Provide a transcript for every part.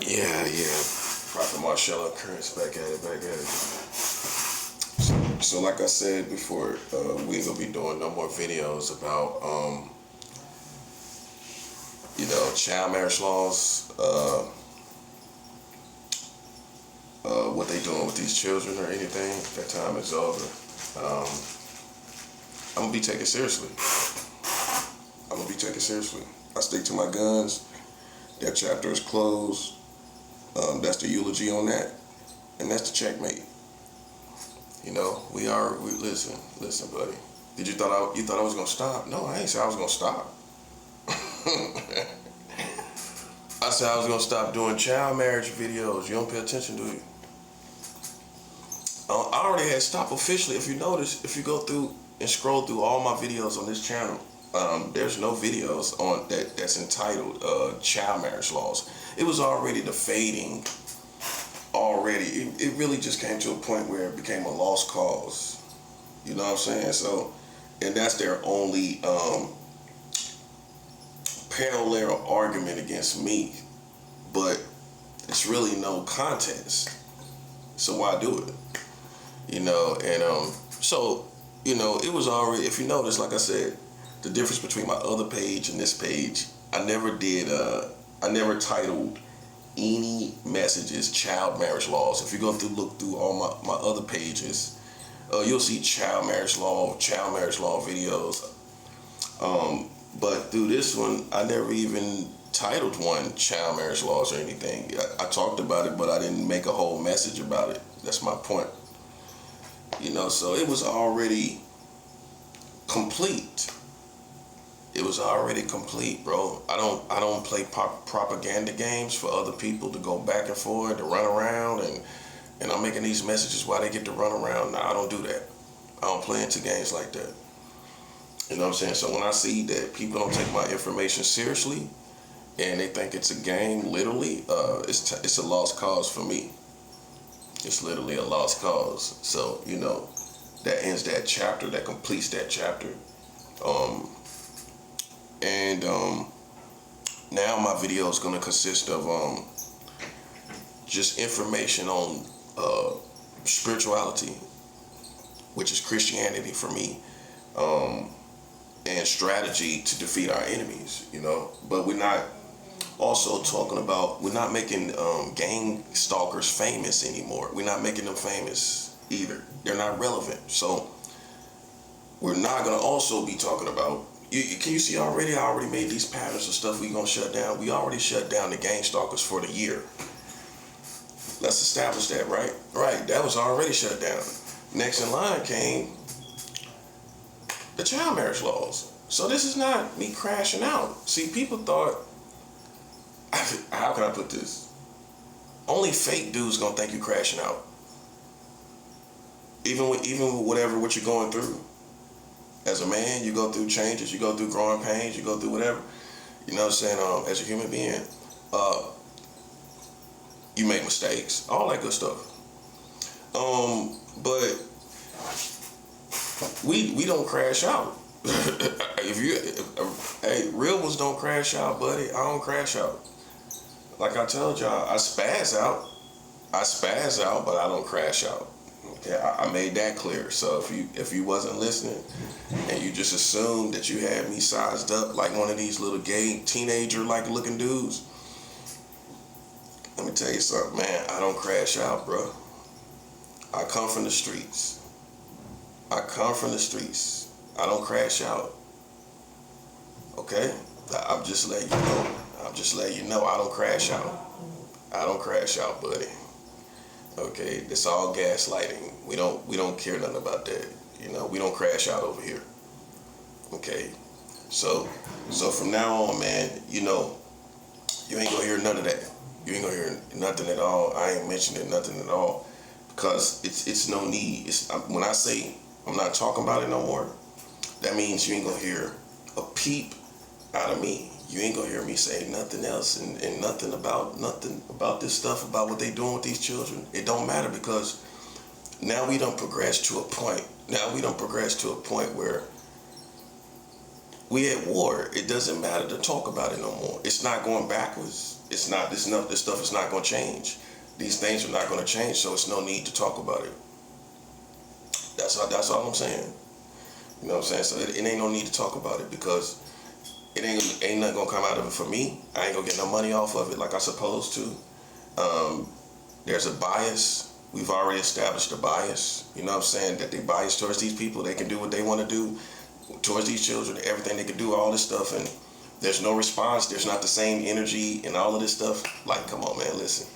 Yeah. Prophet Marshall Curtis back at it. So like I said before, we ain't gonna be doing no more videos about, child marriage laws, what they doing with these children or anything. That time is over. I'm gonna be taken seriously. I stick to my guns. That chapter is closed. That's the eulogy on that, and that's the checkmate. We listen, buddy. You thought I was gonna stop? No, I ain't say I was gonna stop. I said I was gonna stop doing child marriage videos. You don't pay attention, do you? I already had stopped officially. If you notice, if you go through and scroll through all my videos on this channel, there's no videos on that's entitled child marriage laws. It was already defading. Already, it really just came to a point where it became a lost cause. You know what I'm saying? So, and that's their only parallel argument against me. But it's really no contest. So why do it? It was already, if you notice, like I said, the difference between my other page and this page, I never titled any messages child marriage laws. If you go through, look through all my other pages, you'll see child marriage law videos. But through this one, I never even titled one child marriage laws or anything. I talked about it, but I didn't make a whole message about it. That's my point. So it was already complete. It was already complete, bro. I don't play propaganda games for other people to go back and forth, to run around, and I'm making these messages while they get to run around. Nah, I don't do that. I don't play into games like that. You know what I'm saying? So when I see that people don't take my information seriously and they think it's a game, literally, it's a lost cause for me. It's literally a lost cause. So, that ends that chapter, that completes that chapter. Now my video is going to consist of just information on spirituality, which is Christianity for me, and strategy to defeat our enemies, But we're not also talking about, we're not making gang stalkers famous anymore. We're not making them famous either. They're not relevant. So we're not going to also be talking about, can you see already? I already made these patterns of stuff we gonna shut down. We already shut down the gang stalkers for the year. Let's establish that, right? Right, that was already shut down. Next in line came the child marriage laws. So this is not me crashing out. See, people thought, how can I put this? Only fake dudes gonna think you crashing out. Even with what you're going through. As a man, you go through changes, you go through growing pains, you go through whatever. You know what I'm saying? As a human being, you make mistakes, all that good stuff. But we don't crash out. Hey, real ones don't crash out, buddy. I don't crash out. Like I told y'all, I spaz out, but I don't crash out. Okay, I made that clear. So if you wasn't listening and you just assumed that you had me sized up like one of these little gay teenager like looking dudes, let me tell you something, man. I don't crash out, bro. I come from the streets. I don't crash out. Okay? I'm just letting you know. I don't crash out. I don't crash out, buddy. Okay, it's all gaslighting. We don't care nothing about that. We don't crash out over here. Okay, so from now on, man, you ain't gonna hear none of that. You ain't gonna hear nothing at all. I ain't mentioning nothing at all because it's no need. When I say I'm not talking about it no more, that means you ain't gonna hear a peep out of me. You ain't gonna hear me say nothing else and nothing about this stuff, about what they doing with these children. It don't matter because now we done progressed to a point. Where we at war. It doesn't matter to talk about it no more. It's not going backwards. It's not this stuff is not going to change. These things are not going to change, so it's no need to talk about it. That's all I'm saying. You know what I'm saying? So it ain't no need to talk about it, because it ain't nothing gonna come out of it for me. I ain't gonna get no money off of it like I supposed to. There's a bias. We've already established a bias. You know what I'm saying? That they bias towards these people. They can do what they want to do towards these children. Everything they can do, all this stuff, and there's no response. There's not the same energy and all of this stuff. Like, come on, man, listen.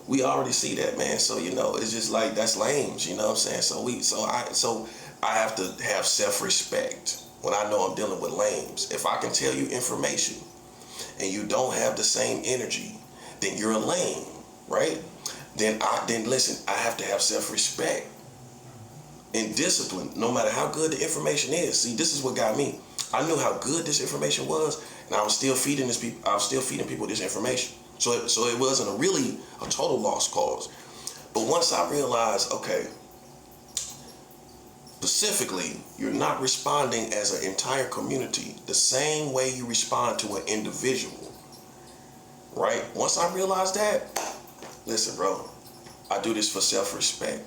We already see that, man. So you know, it's just like that's lames. You know what I'm saying? So I have to have self-respect when I know I'm dealing with lames. If I can tell you information and you don't have the same energy, then you're a lame, right? Then listen, I have to have self-respect and discipline, no matter how good the information is. See, this is what got me. I knew how good this information was, and I was still feeding people this information. So it wasn't really a total lost cause. But once I realized, okay, specifically, you're not responding as an entire community the same way you respond to an individual, right? Once I realized that, listen, bro, I do this for self-respect.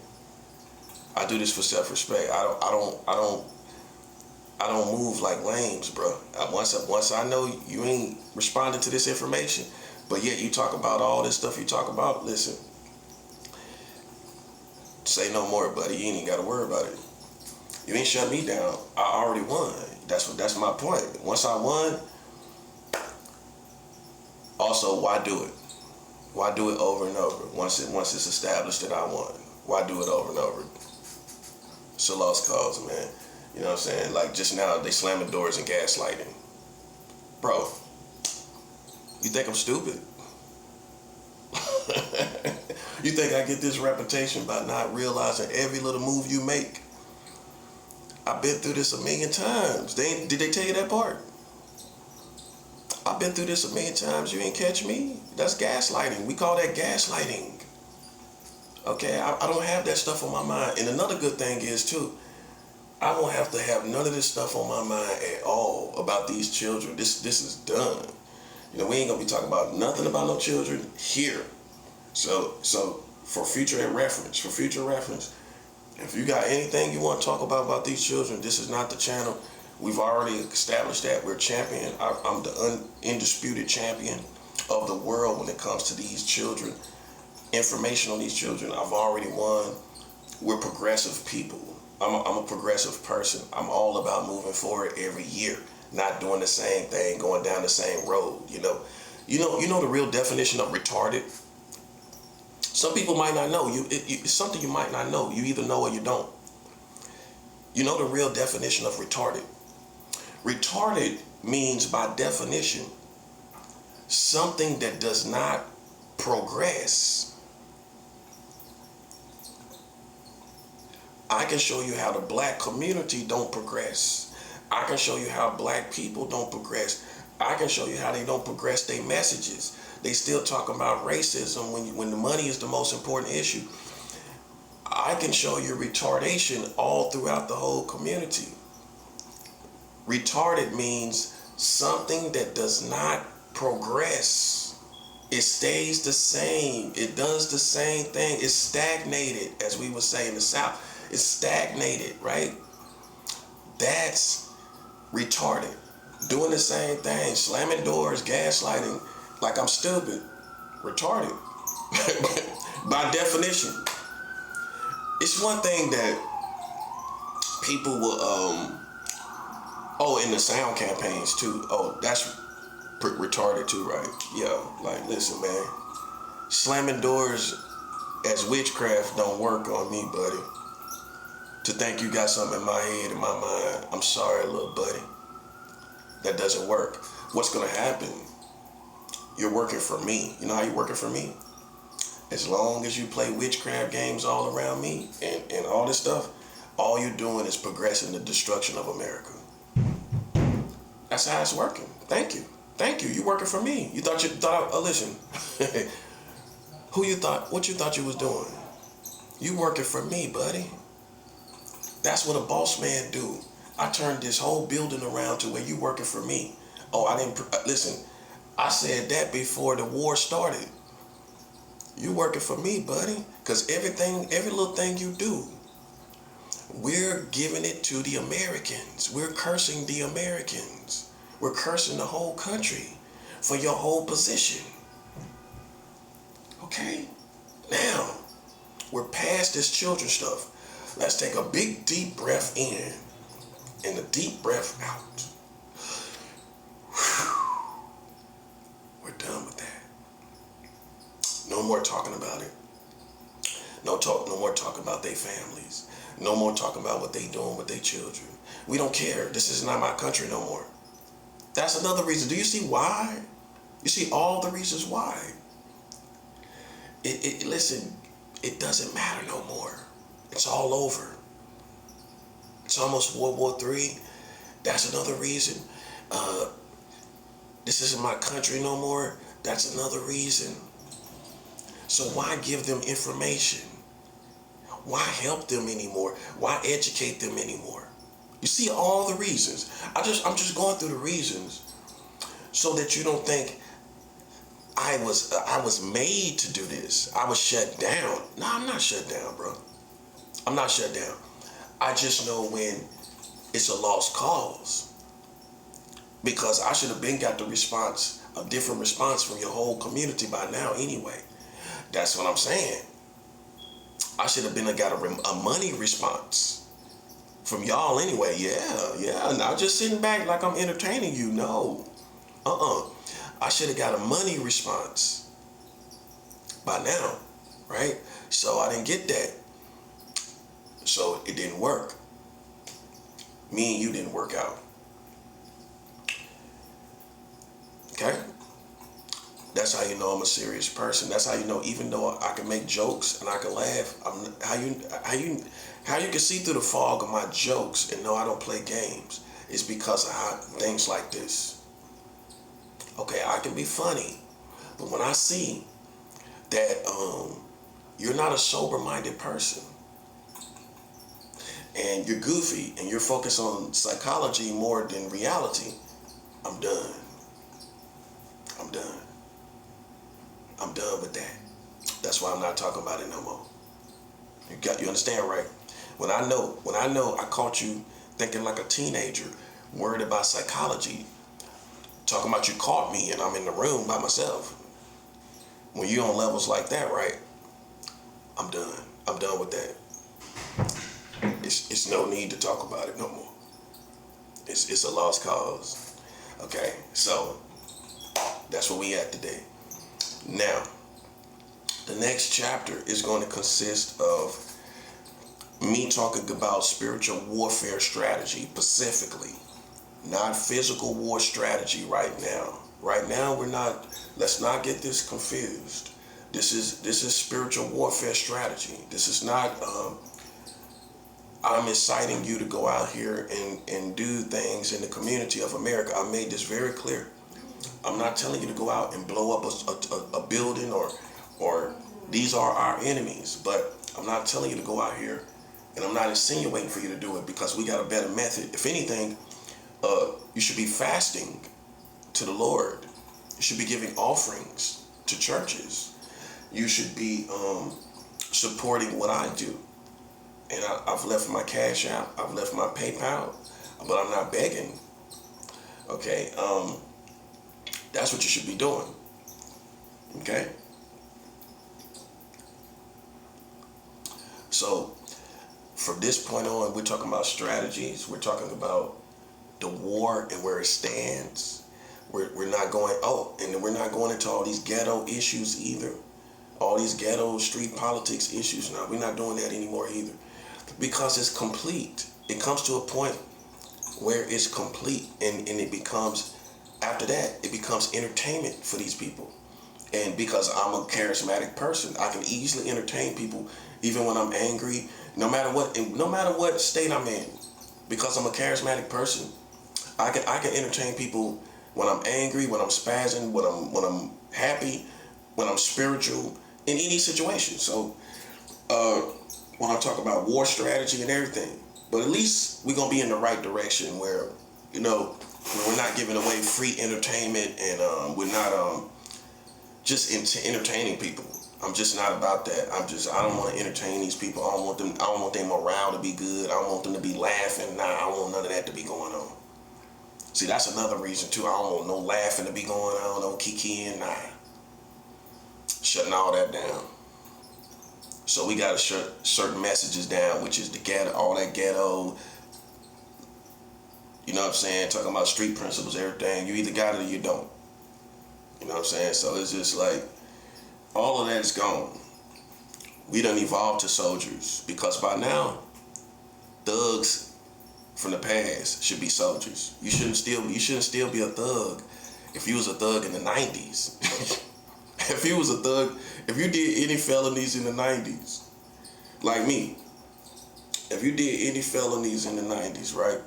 I do this for self-respect. I don't move like lames, bro. Once I know you ain't responding to this information, but yet you talk about all this stuff you talk about, listen, say no more, buddy. You ain't even got to worry about it. You ain't shut me down. I already won. That's my point. Once I won, also, why do it? Why do it over and over? Once it's established that I won, why do it over and over? It's a lost cause, man. You know what I'm saying? Like just now, they slamming doors and gaslighting. Bro, you think I'm stupid? You think I get this reputation by not realizing every little move you make? I've been through this a million times. Did they tell you that part? I've been through this a million times. You ain't catch me. That's gaslighting. We call that gaslighting. Okay, I don't have that stuff on my mind. And another good thing is too, I won't have to have none of this stuff on my mind at all about these children. This is done. You know, we ain't gonna be talking about nothing about no children here. So for future reference, if you got anything you want to talk about these children, this is not the channel. We've already established that we're champion. I'm the undisputed champion of the world when it comes to these children. Information on these children, I've already won. We're progressive people. I'm a progressive person. I'm all about moving forward every year, not doing the same thing, going down the same road. You know the real definition of retarded. Some people might not know. It's something you might not know. You either know or you don't. You know the real definition of retarded. Retarded means, by definition, something that does not progress. I can show you how the black community don't progress. I can show you how black people don't progress. I can show you how they don't progress their messages. They still talk about racism when the money is the most important issue. I can show you retardation all throughout the whole community. Retarded means something that does not progress. It stays the same. It does the same thing. It's stagnated, as we would say in the South. It's stagnated, right? That's retarded. Doing the same thing, slamming doors, gaslighting, like I'm stupid. Retarded. By definition. It's one thing that people will, in the sound campaigns too. Oh, that's retarded too, right? Yeah, like listen, man. Slamming doors as witchcraft don't work on me, buddy. To think you got something in my head, in my mind, I'm sorry, little buddy. That doesn't work. What's gonna happen? You're working for me. You know how you're working for me? As long as you play witchcraft games all around me and all this stuff, all you're doing is progressing the destruction of America. That's how it's working. Thank you. Thank you. You working for me. You thought listen. What you thought you was doing? You working for me, buddy. That's what a boss man do. I turned this whole building around to where you working for me. Oh, listen. I said that before the war started. You working for me, buddy. Because every little thing you do, we're giving it to the Americans. We're cursing the Americans. We're cursing the whole country for your whole position. Okay? Now, we're past this children stuff. Let's take a big deep breath in and a deep breath out. We're done with that. No more talking about it. No more talking about their families. No more talking about what they doing with their children. We don't care. This is not my country no more. That's another reason. Do you see why? You see all the reasons why. Listen, it doesn't matter no more. It's all over. It's almost World War III. That's another reason. This isn't my country no more. That's another reason. So why give them information? Why help them anymore? Why educate them anymore? You see all the reasons. I'm just going through the reasons so that you don't think I was made to do this. I was shut down. No, I'm not shut down, bro. I'm not shut down. I just know when it's a lost cause. Because I should have been got a different response from your whole community by now anyway. That's what I'm saying. I should have got a money response from y'all anyway. Yeah. Not just sitting back like I'm entertaining you. No. I should have got a money response by now, right? So I didn't get that. So it didn't work. Me and you didn't work out. Okay? That's how you know I'm a serious person. That's how you know, even though I can make jokes and I can laugh, how you can see through the fog of my jokes and know I don't play games is because of things like this. Okay, I can be funny, but when I see that you're not a sober-minded person and you're goofy and you're focused on psychology more than reality, I'm done. I'm done with that. That's why I'm not talking about it no more. You understand, right? When I know I caught you thinking like a teenager, worried about psychology, talking about you caught me and I'm in the room by myself. When you're on levels like that, right? I'm done. I'm done with that. It's no need to talk about it no more. It's a lost cause. Okay, so that's where we at today. Now, the next chapter is going to consist of me talking about spiritual warfare strategy specifically, not physical war strategy right now. Right now, let's not get this confused. This is spiritual warfare strategy. This is not, I'm inciting you to go out here and do things in the community of America. I made this very clear. I'm not telling you to go out and blow up a building or these are our enemies, but I'm not telling you to go out here, and I'm not insinuating for you to do it because we got a better method. If anything, you should be fasting to the Lord. You should be giving offerings to churches. You should be supporting what I do. And I've left my Cash App, I've left my PayPal, but I'm not begging. Okay, that's what you should be doing. Okay? So, from this point on, we're talking about strategies. We're talking about the war and where it stands. We're not going, and we're not going into all these ghetto issues either. All these ghetto street politics issues. No, we're not doing that anymore either. Because it's complete. It comes to a point where it's complete and it becomes, after that, it becomes entertainment for these people. And because I'm a charismatic person, I can easily entertain people even when I'm angry, no matter what state I'm in. Because I'm a charismatic person, I can entertain people when I'm angry, when I'm spazzing, when I'm happy, when I'm spiritual, in any situation. So when I talk about war strategy and everything, but at least we're gonna be in the right direction where, We're not giving away free entertainment, and we're not just entertaining people. I'm just not about that. I don't want to entertain these people. I don't want their morale to be good. I don't want them to be laughing. Nah, I don't want none of that to be going on. See, that's another reason too. I don't want no laughing to be going on, no kikiing, nah. Shutting all that down. So we gotta shut certain messages down, which is the ghetto, all that ghetto. You know what I'm saying? Talking about street principles, everything. You either got it or you don't. You know what I'm saying? So it's just like, all of that is gone. We done evolved to soldiers, because by now, thugs from the past should be soldiers. You shouldn't still be a thug if you was a thug in the 90s. If you was a thug, if you did any felonies in the 90s, like me, if you did any felonies in the 90s, right?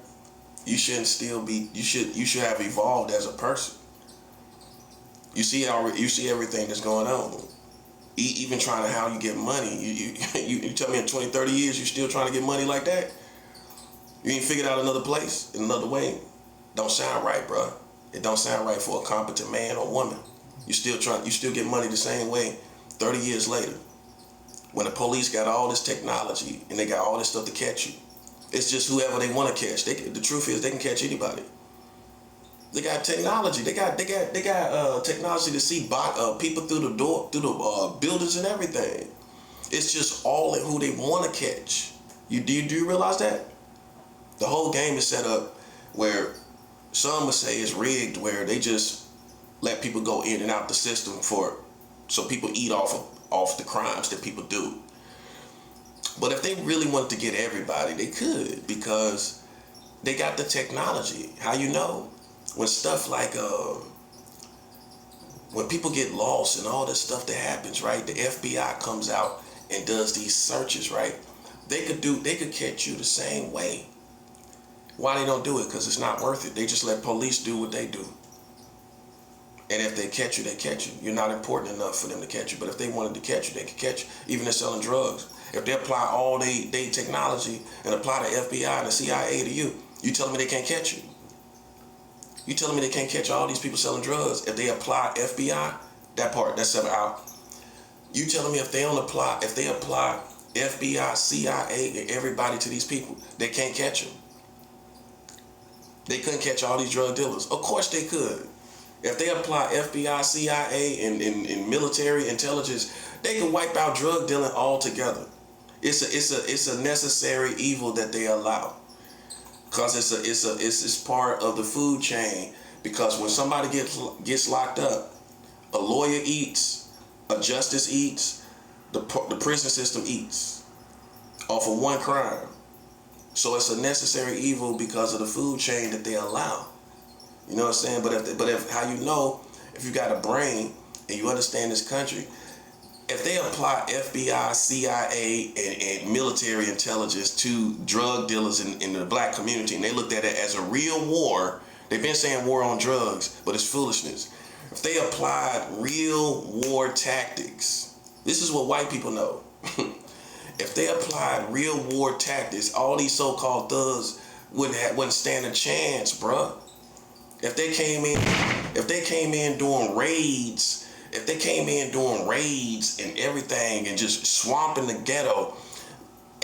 You shouldn't still be. You should have evolved as a person. You see everything that's going on. Even trying to how you get money. You tell me in 20, 30 years you still trying to get money like that? You ain't figured out another place, another way? Don't sound right, bro. It don't sound right for a competent man or woman. You still get money the same way 30 years later. When the police got all this technology and they got all this stuff to catch you. It's just whoever they want to catch. The truth is they can catch anybody. They got technology. They got technology to see people through the buildings and everything. It's just all in who they want to catch. Do you realize that? The whole game is set up where some would say it's rigged, where they just let people go in and out the system so people eat off the crimes that people do. But if they really wanted to get everybody, they could, because they got the technology. How you know? When stuff like when people get lost and all this stuff that happens, right? The FBI comes out and does these searches, right? They could catch you the same way. Why they don't do it? Because it's not worth it. They just let police do what they do. And if they catch you, they catch you. You're not important enough for them to catch you. But if they wanted to catch you, they could catch you. Even if selling drugs. If they apply all they technology and apply the FBI and the CIA to you, you telling me they can't catch you? You telling me they can't catch all these people selling drugs if they apply FBI? That's 7 out. You telling me if they apply FBI, CIA, and everybody to these people, they can't catch them? They couldn't catch all these drug dealers. Of course they could. If they apply FBI, CIA, and military intelligence, they can wipe out drug dealing altogether. It's a necessary evil that they allow, because it's part of the food chain. Because when somebody gets locked up, a lawyer eats, a justice eats, the prison system eats off of one crime. So it's a necessary evil because of the food chain that they allow. You know what I'm saying? But if how you know, if you got a brain and you understand this country, if they apply FBI, CIA, and military intelligence to drug dealers in the black community, and they looked at it as a real war, they've been saying war on drugs, but it's foolishness. If they applied real war tactics, this is what white people know. If they applied real war tactics, all these so-called thugs wouldn't stand a chance, bruh. If they came in doing raids, and everything and just swamping the ghetto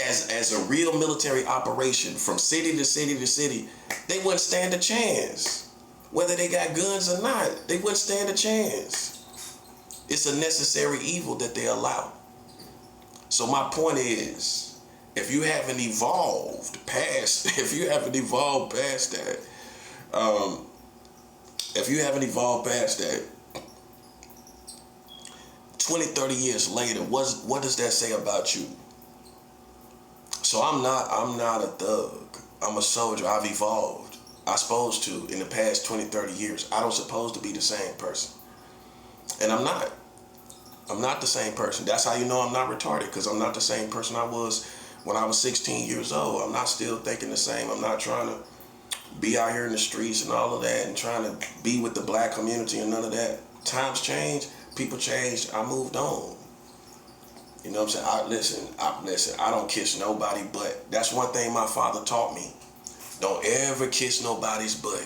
as a real military operation from city to city to city, they wouldn't stand a chance. Whether they got guns or not, they wouldn't stand a chance. It's a necessary evil that they allow. So my point is, if you haven't evolved past that, if you haven't evolved past that, 20, 30 years later, what does that say about you? So I'm not a thug. I'm a soldier. I've evolved. I'm supposed to in the past 20, 30 years. I don't supposed to be the same person. And I'm not. I'm not the same person. That's how you know I'm not retarded, because I'm not the same person I was when I was 16 years old. I'm not still thinking the same. I'm not trying to be out here in the streets and all of that and trying to be with the black community and none of that. Times change, people change, I moved on. You know what I'm saying? Listen, I don't kiss nobody butt. That's one thing my father taught me. Don't ever kiss nobody's butt.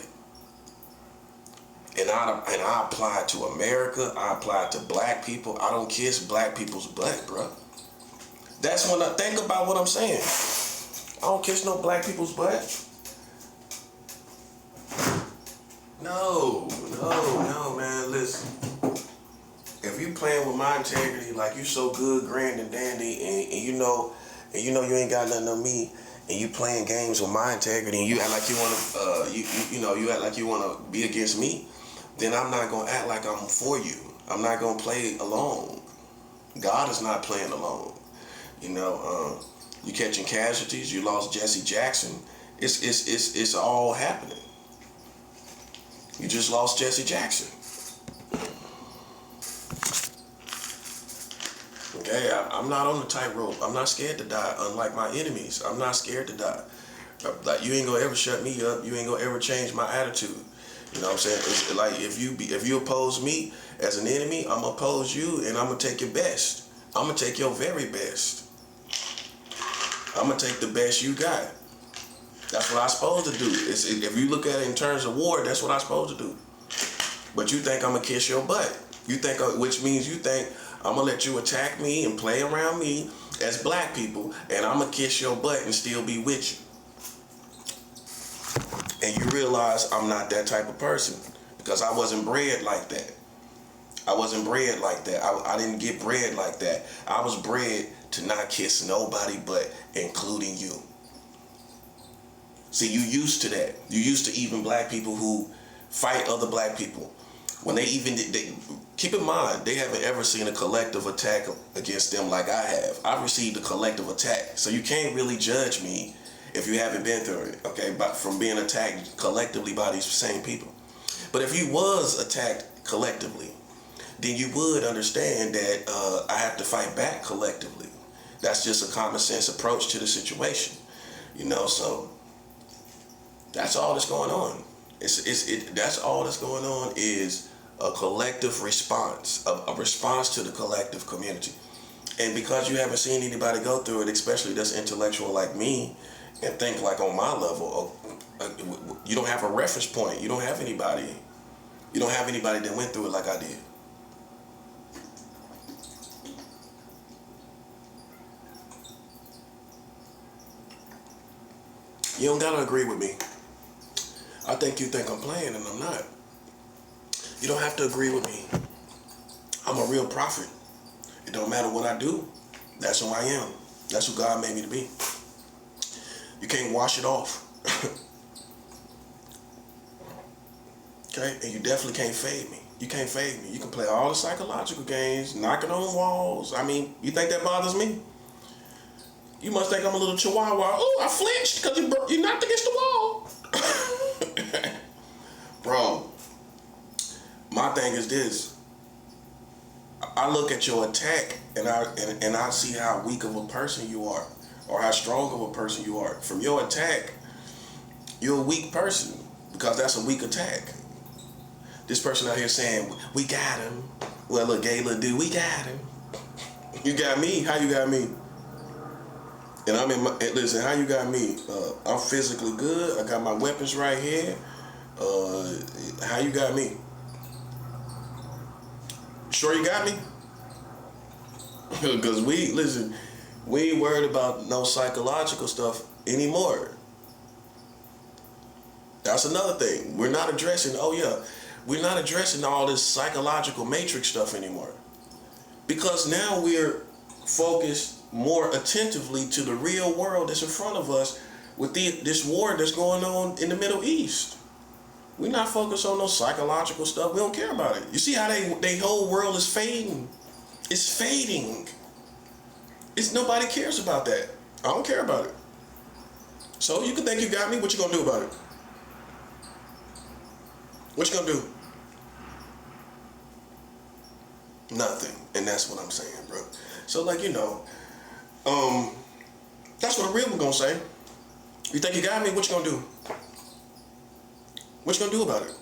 And I apply it to America. I apply it to black people. I don't kiss black people's butt, bro. That's when I think about what I'm saying. I don't kiss no black people's butt. No, man. Listen. If you playing with my integrity like you so good, grand and dandy, and you know you ain't got nothing on me, and you playing games with my integrity, and you act like you wanna you act like you wanna be against me, then I'm not gonna act like I'm for you. I'm not gonna play alone. God is not playing alone. You catching casualties. You lost Jesse Jackson. It's all happening. You just lost Jesse Jackson. Okay, I'm not on the tightrope. I'm not scared to die, unlike my enemies. I'm not scared to die. Like, you ain't gonna ever shut me up. You ain't gonna ever change my attitude. You know what I'm saying? It's like if you oppose me as an enemy, I'm gonna oppose you, and I'm gonna take your best. I'm gonna take your very best. I'm gonna take the best you got. That's what I'm supposed to do. If you look at it in terms of war, that's what I'm supposed to do. But you think I'm gonna kiss your butt. Which means you think I'm gonna let you attack me and play around me as black people, and I'm gonna kiss your butt and still be with you. And you realize I'm not that type of person, because I wasn't bred like that. I wasn't bred like that. I didn't get bred like that. I was bred to not kiss nobody but including you. See, you used to that. You used to even black people who fight other black people. When keep in mind, they haven't ever seen a collective attack against them like I have. I've received a collective attack. So you can't really judge me if you haven't been through it, okay, from being attacked collectively by these same people. But if you was attacked collectively, then you would understand that I have to fight back collectively. That's just a common sense approach to the situation, so that's all that's going on. That's all that's going on is a collective response, a response to the collective community. And because you haven't seen anybody go through it, especially that's intellectual like me, and think like on my level, you don't have a reference point. You don't have anybody. You don't have anybody that went through it like I did. You don't gotta agree with me. I think you think I'm playing and I'm not. You don't have to agree with me. I'm a real prophet. It don't matter what I do. That's who I am. That's who God made me to be. You can't wash it off. Okay? And you definitely can't fade me. You can't fade me. You can play all the psychological games, knocking on walls. I mean, you think that bothers me? You must think I'm a little chihuahua. Oh, I flinched because you knocked against the wall. Bro, my thing is this. I look at your attack and I see how weak of a person you are, or how strong of a person you are. From your attack, you're a weak person, because that's a weak attack. This person out here saying, we got him. Well, look, gay little dude, we got him. You got me? How you got me? And listen, how you got me? I'm physically good. I got my weapons right here. How you got me? Sure you got me? Because we ain't worried about no psychological stuff anymore. That's another thing. We're not addressing all this psychological matrix stuff anymore. Because now we're focused more attentively to the real world that's in front of us with this war that's going on in the Middle East. We're not focused on no psychological stuff. We don't care about it. You see how they whole world is fading? It's fading. Nobody cares about that. I don't care about it. So you can think you got me. What you gonna do about it? What you gonna do? Nothing. And that's what I'm saying, bro. So that's what a real one gonna say. You think you got me? What you gonna do? What you gonna do about it?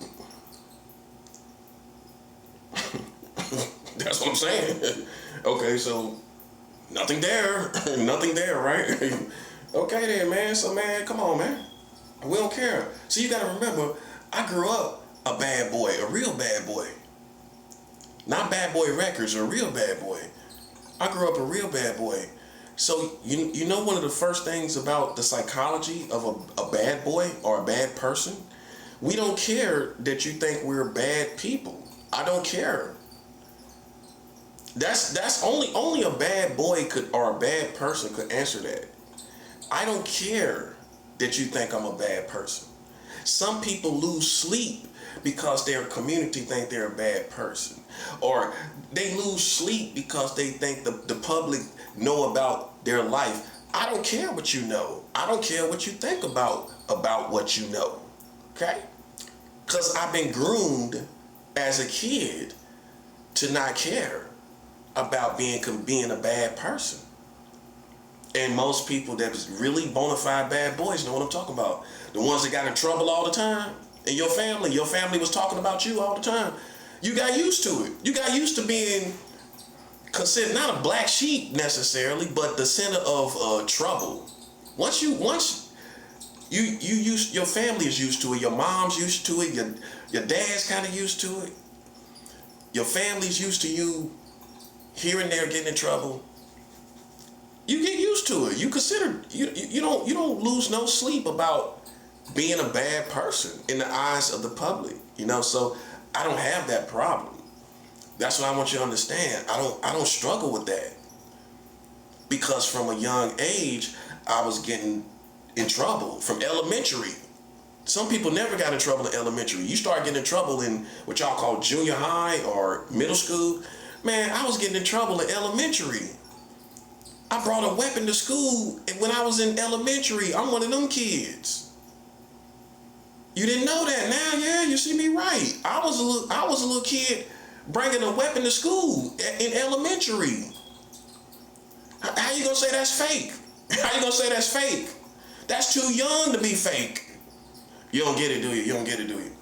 That's what I'm saying. Okay, so nothing there. Nothing there, right? Okay then, man. So, man, come on, man. We don't care. So you gotta remember, I grew up a bad boy, a real bad boy. Not Bad Boy Records, a real bad boy. I grew up a real bad boy. So you know one of the first things about the psychology of a bad boy or a bad person? We don't care that you think we're bad people. I don't care. That's only a bad boy could or a bad person could answer that. I don't care that you think I'm a bad person. Some people lose sleep because their community think they're a bad person. Or they lose sleep because they think the public know about their life. I don't care what you know. I don't care what you think about what you know. Okay? Because I've been groomed as a kid to not care about being a bad person. And most people that's really bona fide bad boys know what I'm talking about. The ones that got in trouble all the time. And your family was talking about you all the time. You got used to it. You got used to being considered not a black sheep necessarily, but the center of trouble. Once your family is used to it, your mom's used to it, your dad's kind of used to it. Your family's used to you here and there getting in trouble. You get used to it. You consider you don't lose no sleep about being a bad person in the eyes of the public. So I don't have that problem. That's what I want you to understand. I don't struggle with that. Because from a young age, I was getting in trouble from elementary. Some people never got in trouble in elementary. You start getting in trouble in what y'all call junior high or middle school. Man, I was getting in trouble in elementary. I brought a weapon to school when I was in elementary. I'm one of them kids. You didn't know that. Now, yeah, you see me right. I was a little kid bringing a weapon to school in elementary. How you gonna say that's fake? How you gonna say that's fake? That's too young to be fake. You don't get it, do you? You don't get it, do you?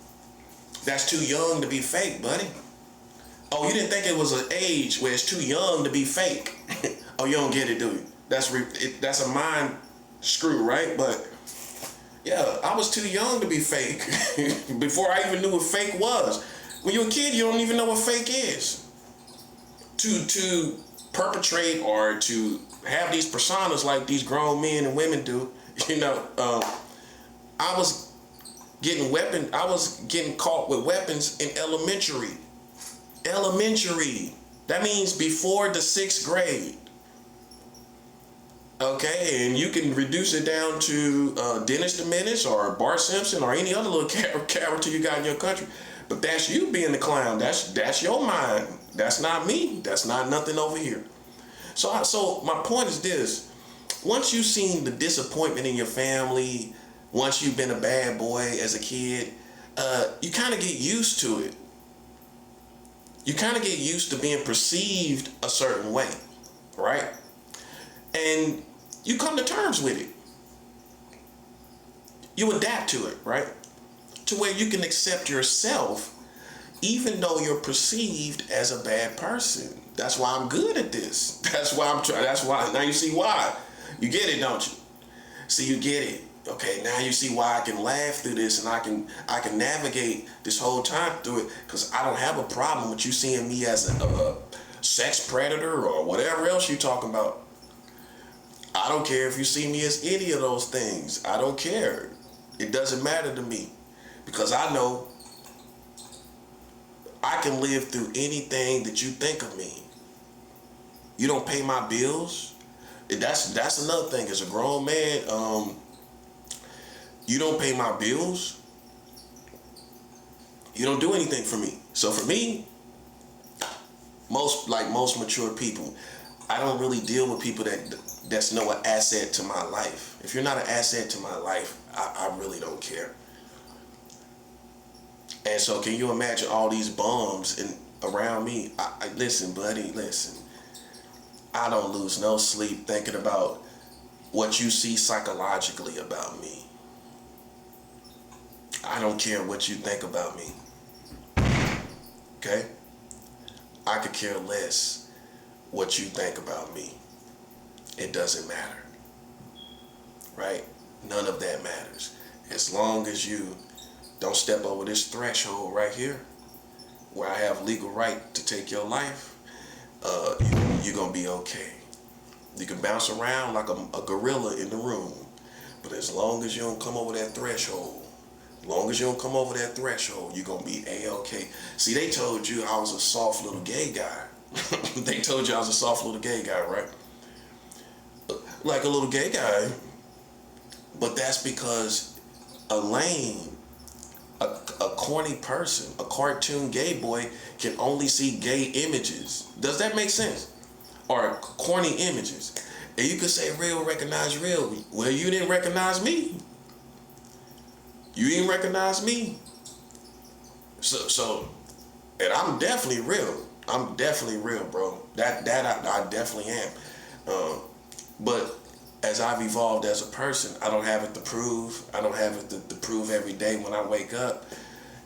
That's too young to be fake, buddy. Oh, you didn't think it was an age where it's too young to be fake. Oh, you don't get it, do you? That's a mind screw, right? But yeah, I was too young to be fake before I even knew what fake was. When you're a kid, you don't even know what fake is. To perpetrate or to have these personas like these grown men and women do, I was getting caught with weapons in elementary. Elementary. That means before the 6th grade. Okay, and you can reduce it down to Dennis the Menace or Bart Simpson or any other little character you got in your country. But that's you being the clown. That's your mind. That's not me. That's not nothing over here. So my point is this. Once you've seen the disappointment in your family, once you've been a bad boy as a kid, you kind of get used to it. You kind of get used to being perceived a certain way, right? And you come to terms with it. You adapt to it, right? To where you can accept yourself even though you're perceived as a bad person. That's why I'm good at this. That's why, now you see why. You get it, don't you? See, you get it. Okay, now you see why I can laugh through this and I can navigate this whole time through it, because I don't have a problem with you seeing me as a sex predator or whatever else you're talking about. I don't care if you see me as any of those things. I don't care. It doesn't matter to me, because I know I can live through anything that you think of me. You don't pay my bills. That's another thing. As a grown man, you don't pay my bills. You don't do anything for me. So for me, most mature people, I don't really deal with people that's no asset to my life. If you're not an asset to my life, I really don't care. And so can you imagine all these bums around me? Listen, buddy, listen. I don't lose no sleep thinking about what you see psychologically about me. I don't care what you think about me. Okay? I could care less what you think about me. It doesn't matter. Right? None of that matters. As long as you Don't step over this threshold right here where I have legal right to take your life. You're going to be okay. You can bounce around like a gorilla in the room, but as long as you don't come over that threshold, you're going to be A-okay. See, they told you I was a soft little gay guy. They told you I was a soft little gay guy, right? Like a little gay guy, but that's because a lame, a corny person, a cartoon gay boy can only see gay images. Does that make sense? Or corny images. And you could say real recognize real. Well, you didn't recognize me. You didn't recognize me. So, and I'm definitely real. I'm definitely real, bro. That I definitely am. But as I've evolved as a person, I don't have it to prove. I don't have it to prove every day when I wake up.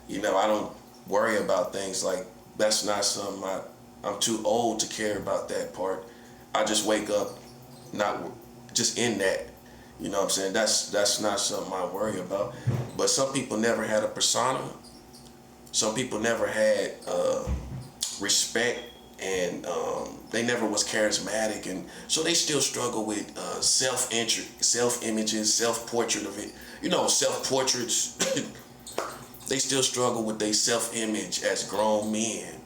I don't worry about things like that's not something I'm too old to care about that part. I just wake up not just in that. You know what I'm saying? That's not something I worry about. But some people never had a persona. Some people never had respect, and they never was charismatic, and so they still struggle with self-images, self-portrait of it. Self-portraits. They still struggle with their self-image as grown men,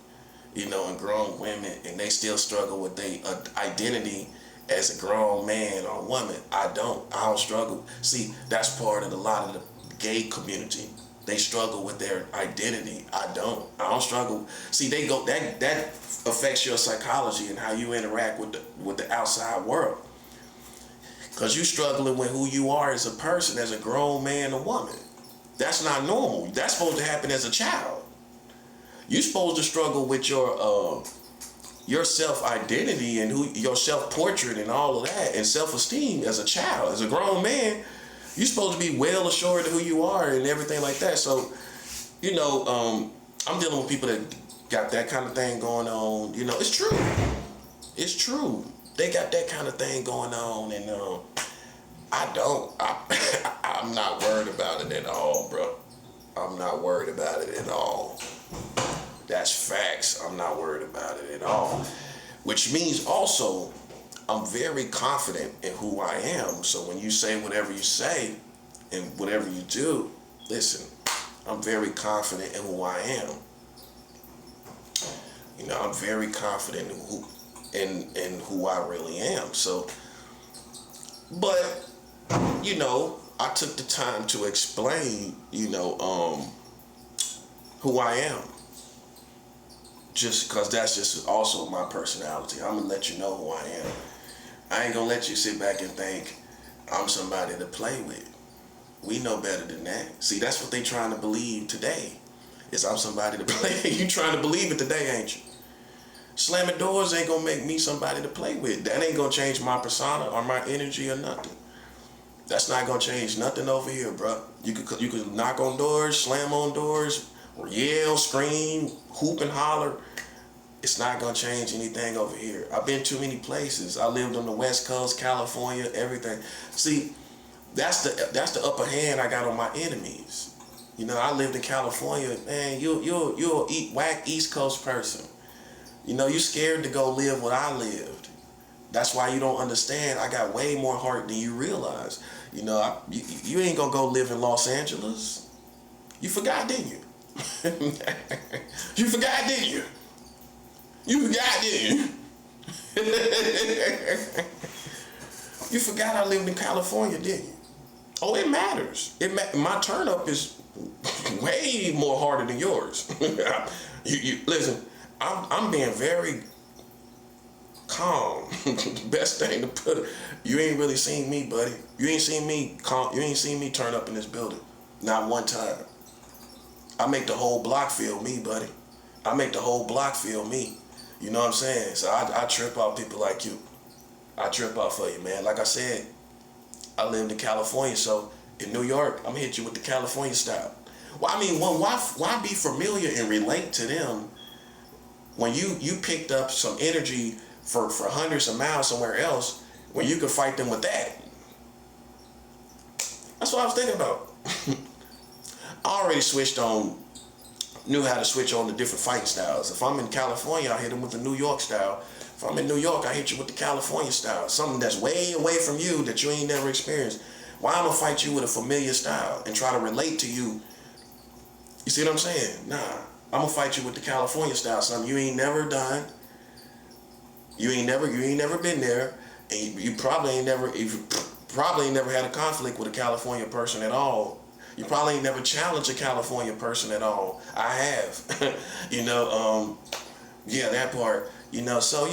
and grown women, and they still struggle with their identity as a grown man or woman. I don't struggle. See, that's part of a lot of the gay community. They struggle with their identity. I don't struggle. See, they go that affects your psychology and how you interact with the outside world. Cause you struggling with who you are as a person, as a grown man or woman. That's not normal. That's supposed to happen as a child. You're supposed to struggle with your self-identity and your self-portrait and all of that, and self-esteem as a child. As a grown man, you're supposed to be well assured of who you are and everything like that. So, I'm dealing with people that got that kind of thing going on. It's true. It's true. They got that kind of thing going on, and I don't. I'm not worried about it at all, bro. I'm not worried about it at all. That's facts. I'm not worried about it at all. Which means also, I'm very confident in who I am. So when you say whatever you say and whatever you do, listen, I'm very confident in who I am. I'm very confident in who I really am. So, but, I took the time to explain, who I am. Just because that's just also my personality. I'm going to let you know who I am. I ain't going to let you sit back and think I'm somebody to play with. We know better than that. See, that's what they trying to believe today, is I'm somebody to play. You trying to believe it today, ain't you? Slamming doors ain't going to make me somebody to play with. That ain't going to change my persona or my energy or nothing. That's not going to change nothing over here, bro. You could knock on doors, slam on doors, or yell, scream, hoop and holler. It's not gonna change anything over here. I've been too many places. I lived on the West Coast, California, everything. See, that's the upper hand I got on my enemies. I lived in California, man. You'll whack East Coast person. You scared to go live what I lived. That's why you don't understand. I got way more heart than you realize. You ain't gonna go live in Los Angeles. You forgot, didn't you? You forgot, didn't you? You forgot, didn't you? You forgot I lived in California, didn't you? Oh, it matters. My turn up is way more harder than yours. You listen. I'm being very calm. Best thing to put it. You ain't really seen me, buddy. You ain't seen me calm. You ain't seen me turn up in this building. Not one time. I make the whole block feel me, buddy. I make the whole block feel me. You know what I'm saying? So I trip out people like you. I trip out for you, man. Like I said, I lived in California, so in New York, I'm gonna hit you with the California style. Well, I mean, why be familiar and relate to them when you picked up some energy for hundreds of miles somewhere else when you could fight them with that? That's what I was thinking about. I already knew how to switch on the different fighting styles. If I'm in California, I hit them with the New York style. If I'm in New York, I hit you with the California style. Something that's way away from you that you ain't never experienced. Why I'm gonna fight you with a familiar style and try to relate to you? You see what I'm saying? Nah, I'm gonna fight you with the California style, something you ain't never done. You ain't never been there, and you probably ain't never had a conflict with a California person at all. You probably ain't never challenged a California person at all. I have, yeah, that part. So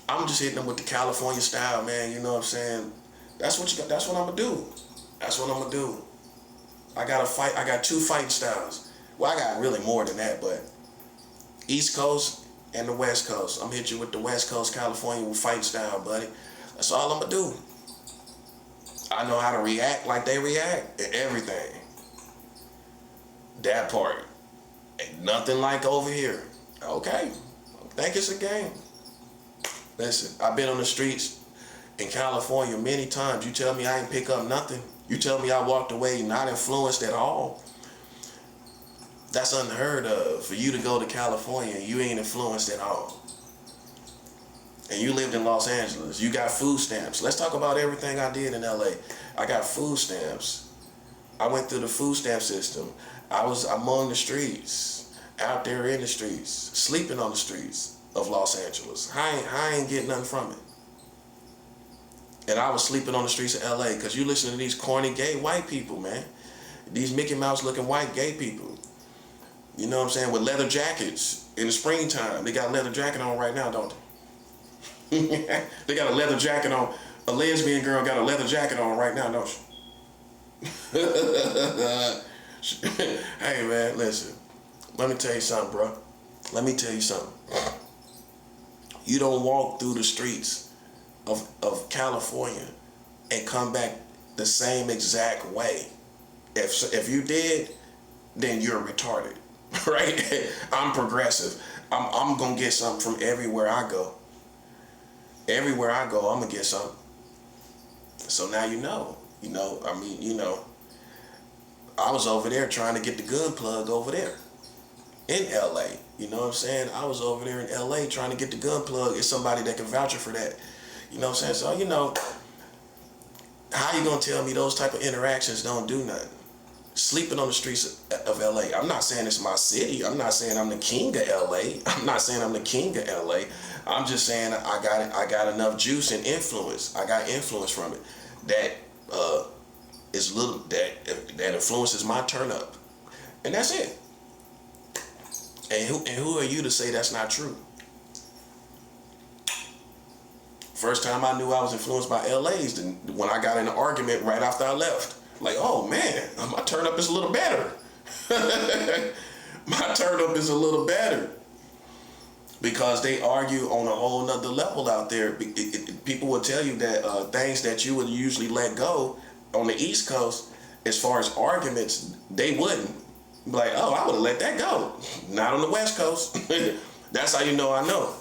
I'm just hitting them with the California style, man. You know what I'm saying? That's what I'm gonna do. That's what I'm gonna do. I got two fighting styles. Well, I got really more than that, but East Coast and the West Coast. I'm gonna hit you with the West Coast California fighting style, buddy. That's all I'm gonna do. I know how to react like they react and everything. That part. Ain't nothing like over here. Okay. I think it's a game. Listen, I've been on the streets in California many times. You tell me I ain't pick up nothing. You tell me I walked away not influenced at all. That's unheard of. For you to go to California, you ain't influenced at all. And you lived in Los Angeles. You got food stamps. Let's talk about everything I did in LA. I got food stamps. I went through the food stamp system. I was among the streets, out there in the streets, sleeping on the streets of Los Angeles. I ain't getting nothing from it. And I was sleeping on the streets of LA because you listen to these corny gay white people, man. These Mickey Mouse looking white gay people. You know what I'm saying? With leather jackets in the springtime. They got a leather jacket on right now, don't they? They got a leather jacket on. A lesbian girl got a leather jacket on right now, don't she? Hey, man, listen. Let me tell you something, bro. Let me tell you something. You don't walk through the streets of California and come back the same exact way. If you did, then you're retarded, right? I'm progressive. I'm gonna get something from everywhere I go. Everywhere I go, I'm gonna get something. So now I was over there trying to get the good plug over there in LA. You know what I'm saying? I was over there in LA trying to get the gun plug. It's somebody that can vouch for that. You know what I'm saying? So, how you gonna tell me those type of interactions don't do nothing? Sleeping on the streets of LA. I'm not saying it's my city. I'm not saying I'm the king of LA. I'm not saying I'm the king of LA. I'm just saying I got enough juice and influence. I got influence from it that that influences my turn up. And that's it. And who are you to say that's not true? First time I knew I was influenced by LA's when I got in an argument right after I left. Like, oh man, my turn up is a little better. My turn up is a little better. Because they argue on a whole nother level out there. People will tell you that things that you would usually let go on the East Coast, as far as arguments, they wouldn't. Like, oh, I would have let that go. Not on the West Coast. That's how you know I know.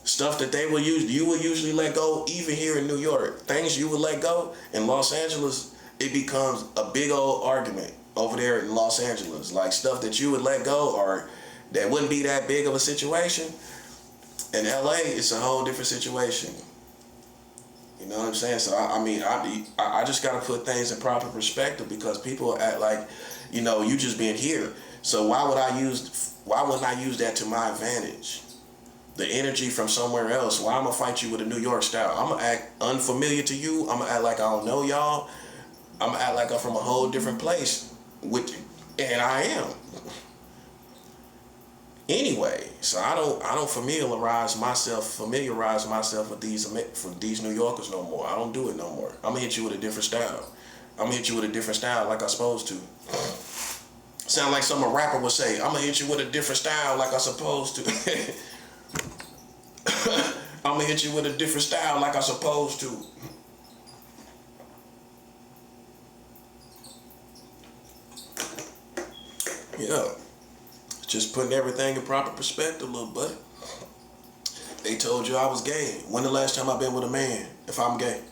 Stuff that you would usually let go, even here in New York. Things you would let go in Los Angeles, it becomes a big old argument over there in Los Angeles. Like stuff that you would let go or that wouldn't be that big of a situation. In LA, it's a whole different situation. You know what I'm saying? So I just gotta put things in proper perspective because people act like, you just been here. So why wouldn't I use that to my advantage? The energy from somewhere else. Why I'm gonna fight you with a New York style? I'm gonna act unfamiliar to you. I'm gonna act like I don't know y'all. I'm gonna act like I'm from a whole different place and I am. Anyway, so I don't familiarize myself with these New Yorkers no more. I don't do it no more. I'm gonna hit you with a different style. Like I'm supposed to. Sound like some rapper would say, I'm gonna hit you with a different style like I'm supposed to. I'm gonna hit you with a different style like I'm supposed to. Yeah. Just putting everything in proper perspective, little buddy. They told you I was gay. When the last time I've been with a man if I'm gay?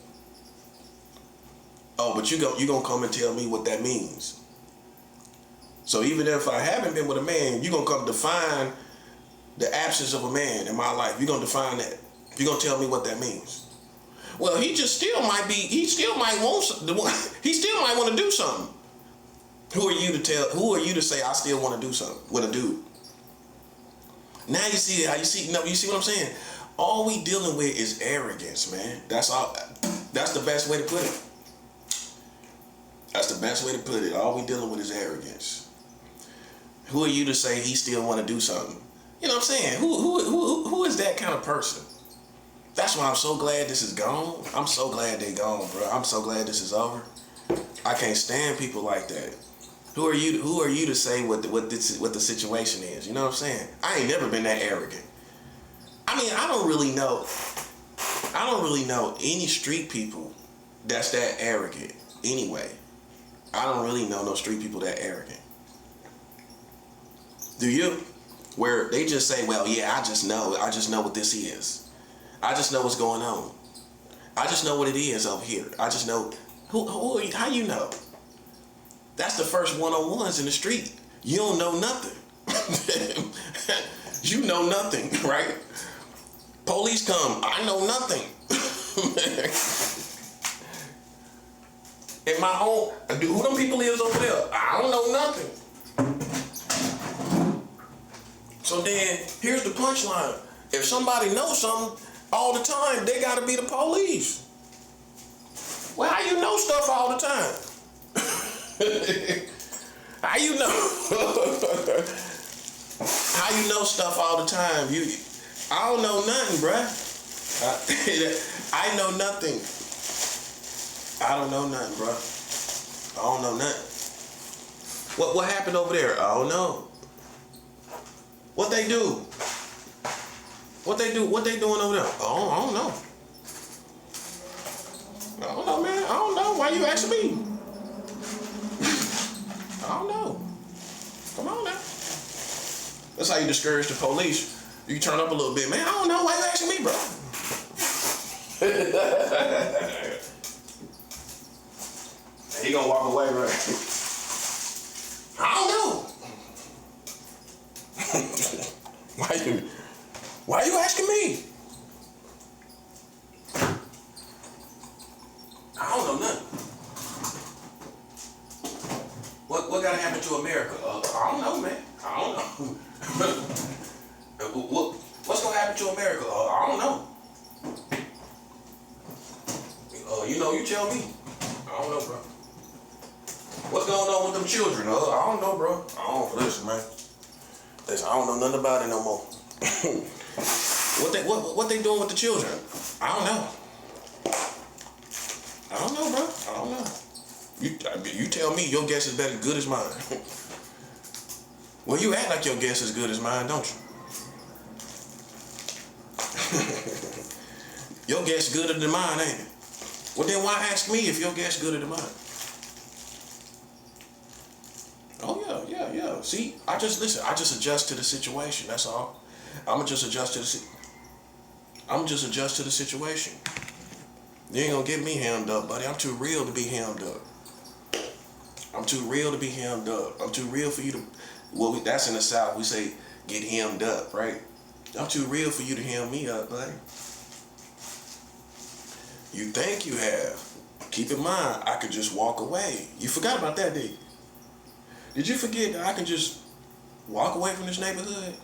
Oh, but you gonna come and tell me what that means. So even if I haven't been with a man, you're gonna come define the absence of a man in my life. You're gonna define that. You're gonna tell me what that means. Well, he still might want he still might want to do something. Who are you to say I still want to do something with a dude? Now you see what I'm saying? All we dealing with is arrogance, man. That's all. That's the best way to put it. That's the best way to put it. All we dealing with is arrogance. Who are you to say he still want to do something? You know what I'm saying? Who is that kind of person? That's why I'm so glad this is gone. I'm so glad they gone, bro. I'm so glad this is over. I can't stand people like that. Who are you to say what the situation is? You know what I'm saying? I ain't never been that arrogant. I mean, I don't really know any street people that's that arrogant anyway. I don't really know no street people that arrogant. Do you? Where they just say, well, yeah, I just know what this is. I just know what's going on. I just know what it is over here. I just know. Who are you? How you know? That's the first one-on-ones in the street. You don't know nothing. You know nothing, right? Police come, I know nothing. In my home, who them people is over there? I don't know nothing. So then, here's the punchline. If somebody knows something all the time, they gotta be the police. Well, how you know stuff all the time? How you know? How you know stuff all the time? I don't know nothing, bruh. I know nothing. I don't know nothing, bruh. I don't know nothing. What happened over there? I don't know. What they do? What they doing over there? I don't know. I don't know, man. I don't know. Why you asking me? I don't know. Come on now. That's how you discourage the police. You turn up a little bit, man. I don't know. Why you asking me, bro? He gonna walk away, right? I don't know. Why you asking me? I don't know nothing. What gotta happen to America? I don't know, man. I don't know. What's gonna happen to America? I don't know. You tell me. I don't know, bro. What's going on with them children? I don't know, bro. Listen, man. Listen, I don't know nothing about it no more. What they doing with the children? I don't know. I don't know, bro. I don't know. You tell me. Your guess is better good as mine. Well, you act like your guess is good as mine, don't you? Your guess gooder than mine, ain't it? Well, then why ask me if your guess gooder than mine? Oh yeah. See, I just adjust to the situation. That's all. I'm just adjust to the situation. You ain't gonna get me hemmed up, buddy. I'm too real to be hemmed up. I'm too real to be hemmed up. I'm too real for you to. Well, that's in the South. We say get hemmed up, right? I'm too real for you to hem me up, buddy. You think you have. Keep in mind, I could just walk away. You forgot about that, did you? Did you forget that I can just walk away from this neighborhood,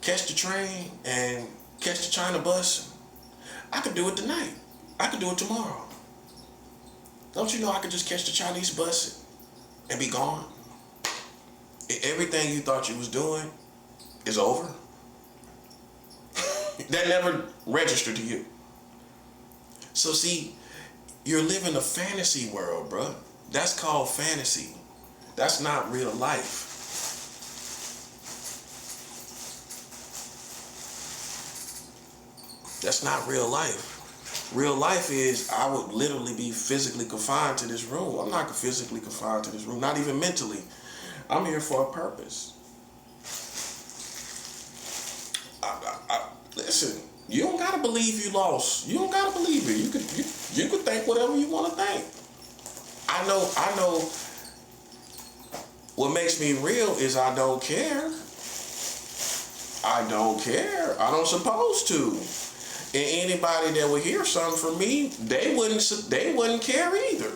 catch the train, and catch the China bus? I could do it tonight. I could do it tomorrow. Don't you know I could just catch the Chinese bus and be gone? Everything you thought you was doing is over. That never registered to you. So see, you're living a fantasy world, bro. That's called fantasy. That's not real life. That's not real life. Real life is I would literally be physically confined to this room. I'm not physically confined to this room, not even mentally. I'm here for a purpose. Listen, you don't gotta believe you lost. You don't gotta believe it. You could think whatever you want to think. I know What makes me real is I don't care. I don't care. I don't supposed to. And anybody that would hear something from me, they wouldn't care either.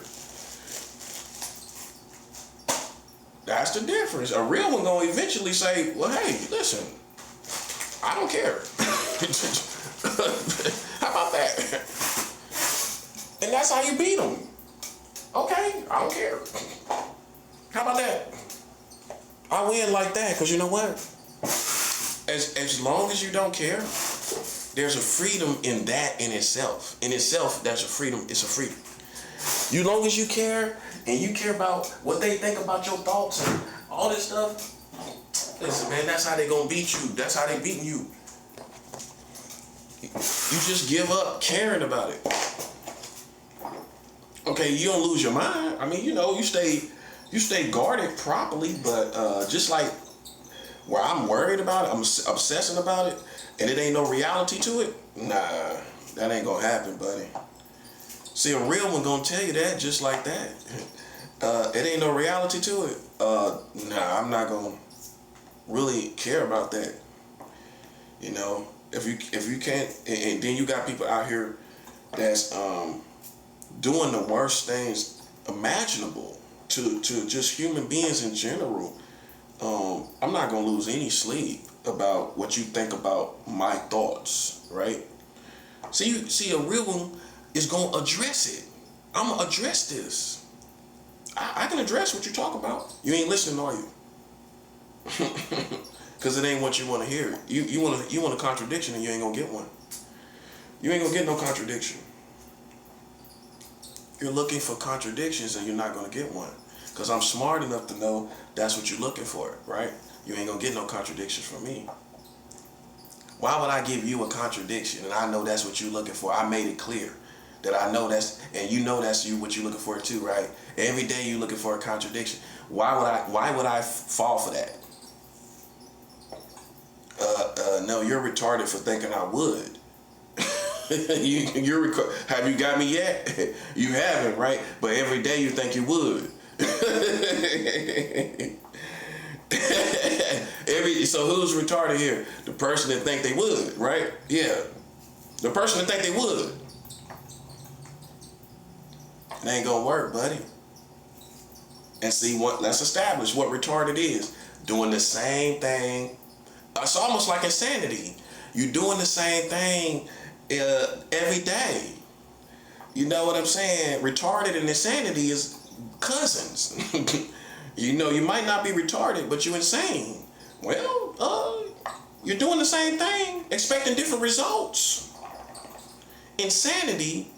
That's the difference. A real one gonna eventually say, well, hey, listen, I don't care. How about that? And that's how you beat them. Okay, I don't care. How about that? I win like that, because you know what? As long as you don't care, there's a freedom in that in itself. In itself, that's a freedom. It's a freedom. You long as you care, and you care about what they think about your thoughts and all this stuff, listen, man, that's how they gonna beat you. That's how they beating you. You just give up caring about it. Okay, you don't lose your mind. I mean, you stay guarded properly, but just like where I'm worried about it, I'm obsessing about it, and it ain't no reality to it, nah, that ain't gonna happen, buddy. See, a real one gonna tell you that just like that. It ain't no reality to it. Nah, I'm not gonna really care about that. If you can't, and then you got people out here that's doing the worst things imaginable to just human beings in general. I'm not gonna lose any sleep about what you think about my thoughts, right? See, a real one is gonna address it. I'm gonna address this. I can address what you talk about. You ain't listening, are you? Because it ain't what you want to hear. You want a contradiction, and you ain't gonna get one. You ain't gonna get no contradiction. You're looking for contradictions, and you're not gonna get one. Because I'm smart enough to know that's what you're looking for, right? You ain't gonna get no contradictions from me. Why would I give you a contradiction, and I know that's what you're looking for? I made it clear that I know that's, and you know that's what you're looking for too, right? Every day you're looking for a contradiction. Why would I fall for that? No, you're retarded for thinking I would. Have you got me yet? You haven't, right? But every day you think you would. So who's retarded here? The person that think they would, right? Yeah. The person that think they would. It ain't gonna work, buddy. And see, let's establish what retarded is. Doing the same thing. It's almost like insanity. You're doing the same thing every day. You know what I'm saying? Retarded and insanity is cousins. You might not be retarded, but you're insane. Well, you're doing the same thing, expecting different results. Insanity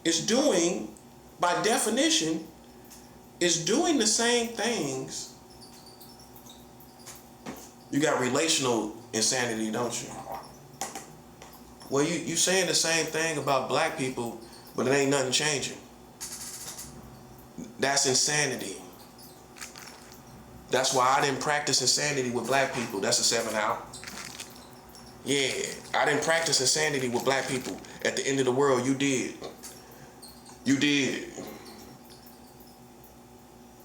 is doing, by definition, is doing the same things. You got relational insanity, don't you? Well, you saying the same thing about black people, but it ain't nothing changing. That's insanity. That's why I didn't practice insanity with black people. That's a 7 out. Yeah, I didn't practice insanity with black people. At the end of the world, you did. You did.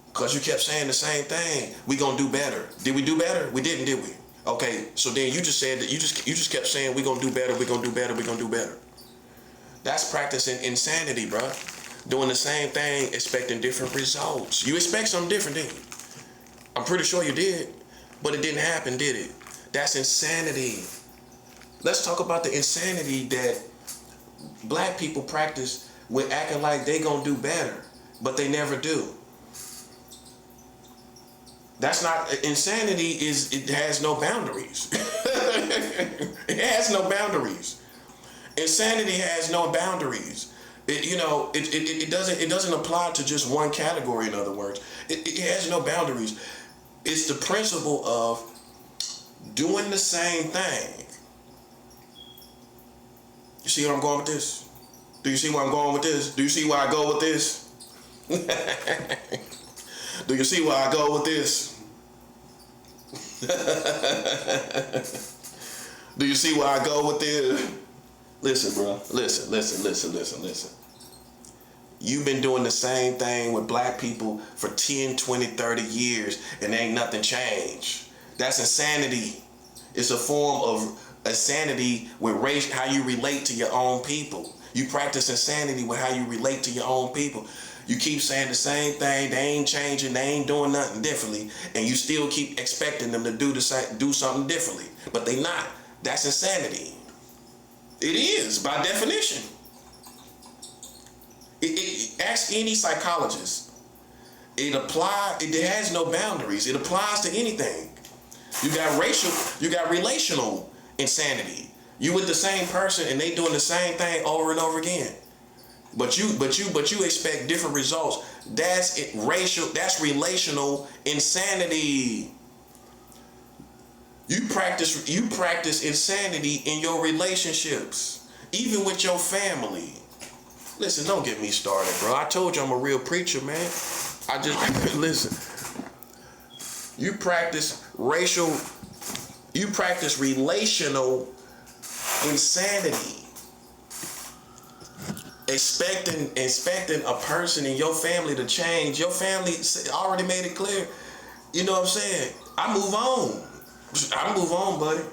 Because you kept saying the same thing. We gonna do better. Did we do better? We didn't, did we? Okay, so then you just said that you just kept saying we gonna do better, we gonna do better, we gonna do better. That's practicing insanity, bro. Doing the same thing, expecting different results. You expect something different, didn't you? I'm pretty sure you did, but it didn't happen, did it? That's insanity. Let's talk about the insanity that black people practice with acting like they gonna do better, but they never do. That's not, insanity it has no boundaries. It has no boundaries. Insanity has no boundaries. It doesn't apply to just one category, in other words. It has no boundaries. It's the principle of doing the same thing. You see where I'm going with this? Do you see where I'm going with this? Do you see where I go with this? Do you see where I go with this? Do you see where I go with this? Listen, bro. Listen. You've been doing the same thing with black people for 10, 20, 30 years and ain't nothing changed. That's insanity. It's a form of insanity with race, how you relate to your own people. You practice insanity with how you relate to your own people. You keep saying the same thing, they ain't changing, they ain't doing nothing differently, and you still keep expecting them to do something differently. But they not. That's insanity. It is, by definition. Ask any psychologist. It has no boundaries. It applies to anything. You got relational insanity. You with the same person and they doing the same thing over and over again. But you expect different results. That's relational insanity. You practice insanity in your relationships, even with your family. Listen, don't get me started, bro. I told you I'm a real preacher, man. I just listen. You practice relational insanity. Expecting a person in your family to change. Your family already made it clear. You know what I'm saying? I move on, buddy.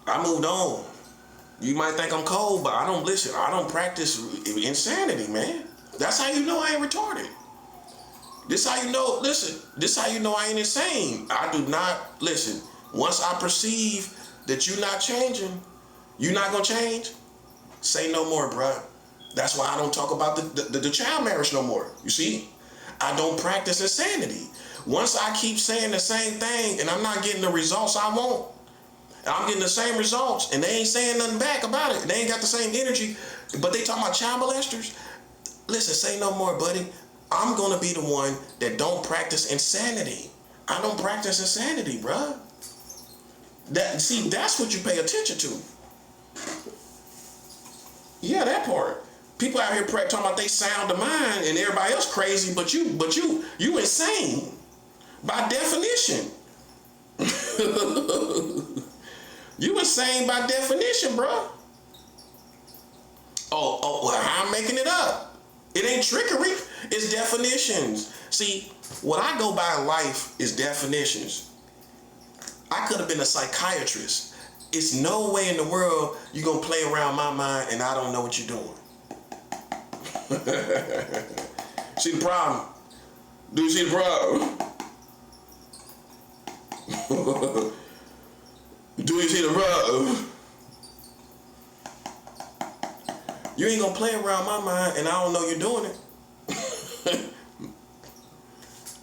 I moved on. You might think I'm cold, but I don't practice insanity, man. That's how you know I ain't retarded. This how you know I ain't insane. I do not, listen, once I perceive that you're not changing, you're not gonna change, say no more, bruh. That's why I don't talk about the child marriage no more. You see? I don't practice insanity. Once I keep saying the same thing and I'm not getting the results I want, I'm getting the same results, and they ain't saying nothing back about it. They ain't got the same energy, but they talking about child molesters. Listen, say no more, buddy. I'm gonna be the one that don't practice insanity. I don't practice insanity, bruh. That's what you pay attention to. Yeah, that part. People out here talking about they sound of mind, and everybody else crazy, but you insane by definition. You insane by definition, bro. Well, I'm making it up. It ain't trickery. It's definitions. See, what I go by in life is definitions. I could have been a psychiatrist. It's no way in the world you're going to play around my mind and I don't know what you're doing. See the problem? Do you see the problem? Do you see the rub? You ain't gonna play around my mind and I don't know you're doing it.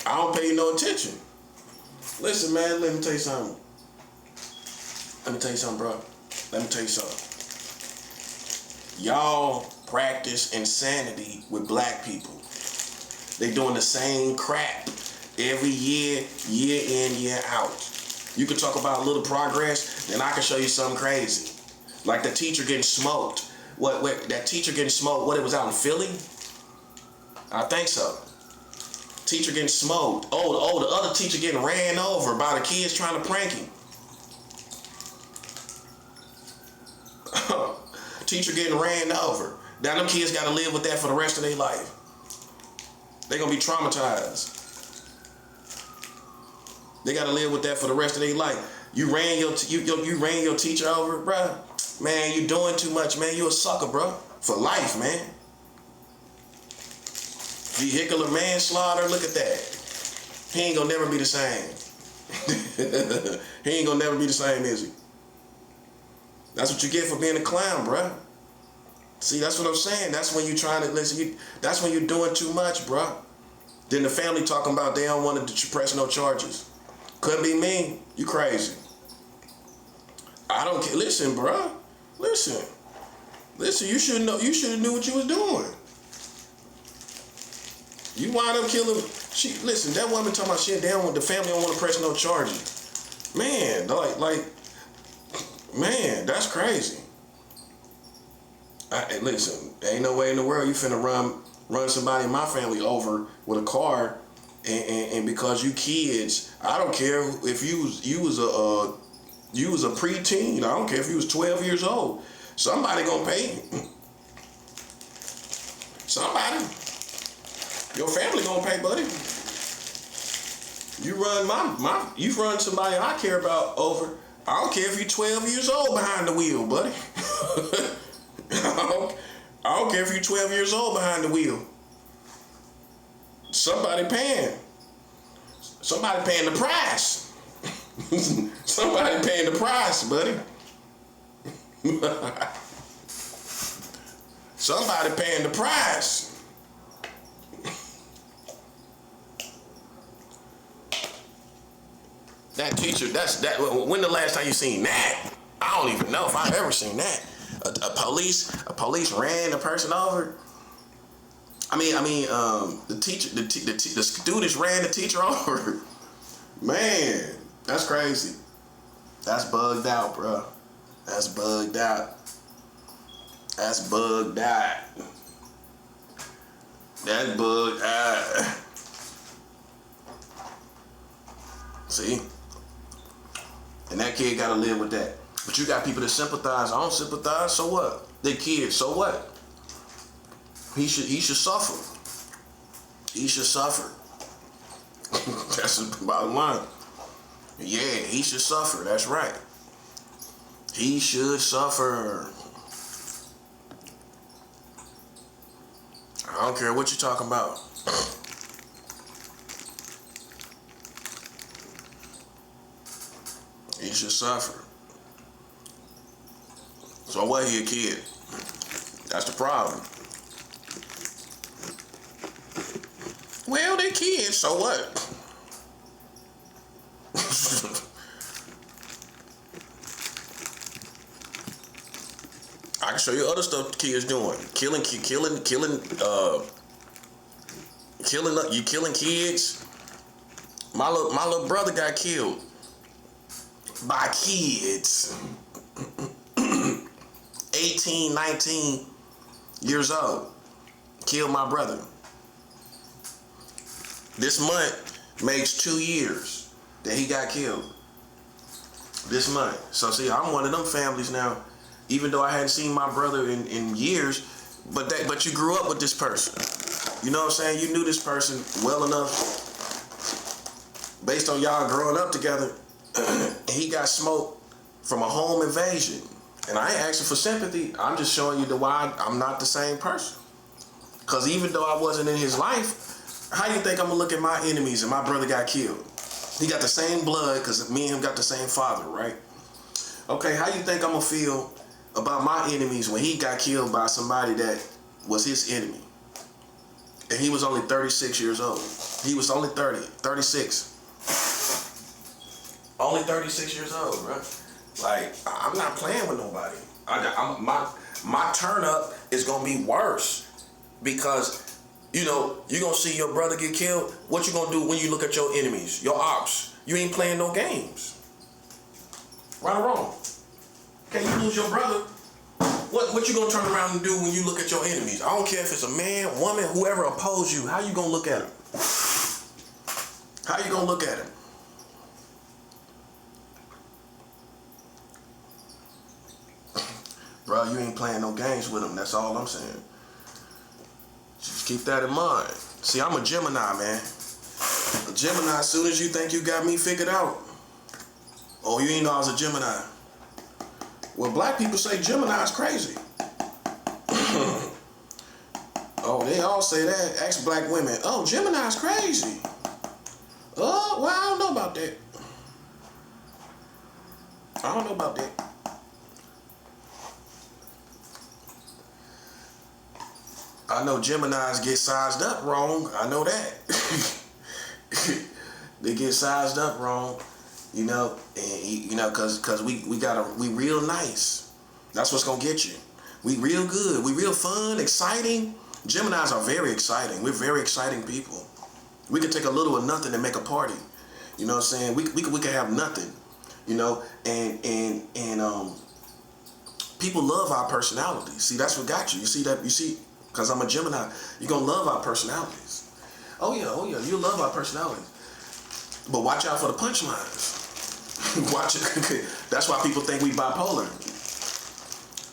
I don't pay you no attention. Listen, man, let me tell you something. Bro. Let me tell you something. Y'all practice insanity with black people. They doing the same crap every year in, year out. You can talk about a little progress, then I can show you something crazy. Like the teacher getting smoked. That teacher getting smoked, it was out in Philly? I think so. Teacher getting smoked. Oh, the other teacher getting ran over by the kids trying to prank him. Teacher getting ran over. Now them kids gotta live with that for the rest of their life. They gonna be traumatized. They gotta live with that for the rest of their life. You ran your teacher over, bro. Man, you doing too much, man. You a sucker, bro. For life, man. Vehicular manslaughter. Look at that. He ain't gonna never be the same. He ain't gonna never be the same, is he? That's what you get for being a clown, bro. See, that's what I'm saying. That's when you trying to listen. That's when you're doing too much, bro. Then the family talking about they don't want to press no charges. Couldn't be me. You crazy. I don't care. Listen, bro. Listen. You should know. You should have knew what you was doing. You wind up killing. Listen. That woman talking about shit. The family don't want to press no charges. Man, man, that's crazy. Listen. Ain't no way in the world you finna run somebody in my family over with a car. And because you kids, I don't care if you was a preteen. I don't care if you was 12 years old. Somebody gonna pay. Somebody. Your family gonna pay, buddy. You run somebody I care about over. I don't care if you're 12 years old behind the wheel, buddy. I don't care if you're 12 years old behind the wheel. Somebody paying. Somebody paying the price. Somebody paying the price, buddy. Somebody paying the price. That teacher, when the last time you seen that? I don't even know if I've ever seen that. A police ran a person over. The teacher, the students ran the teacher over. Man, that's crazy. That's bugged out, bro. That's bugged out. That's bugged out. That's bugged out. See? And that kid gotta live with that. But you got people that sympathize. I don't sympathize, so what? They kids, so what? He should suffer. He should suffer. That's the bottom line. Yeah, he should suffer. That's right. He should suffer. I don't care what you're talking about. He should suffer. So what, he a kid? That's the problem. Well, they kids, so what? I can show you other stuff the kids doing. Killing kids. My little brother got killed by kids. 18, 19 years old. Killed my brother. This month makes 2 years that he got killed. This month. So see, I'm one of them families now. Even though I hadn't seen my brother in years, but you grew up with this person. You know what I'm saying? You knew this person well enough based on y'all growing up together. And he got smoked from a home invasion. And I ain't asking for sympathy. I'm just showing you why I'm not the same person. Because even though I wasn't in his life, how you think I'm going to look at my enemies and my brother got killed? He got the same blood because me and him got the same father, right? Okay, how you think I'm going to feel about my enemies when he got killed by somebody that was his enemy? And he was only 36 years old. He was only 36. Only 36 years old, bro. Like, I'm not playing with nobody. My turn up is going to be worse because, you know, you're going to see your brother get killed. What you going to do when you look at your enemies, your ops? You ain't playing no games. Right or wrong? Okay, you lose your brother. What you gonna turn around and do when you look at your enemies? I don't care if it's a man, woman, whoever oppose you. How you gonna look at him? How you gonna look at him? Bro, you ain't playing no games with him. That's all I'm saying. Just keep that in mind. See, I'm a Gemini, man. A Gemini, as soon as you think you got me figured out. Oh, you ain't know I was a Gemini. Well, black people say Gemini is crazy. Oh, they all say that. Ask black women. Oh, Gemini is crazy. Oh, well, I don't know about that. I don't know about that. I know Geminis get sized up wrong. I know that. They get sized up wrong. You know, and you know, cause we real nice. That's what's gonna get you. We real good. We real fun, exciting. Geminis are very exciting. We're very exciting people. We can take a little of nothing and make a party. You know what I'm saying? We can have nothing. You know, and people love our personalities. See, that's what got you. You see that? You see, cause I'm a Gemini. You're gonna love our personalities. Oh yeah. You love our personalities. But watch out for the punchlines. Watch it. That's why people think we bipolar.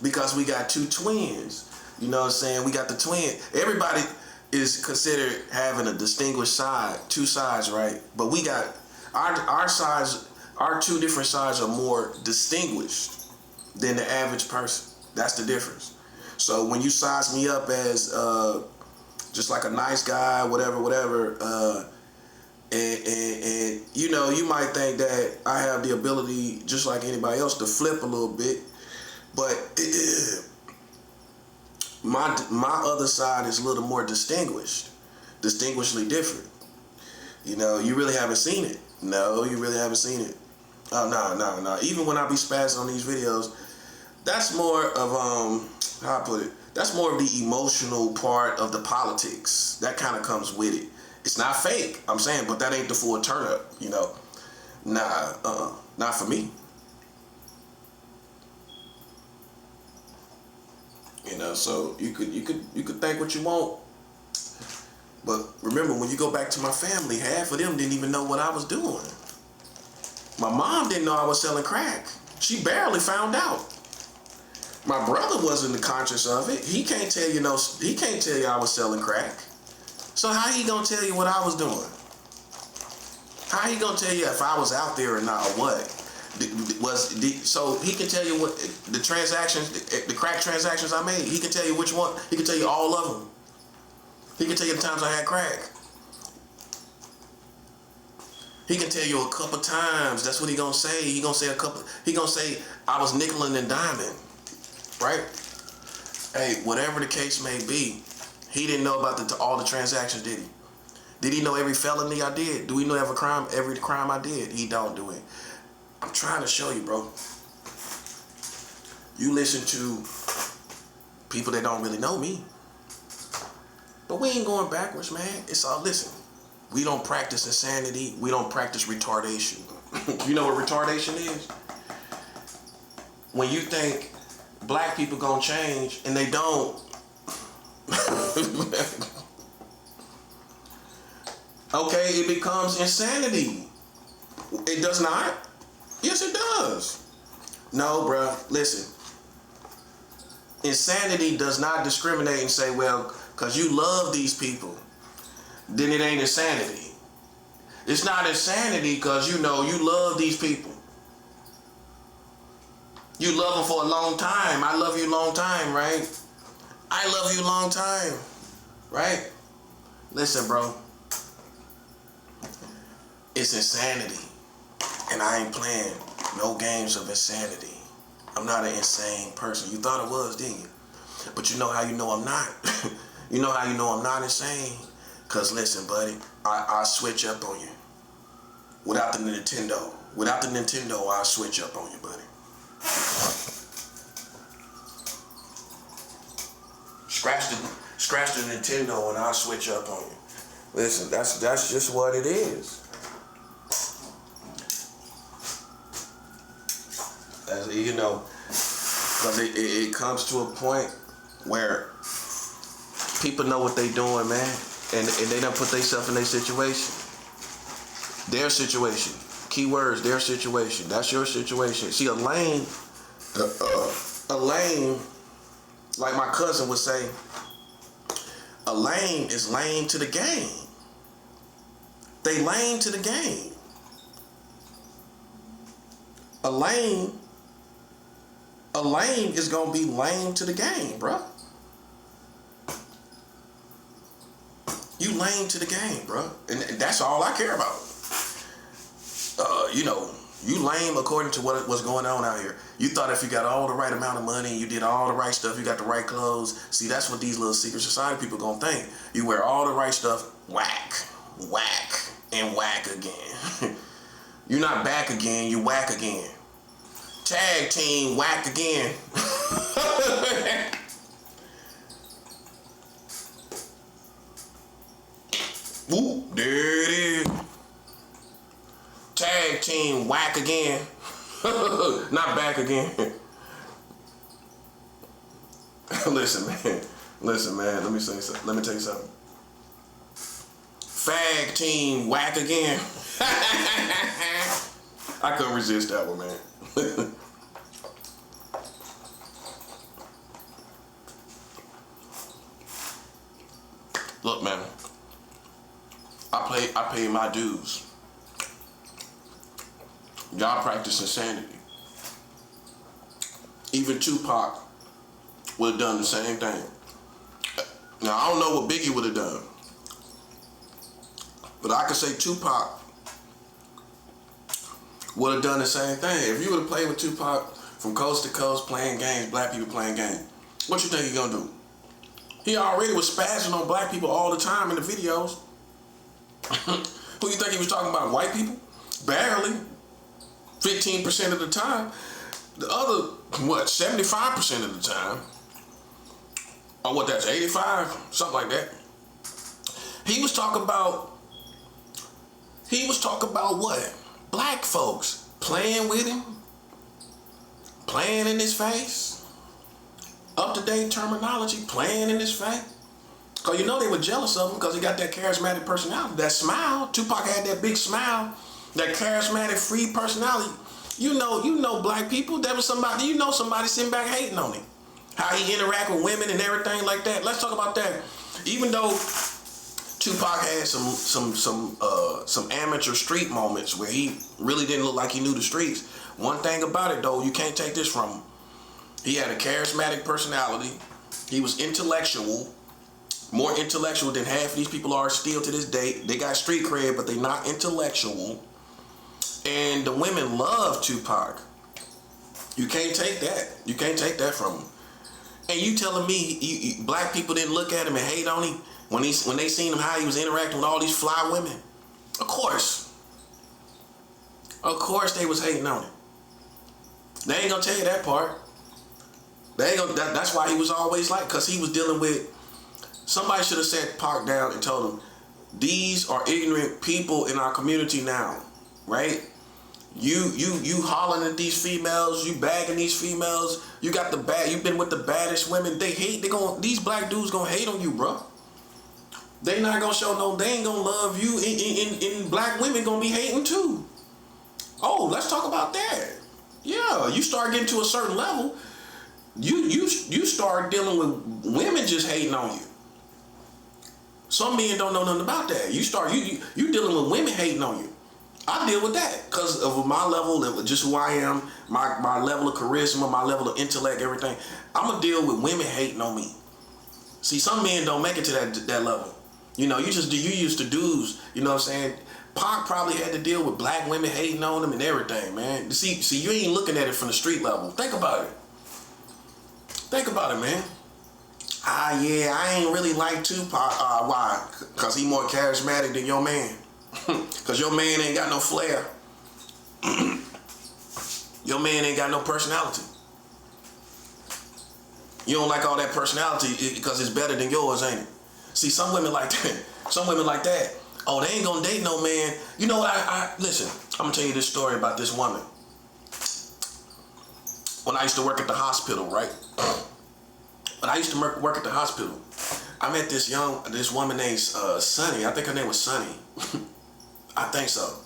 Because we got two twins. You know what I'm saying? We got the twin. Everybody is considered having a distinguished side, two sides, right? But we got our sides, our two different sides are more distinguished than the average person. That's the difference. So when you size me up as just like a nice guy, whatever, and you know, you might think that I have the ability, just like anybody else, to flip a little bit, but my other side is a little more distinguishedly different. You know, you really haven't seen it. No, you really haven't seen it. Oh, no. Even when I be spazzing on these videos, that's more of how I put it. That's more of the emotional part of the politics. That kind of comes with it. It's not fake, I'm saying, but that ain't the full turn up, you know. Not for me. You know, so you could think what you want. But remember, when you go back to my family, half of them didn't even know what I was doing. My mom didn't know I was selling crack. She barely found out. My brother wasn't conscious of it. He can't tell you I was selling crack. So how he gonna tell you what I was doing? How he gonna tell you if I was out there or not, or what? So he can tell you what the transactions, the crack transactions I made. He can tell you which one. He can tell you all of them. He can tell you the times I had crack. He can tell you a couple times. That's what he gonna say. He gonna say I was nickeling and diming, right? Hey, whatever the case may be, he didn't know about all the transactions, did he? Did he know every felony I did? Do we know every crime I did? He don't do it. I'm trying to show you, bro. You listen to people that don't really know me. But we ain't going backwards, man. It's all, listen, we don't practice insanity. We don't practice retardation. You know what retardation is? When you think black people gonna change and they don't. Okay, it becomes insanity. It does not? Yes, it does. No, bruh, listen. Insanity does not discriminate and say, well, because you love these people, then it ain't insanity. It's not insanity because you know you love these people. You love them for a long time. I love you a long time, right? I love you a long time, right? Listen, bro. It's insanity. And I ain't playing no games of insanity. I'm not an insane person. You thought I was, didn't you? But you know how you know I'm not? You know how you know I'm not insane? Because listen, buddy, I switch up on you. Without the Nintendo. Without the Nintendo, I'll switch up on you, buddy. Scratch the Nintendo and I'll switch up on you. Listen, that's just what it is. As you know, because it comes to a point where people know what they doing, man, and they done put themselves in their situation. Their situation. Keywords, their situation. That's your situation. See, a lame, like my cousin would say, a lame is lame to the game. They lame to the game. A lame is gonna be lame to the game, bro. You lame to the game, bro, and that's all I care about. You know, you lame according to what's going on out here. You thought if you got all the right amount of money, you did all the right stuff, you got the right clothes. See, that's what these little secret society people gonna think. You wear all the right stuff, whack, and whack again. You're not back again, you whack again. Tag team, whack again. Ooh, there it is. Tag team, whack again. Not back again. Listen, man. Let me tell you something. Fag team, whack again. I couldn't resist that one, man. Look, man, I pay my dues. Y'all practice insanity. Even Tupac would have done the same thing. Now, I don't know what Biggie would have done, but I could say Tupac would have done the same thing. If you would have played with Tupac from coast to coast, playing games, black people playing games, what you think he gonna do? He already was spazzing on black people all the time in the videos. Who you think he was talking about? White people? Barely. 15% of the time. The other, 75% of the time? Or what, that's 85? Something like that. He was talking about what? Black folks playing with him, playing in his face, up-to-date terminology, playing in his face. Because you know they were jealous of him because he got that charismatic personality, that smile. Tupac had that big smile, that charismatic, free personality. You know black people, there was somebody sitting back hating on him. How he interact with women and everything like that. Let's talk about that. Even though Tupac had some amateur street moments where he really didn't look like he knew the streets. One thing about it though, you can't take this from him. He had a charismatic personality. He was intellectual, more intellectual than half of these people are still to this day. They got street cred, but they not intellectual. And the women love Tupac. You can't take that. You can't take that from him. And you telling me black people didn't look at him and hate on him when they seen him how he was interacting with all these fly women? Of course they was hating on him. They ain't gonna tell you that part. That's why he was always like, because he was dealing with, somebody should have sat Pac down and told him, these are ignorant people in our community now, right? You hollering at these females, you bagging these females, you've been with the baddest women. These black dudes gonna hate on you, bro. They not gonna show they ain't gonna love you, and black women gonna be hating too. Oh, let's talk about that. Yeah, you start getting to a certain level, you start dealing with women just hating on you. Some men don't know nothing about that. You dealing with women hating on you. I deal with that because of my level, just who I am, my level of charisma, my level of intellect, everything. I'm gonna deal with women hating on me. See, some men don't make it to that level. You used to dudes. You know what I'm saying? Pac probably had to deal with black women hating on him and everything, man. See, you ain't looking at it from the street level. Think about it. Think about it, man. Yeah, I ain't really like Tupac. Why? Because he more charismatic than your man. Because your man ain't got no flair. Your man ain't got no personality. You don't like all that personality because it's better than yours, ain't it? See, some women like that. Oh, they ain't gonna date no man. You know what? Listen, I'm gonna tell you this story about this woman. When I used to work at the hospital, right? When I used to work at the hospital, I met this woman named Sunny. I think her name was Sunny. I think so.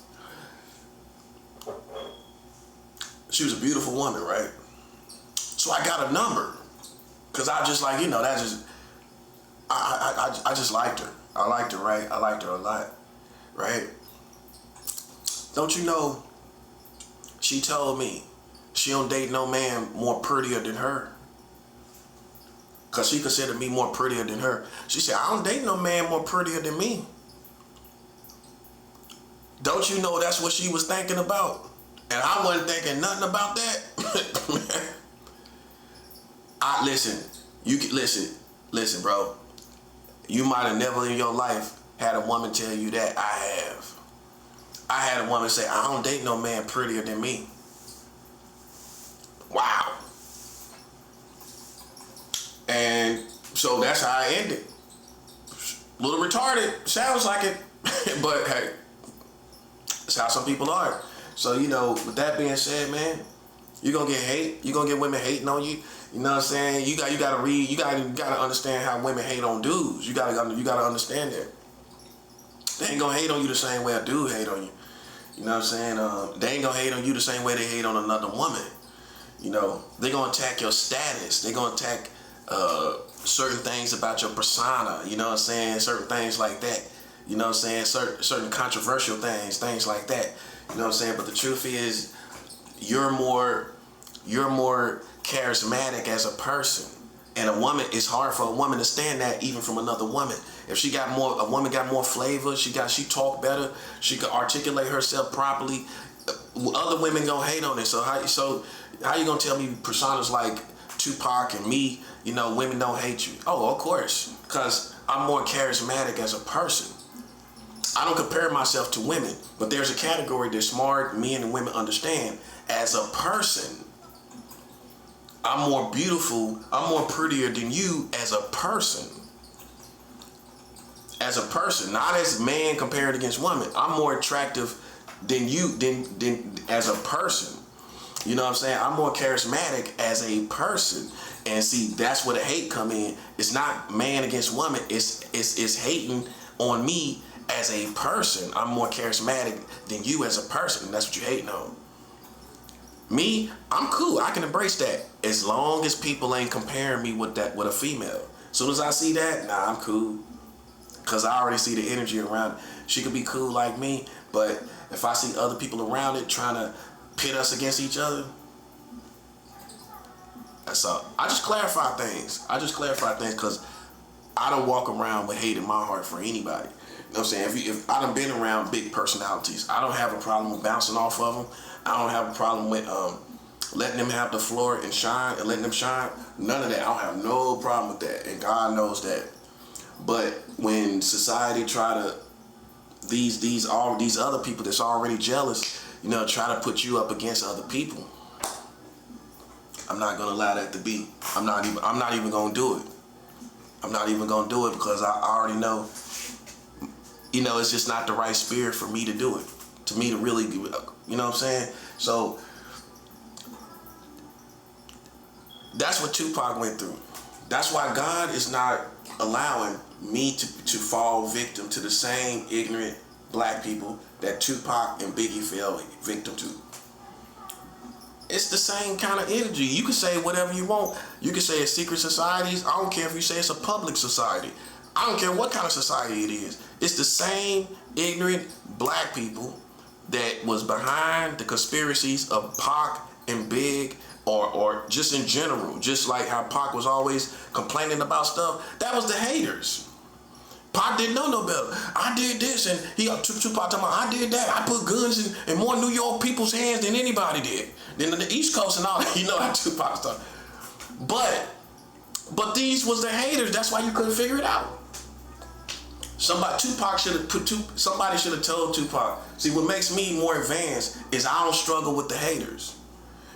She was a beautiful woman, right? So I got a number, cause I just like, I just liked her. I liked her, right? I liked her a lot, right? Don't you know, she told me she don't date no man more prettier than her. Cause she considered me more prettier than her. She said, I don't date no man more prettier than me. Don't you know that's what she was thinking about? And I wasn't thinking nothing about that. Listen, bro. You might have never in your life had a woman tell you that. I have. I had a woman say, I don't date no man prettier than me. Wow. And so that's how I ended. A little retarded, sounds like it, but hey, that's how some people are. So, with that being said, man, you're gonna get hate. You're gonna get women hating on you. You know what I'm saying? You gotta read. You gotta understand how women hate on dudes. You gotta understand that. They ain't gonna hate on you the same way a dude hate on you. You know what I'm saying? They ain't gonna hate on you the same way they hate on another woman. They gonna attack your status. They gonna attack certain things about your persona, you know what I'm saying? Certain things like that. You know what I'm saying? Certain controversial things like that. You know what I'm saying? But the truth is, you're more charismatic as a person. And a woman, it's hard for a woman to stand that even from another woman. If a woman got more flavor, she talk better, she could articulate herself properly. Other women gonna hate on it. So how you gonna tell me personas like Tupac and me, women don't hate you? Oh, of course, because I'm more charismatic as a person. I don't compare myself to women, but there's a category that smart men and women understand. As a person, I'm more beautiful, I'm more prettier than you as a person. As a person, not as man compared against woman. I'm more attractive than you, than as a person. You know what I'm saying? I'm more charismatic as a person. And see, that's where the hate come in. It's not man against woman. It's hating on me as a person. I'm more charismatic than you as a person. That's what you're hating on. Me, I'm cool. I can embrace that as long as people ain't comparing me with a female. As soon as I see that, nah, I'm cool. Cause I already see the energy around it. She could be cool like me, but if I see other people around it trying to pit us against each other, that's all. I just clarify things because I don't walk around with hate in my heart for anybody. You know what I'm saying? If I done been around big personalities, I don't have a problem with bouncing off of them. I don't have a problem with letting them have the floor and shine and letting them shine. None of that. I don't have no problem with that, and God knows that. But when society try to all these other people that's already jealous, try to put you up against other people, I'm not gonna allow that to be. I'm not even gonna do it. I'm not even gonna do it because I already know. It's just not the right spirit for me to do it. To me to really, you know what I'm saying? So that's what Tupac went through. That's why God is not allowing me to fall victim to the same ignorant black people that Tupac and Biggie fell victim to. It's the same kind of energy. You can say whatever you want. You can say it's secret societies. I don't care if you say it's a public society. I don't care what kind of society it is. It's the same ignorant black people that was behind the conspiracies of Pac and Big, or just in general, just like how Pac was always complaining about stuff. That was the haters. Pac didn't know no better. I did this, and Tupac talking about, I did that. I put guns in more New York people's hands than anybody did. Than the East Coast and all that. You know how Tupac started. But these was the haters. That's why you couldn't figure it out. Somebody should have told Tupac. See, what makes me more advanced is I don't struggle with the haters.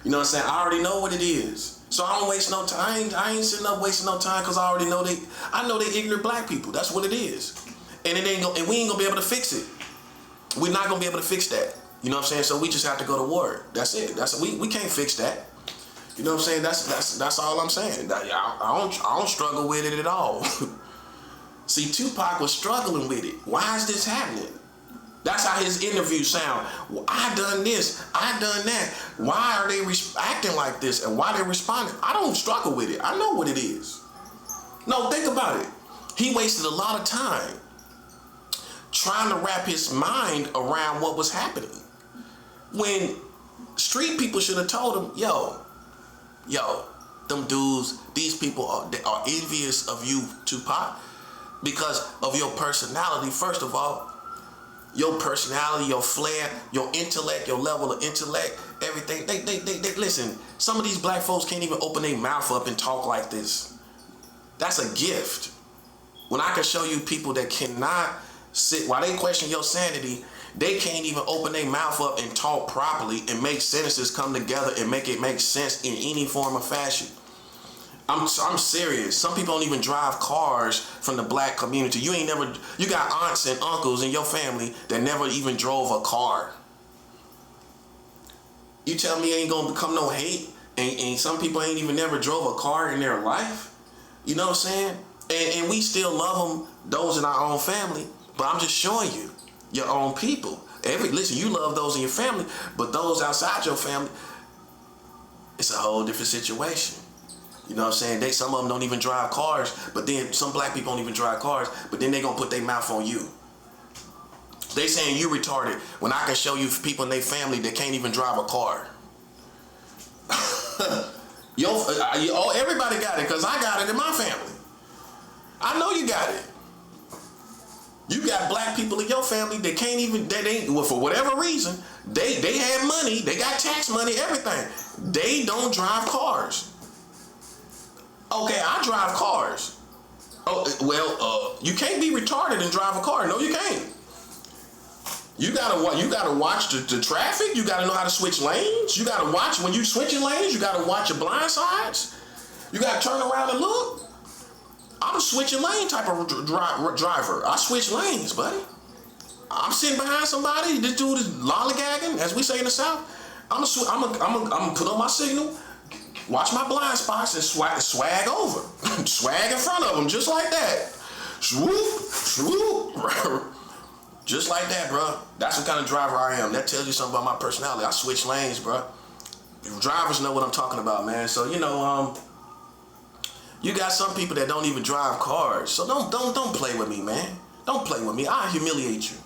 You know what I'm saying? I already know what it is. So I don't waste no time. I ain't sitting up wasting no time because I already know they ignorant black people. That's what it is. And we ain't gonna be able to fix it. We're not gonna be able to fix that. You know what I'm saying? So we just have to go to war. That's it. We can't fix that. You know what I'm saying? That's all I'm saying. I don't struggle with it at all. See, Tupac was struggling with it. Why is this happening? That's how his interviews sound. Well, I done this, I done that. Why are they acting like this, and why they responding? I don't struggle with it. I know what it is. No, think about it. He wasted a lot of time trying to wrap his mind around what was happening. When street people should have told him, yo, them dudes, these people are envious of you, Tupac, because of your personality. First of all, your personality, your flair, your intellect, your level of intellect, everything. They listen. Some of these black folks can't even open their mouth up and talk like this. That's a gift. When I can show you people that cannot sit, while they question your sanity, they can't even open their mouth up and talk properly and make sentences come together and make it make sense in any form or fashion. I'm serious. Some people don't even drive cars from the black community. You got aunts and uncles in your family that never even drove a car. You tell me ain't gonna become no hate, and some people ain't even never drove a car in their life? You know what I'm saying? And we still love them, those in our own family, but I'm just showing you, your own people. Listen, you love those in your family, but those outside your family, it's a whole different situation. You know what I'm saying? Some of them don't even drive cars, but then some black people don't even drive cars, but then they gonna put their mouth on you. They saying you retarded when I can show you people in their family that can't even drive a car. Everybody got it, because I got it in my family. I know you got it. You got black people in your family that can't even, well, for whatever reason, they have money, they got tax money, everything. They don't drive cars. Okay, I drive cars. Oh, well, you can't be retarded and drive a car. No, you can't. You gotta watch the traffic. You gotta know how to switch lanes. You gotta watch when you switching lanes. You gotta watch your blind sides. You gotta turn around and look. I'm a switching lane type of driver. I switch lanes, buddy. I'm sitting behind somebody. This dude is lollygagging, as we say in the South. I'm gonna put on my signal, watch my blind spots, and swag over, swag in front of them, just like that. Swoop, swoop. Just like that, bro. That's the kind of driver I am. That tells you something about my personality. I switch lanes, bro. Drivers know what I'm talking about, man. So, you know, you got some people that don't even drive cars. So don't play with me, man. Don't play with me. I'll humiliate you.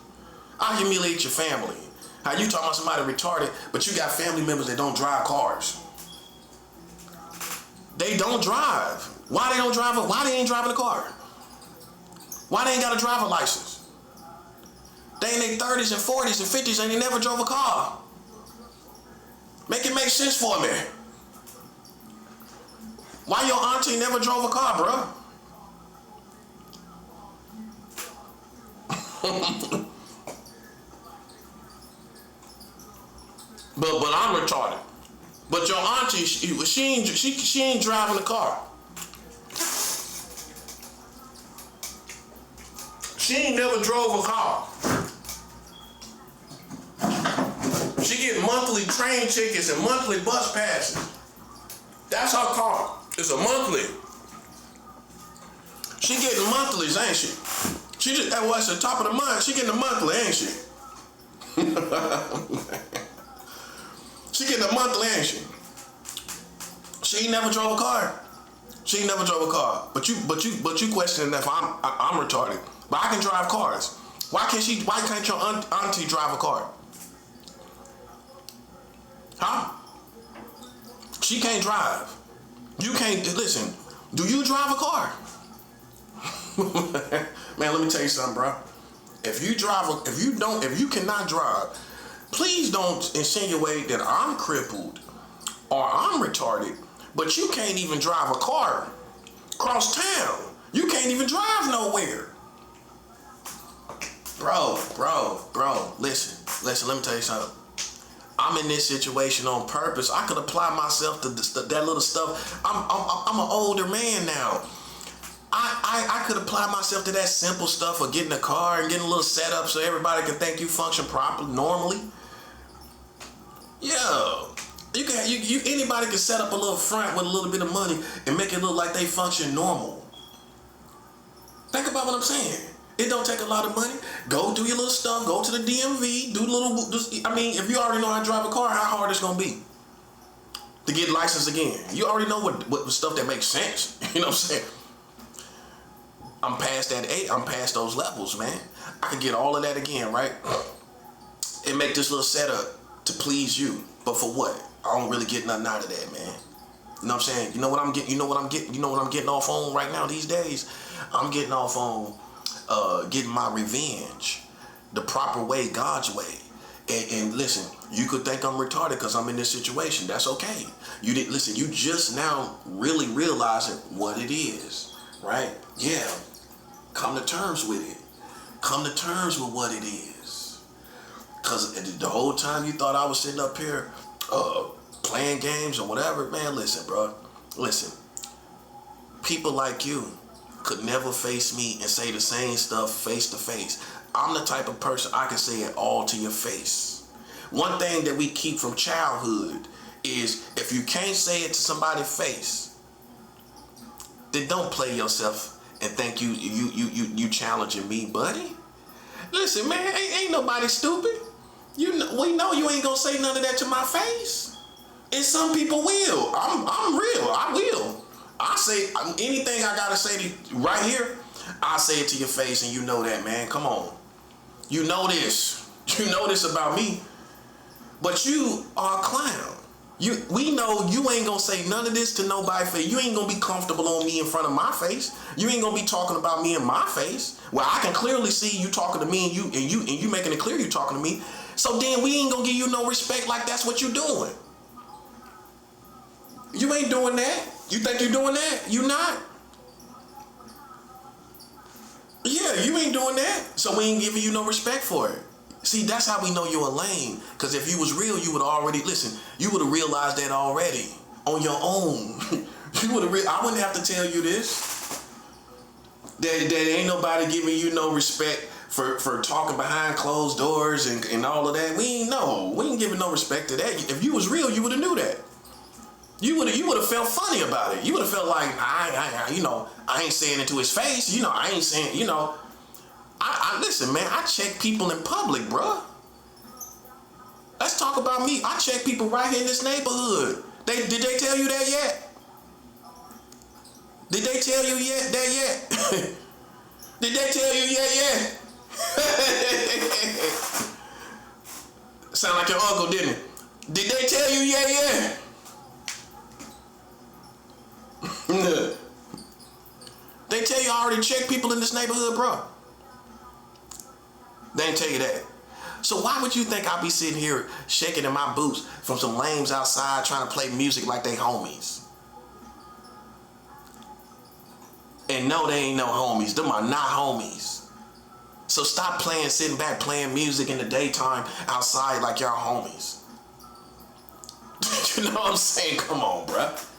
I'll humiliate your family. How you talking about somebody retarded, but you got family members that don't drive cars. They don't drive. Why they don't drive? Why they ain't driving a car? Why they ain't got a driver license? They in their 30s and 40s and 50s and they never drove a car. Make it make sense for me. Why your auntie never drove a car, bro? but I'm retarded. But your auntie, she ain't driving a car. She ain't never drove a car. She get monthly train tickets and monthly bus passes. That's her car. It's a monthly. She getting monthlies, ain't she? She just, that was the top of the month. She getting a monthly, ain't she? She getting a monthly, ain't she? She ain't never drove a car. She ain't never drove a car. But you questioning if I'm retarded. But I can drive cars. Why can't your auntie drive a car? Huh? She can't drive. You can't, listen, do you drive a car? Man, let me tell you something, bro. If you cannot drive, please don't insinuate that I'm crippled or I'm retarded, but you can't even drive a car across town. You can't even drive nowhere. Bro, listen, let me tell you something. I'm in this situation on purpose. I could apply myself to that little stuff. I'm an older man now. I could apply myself to that simple stuff of getting a car and getting a little setup so everybody can think you function properly, normally. Yeah. Anybody can set up a little front with a little bit of money and make it look like they function normal. Think about what I'm saying. It don't take a lot of money. Go do your little stuff. Go to the DMV. If you already know how to drive a car, how hard it's gonna be to get licensed again? You already know what stuff that makes sense. You know what I'm saying? I'm past that age. I'm past those levels, man. I can get all of that again, right? And make this little setup to please you. But for what? I don't really get nothing out of that, man. You know what I'm saying? You know what I'm getting off on right now these days? I'm getting off on getting my revenge the proper way, God's way. And listen, you could think I'm retarded because I'm in this situation. That's okay. You didn't listen. You just now really realizing what it is, right? Yeah. Come to terms with it. Come to terms with what it is. Because the whole time you thought I was sitting up here playing games or whatever, man, listen, bro. Listen. People like you could never face me and say the same stuff face to face. I'm the type of person I can say it all to your face. One thing that we keep from childhood is if you can't say it to somebody's face, then don't play yourself and think you challenging me, buddy. Listen, man, ain't nobody stupid. We know you ain't gonna say none of that to my face. And some people will. I'm real. I I say anything I gotta say to right here, I say it to your face, and you know that, man. Come on, you know this. You know this about me, but you are a clown. We know you ain't gonna say none of this to nobody face. You ain't gonna be comfortable on me in front of my face. You ain't gonna be talking about me in my face. Well, I can clearly see you talking to me, and you making it clear you talking to me. So then we ain't gonna give you no respect like that's what you doing. You ain't doing that. You think you're doing that? You not. Yeah, you ain't doing that. So we ain't giving you no respect for it. See, that's how we know you're a lame. Because if you was real, you would already, listen, you would have realized that already on your own. I wouldn't have to tell you this. That ain't nobody giving you no respect for talking behind closed doors and all of that. We ain't giving no respect to that. If you was real, you would have knew that. You would have felt funny about it. You would have felt like, I ain't saying it to his face. I ain't saying, I listen, man, I check people in public, bruh. Let's talk about me. I check people right here in this neighborhood. Did they tell you that yet? Did they tell you that yet? Did they tell you yet? Sound like your uncle, didn't it? Did they tell you yet? They tell you I already checked people in this neighborhood, bro. They didn't tell you that. So why would you think I'll be sitting here shaking in my boots from some lames outside trying to play music like they homies? And no, they ain't no homies. Them are not homies. So stop sitting back playing music in the daytime outside like y'all homies. You know what I'm saying? Come on, bruh.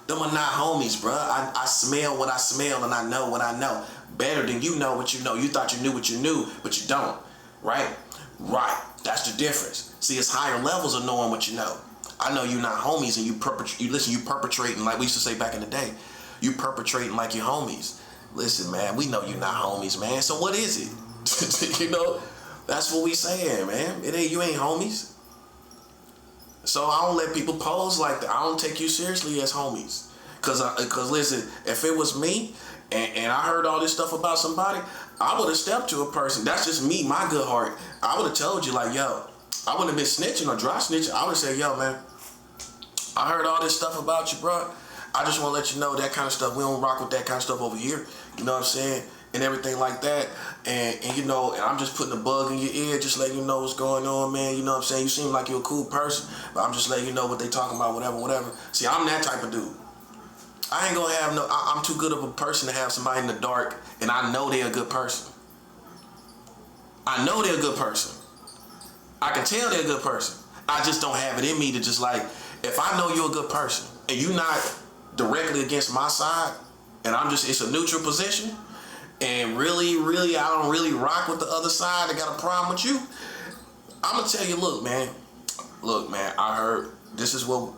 Them are not homies, bruh. I smell what I smell and I know what I know. Better than you know what you know. You thought you knew what you knew, but you don't. Right? Right. That's the difference. See, it's higher levels of knowing what you know. I know you're not homies and you perpetrating like we used to say back in the day. You perpetrating like your homies. Listen, man, we know you're not homies, man. So what is it? That's what we saying, man. You ain't homies. So I don't let people pose like that. I don't take you seriously as homies. Cause listen, if it was me and I heard all this stuff about somebody, I would have stepped to a person. That's just me, my good heart. I would have told you like, yo, I wouldn't have been snitching or dry snitching. I would have said, yo, man, I heard all this stuff about you, bro. I just want to let you know that kind of stuff. We don't rock with that kind of stuff over here. You know what I'm saying? And everything like that. And and I'm just putting a bug in your ear, just letting you know what's going on, man. You know what I'm saying? You seem like you're a cool person, but I'm just letting you know what they talking about, whatever. See, I'm that type of dude. I ain't gonna have I'm too good of a person to have somebody in the dark, and I know they're a good person. I know they're a good person. I can tell they're a good person. I just don't have it in me to just like, if I know you're a good person, and you're not directly against my side, and it's a neutral position, and really, I don't really rock with the other side that got a problem with you, I'm gonna tell you, look, man, I heard this is what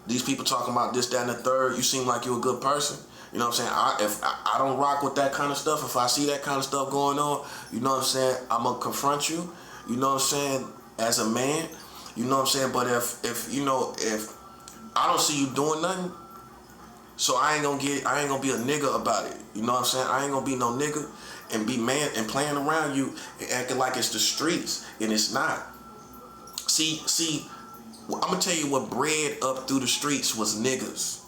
these people talking about, this, that, and the third. You seem like you're a good person. You know what I'm saying? If I don't rock with that kind of stuff, if I see that kind of stuff going on, you know what I'm saying, I'm gonna confront you, you know what I'm saying, as a man, you know what I'm saying? But if I don't see you doing nothing, so I ain't gonna be a nigga about it. You know what I'm saying? I ain't gonna be no nigga and be man and playing around you and acting like it's the streets, and it's not. See, I'm gonna tell you what bred up through the streets was niggas.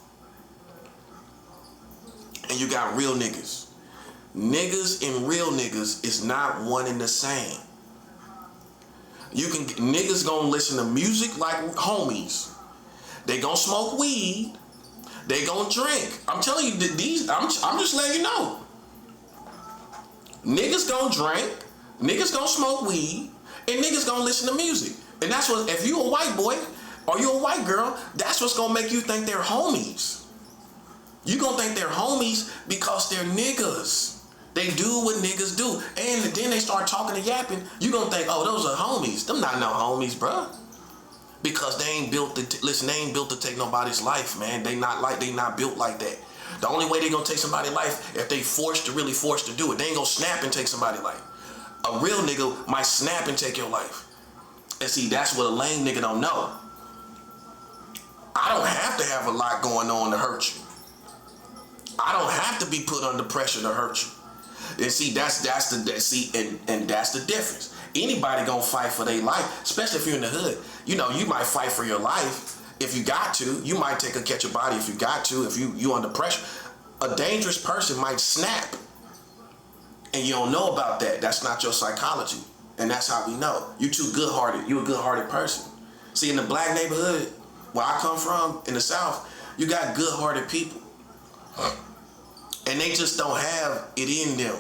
And you got real niggas. Niggas and real niggas is not one and the same. Niggas gonna listen to music like homies. They gonna smoke weed. They gonna drink. I'm telling you, I'm just letting you know. Niggas gonna drink, niggas gonna smoke weed, and niggas gonna listen to music. And that's what, if you a white boy or you a white girl, that's what's gonna make you think they're homies. You gonna think they're homies because they're niggas. They do what niggas do. And then they start talking and yapping. You gonna think, oh, those are homies. Them not no homies, bruh. Because they ain't built to take nobody's life, man. They not built like that. The only way they gonna take somebody's life if they forced to do it. They ain't gonna snap and take somebody's life. A real nigga might snap and take your life. And see, that's what a lame nigga don't know. I don't have to have a lot going on to hurt you. I don't have to be put under pressure to hurt you. And see, that's the difference. Anybody gonna fight for their life, especially if you're in the hood. You know, you might fight for your life if you got to. You might catch a body if you got to. If you under pressure, a dangerous person might snap, and you don't know about that. That's not your psychology, and that's how we know you too good-hearted. You a good-hearted person. See, in the black neighborhood where I come from in the South, you got good-hearted people. And they just don't have it in them.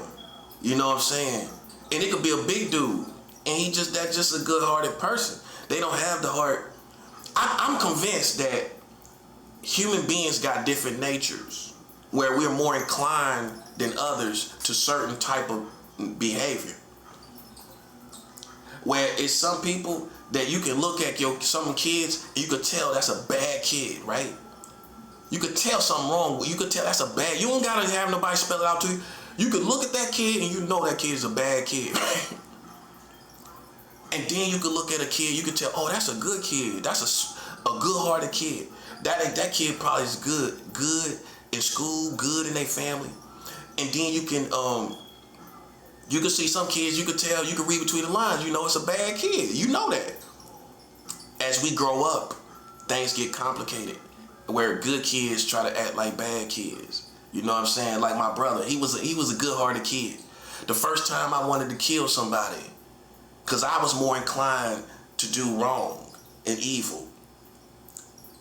You know what I'm saying? And it could be a big dude, and that's just a good-hearted person. They don't have the heart. I'm convinced that human beings got different natures, where we're more inclined than others to certain type of behavior. Where it's some people that you can look at some kids, and you could tell that's a bad kid, right? You could tell something wrong. You could tell that's a bad. You don't gotta have nobody spell it out to you. You could look at that kid and you know that kid is a bad kid, right? And then you could look at a kid. You could tell, oh, that's a good kid. That's a good-hearted kid. That kid probably is good in school, good in their family. And then you can see some kids. You could tell. You can read between the lines. You know it's a bad kid. You know that. As we grow up, things get complicated. Where good kids try to act like bad kids. You know what I'm saying? Like my brother, he was a good-hearted kid. The first time I wanted to kill somebody, because I was more inclined to do wrong and evil.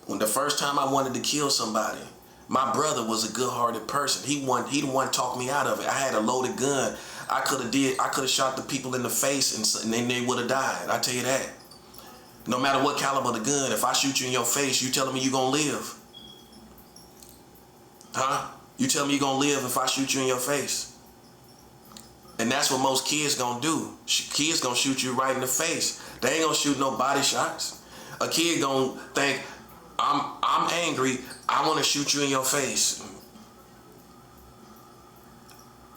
When the first time I wanted to kill somebody, my brother was a good-hearted person. He the one to talk me out of it. I had a loaded gun. I could have shot the people in the face and then they would have died. I tell you that. No matter what caliber the gun, if I shoot you in your face, you telling me you gonna live? Huh? You tell me you're gonna live if I shoot you in your face. And that's what most kids gonna do. Kids gonna shoot you right in the face. They ain't gonna shoot no body shots. A kid gonna think, I'm angry, I wanna shoot you in your face.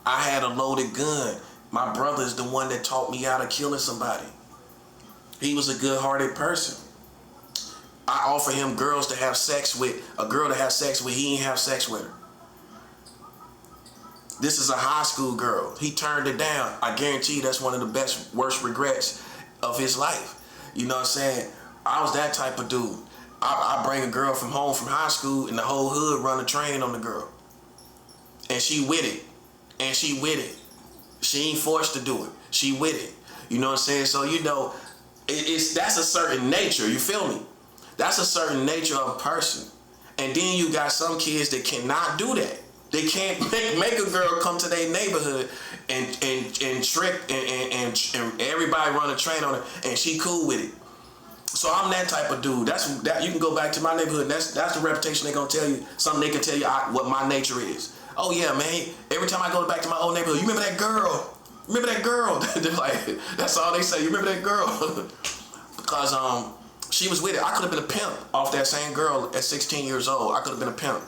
I had a loaded gun. My brother is the one that taught me how to killing somebody. He was a good-hearted person. I offered him girls to have sex with, a girl to have sex with, he ain't have sex with her. This is a high school girl. He turned it down. I guarantee you that's one of the worst regrets of his life. You know what I'm saying? I was that type of dude. I bring a girl from home from high school and the whole hood run a train on the girl. And she with it. And she with it. She ain't forced to do it. She with it. You know what I'm saying? So, you know, that's a certain nature. You feel me? That's a certain nature of a person. And then you got some kids that cannot do that. They can't make a girl come to their neighborhood and trick and everybody run a train on her and she cool with it. So I'm that type of dude. That you can go back to my neighborhood. That's the reputation they gonna tell you. Something they can tell you what my nature is. Oh yeah, man. Every time I go back to my old neighborhood, you remember that girl? Remember that girl? They're like, that's all they say. You remember that girl? Because she was with it. I could have been a pimp off that same girl at 16 years old. I could have been a pimp.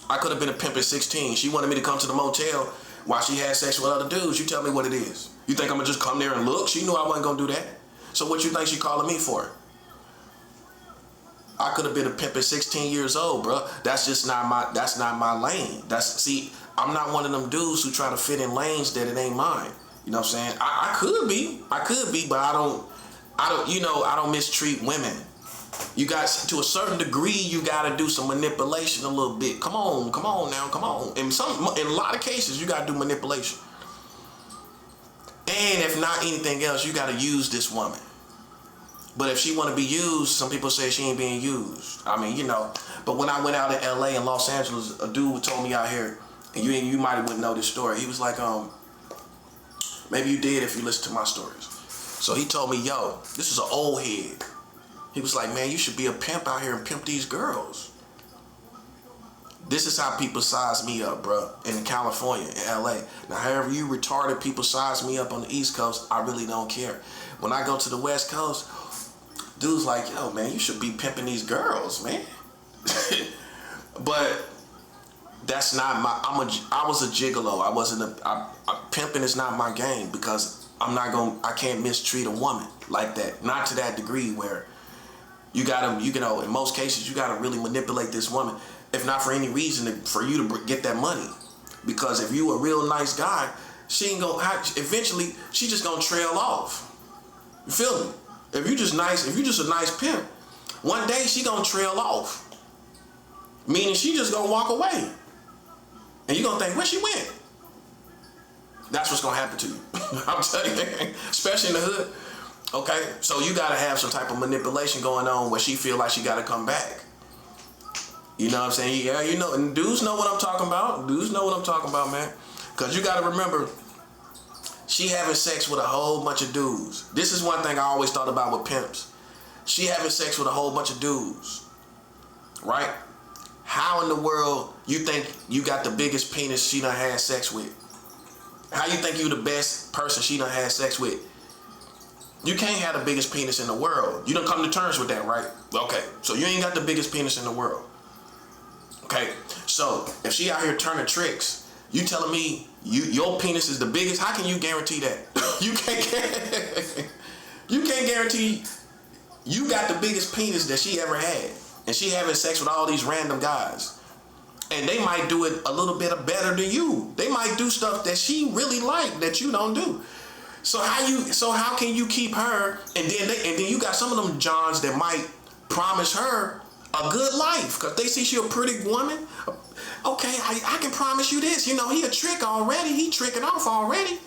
I could have been a pimp at 16. She wanted me to come to the motel while she had sex with other dudes. You tell me what it is. You think I'm gonna just come there and look? She knew I wasn't gonna do that. So what you think she calling me for? I could have been a pimp at 16 years old, bro. That's not my lane. I'm not one of them dudes who try to fit in lanes that it ain't mine. You know what I'm saying? I could be, but I don't mistreat women. You got, to a certain degree, you got to do some manipulation a little bit. Come on now. In a lot of cases, you got to do manipulation. And if not anything else, you got to use this woman. But if she want to be used, some people say she ain't being used. I mean, you know. But when I went out in LA and Los Angeles, a dude told me out here, and you might wouldn't know this story. He was like, maybe you did if you listen to my stories. So he told me, yo, this is an old head. He was like, man, you should be a pimp out here and pimp these girls. This is how people size me up, bro, in California, in LA. Now, however you retarded people size me up on the East Coast, I really don't care. When I go to the West Coast, dude's like, yo, man, you should be pimping these girls, man. But that's not I was a gigolo. Pimping is not my game because I can't mistreat a woman like that. Not to that degree where you gotta, in most cases, you gotta really manipulate this woman. if not for any reason for you to get that money. Because if you a real nice guy, she ain't gonna, eventually she just gonna trail off. You feel me? If you just a nice pimp, one day she gonna trail off. Meaning she just gonna walk away. And you gonna think, where she went? That's what's gonna happen to you. I'm telling you, especially in the hood. Okay, so you gotta have some type of manipulation going on where she feel like she gotta come back. You know what I'm saying? Yeah, you know, and dudes know what I'm talking about. Dudes know what I'm talking about, man. Cause you gotta remember, she having sex with a whole bunch of dudes. This is one thing I always thought about with pimps. She having sex with a whole bunch of dudes, right? How in the world you think you got the biggest penis she done had sex with? How you think you the best person she done had sex with? You can't have the biggest penis in the world. You done come to terms with that, right? Okay, so you ain't got the biggest penis in the world. Okay, so if she out here turning tricks, you telling me your penis is the biggest? How can you guarantee that? You can't guarantee you got the biggest penis that she ever had, and she having sex with all these random guys. And they might do it a little bit better than you. They might do stuff that she really like that you don't do. So how can you keep her? And then you got some of them Johns that might promise her a good life because they see she a pretty woman. Okay, I can promise you this. You know, he a trick already. He tricking off already.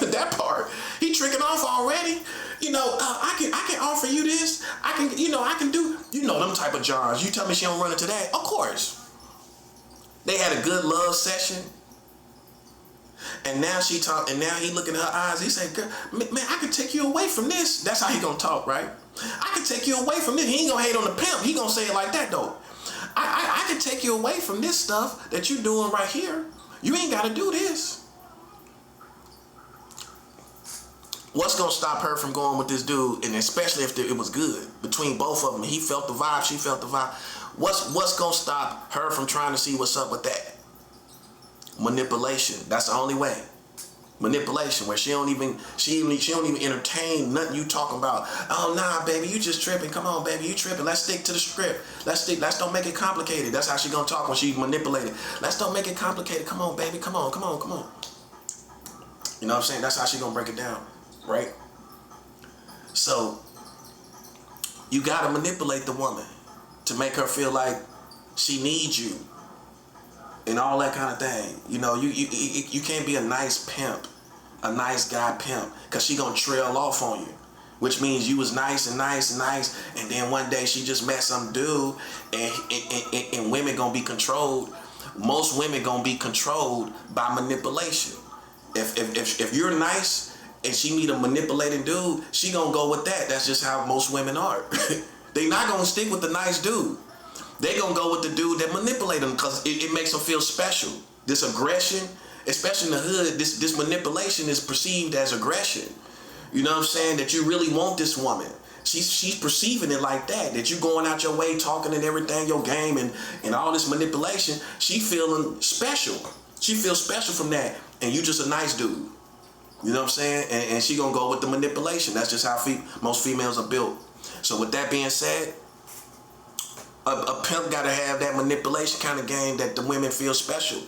That part, he tricking off already. You know, I can offer you this. I can do. You know them type of Johns. You tell me she don't run into that. Of course. They had a good love session, and now she talk, and now he look in her eyes. He said, "Girl, man, I can take you away from this." That's how he gonna talk, right? I can take you away from this. He ain't gonna hate on the pimp. He gonna say it like that though. I can take you away from this stuff that you doing right here. You ain't gotta do this. What's gonna stop her from going with this dude? And especially if it was good between both of them. He felt the vibe. She felt the vibe. What's gonna stop her from trying to see what's up with that? Manipulation. That's the only way. Manipulation, where she don't even entertain nothing you talking about. Oh nah, baby, you just tripping. Come on, baby, you tripping. Let's stick to the script. Let's don't make it complicated. That's how she gonna talk when she manipulated. Let's don't make it complicated. Come on, baby, come on. You know what I'm saying? That's how she gonna break it down, right? So you gotta manipulate the woman to make her feel like she needs you and all that kind of thing. You know, you can't be a nice pimp, a nice guy pimp, because she gonna trail off on you, which means you was nice, and then one day she just met some dude, and women gonna be controlled. Most women gonna be controlled by manipulation. If you're nice and she meet a manipulating dude, she gonna go with that. That's just how most women are. They not gonna stick with the nice dude. They gonna go with the dude that manipulate them because it makes them feel special. This aggression, especially in the hood, this manipulation is perceived as aggression. You know what I'm saying? That you really want this woman. She's perceiving it like that you going out your way, talking and everything, your game and all this manipulation. She feeling special. She feels special from that. And you just a nice dude. You know what I'm saying? And she gonna go with the manipulation. That's just how most females are built. So with that being said, a pimp gotta have that manipulation kind of game that the women feel special.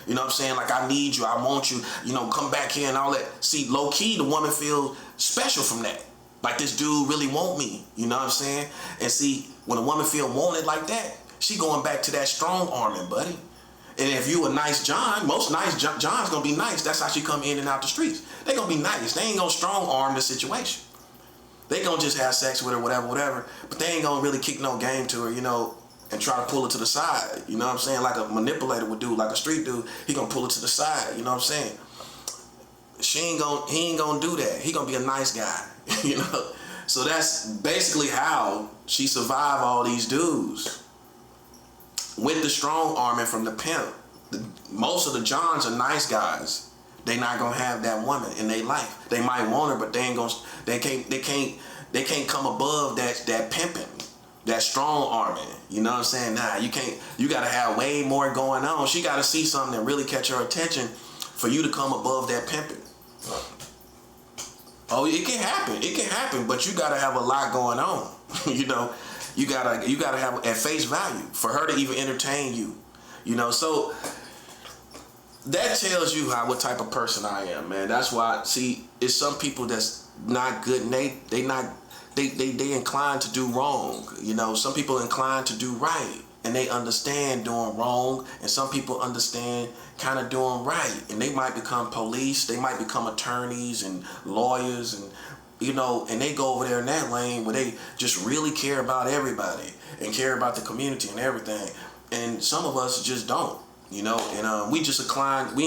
You know what I'm saying? Like, I need you, I want you, you know, come back here and all that. See, low key, the woman feel special from that. Like, this dude really want me. You know what I'm saying? And see, when a woman feel wanted like that, she going back to that strong arming, buddy. And if you a nice John, most nice John's gonna be nice. That's how she come in and out the streets. They gonna be nice. They ain't gonna strong arm the situation. They gonna just have sex with her, whatever. But they ain't gonna really kick no game to her, you know, and try to pull her to the side. You know what I'm saying? Like a manipulator would do, like a street dude. He gonna pull her to the side. You know what I'm saying? He ain't gonna do that. He gonna be a nice guy. You know. So that's basically how she survived all these dudes. With the strong arming from the pimp. Most of the Johns are nice guys. They not gonna have that woman in their life. They might want her, but they ain't gonna. They can't come above that pimping, that strong arming. You know what I'm saying? Nah, you can't. You gotta have way more going on. She gotta see something that really catch her attention for you to come above that pimping. Oh, it can happen. It can happen, but you gotta have a lot going on. You know, You gotta have at face value for her to even entertain you. You know, so that tells you what type of person I am, man. That's why, see, it's some people that's not good, and they inclined to do wrong. You know, some people inclined to do right, and they understand doing wrong, and some people understand kind of doing right, and they might become police, they might become attorneys and lawyers, and you know, and they go over there in that lane where they just really care about everybody and care about the community and everything. And some of us just don't, you know, and we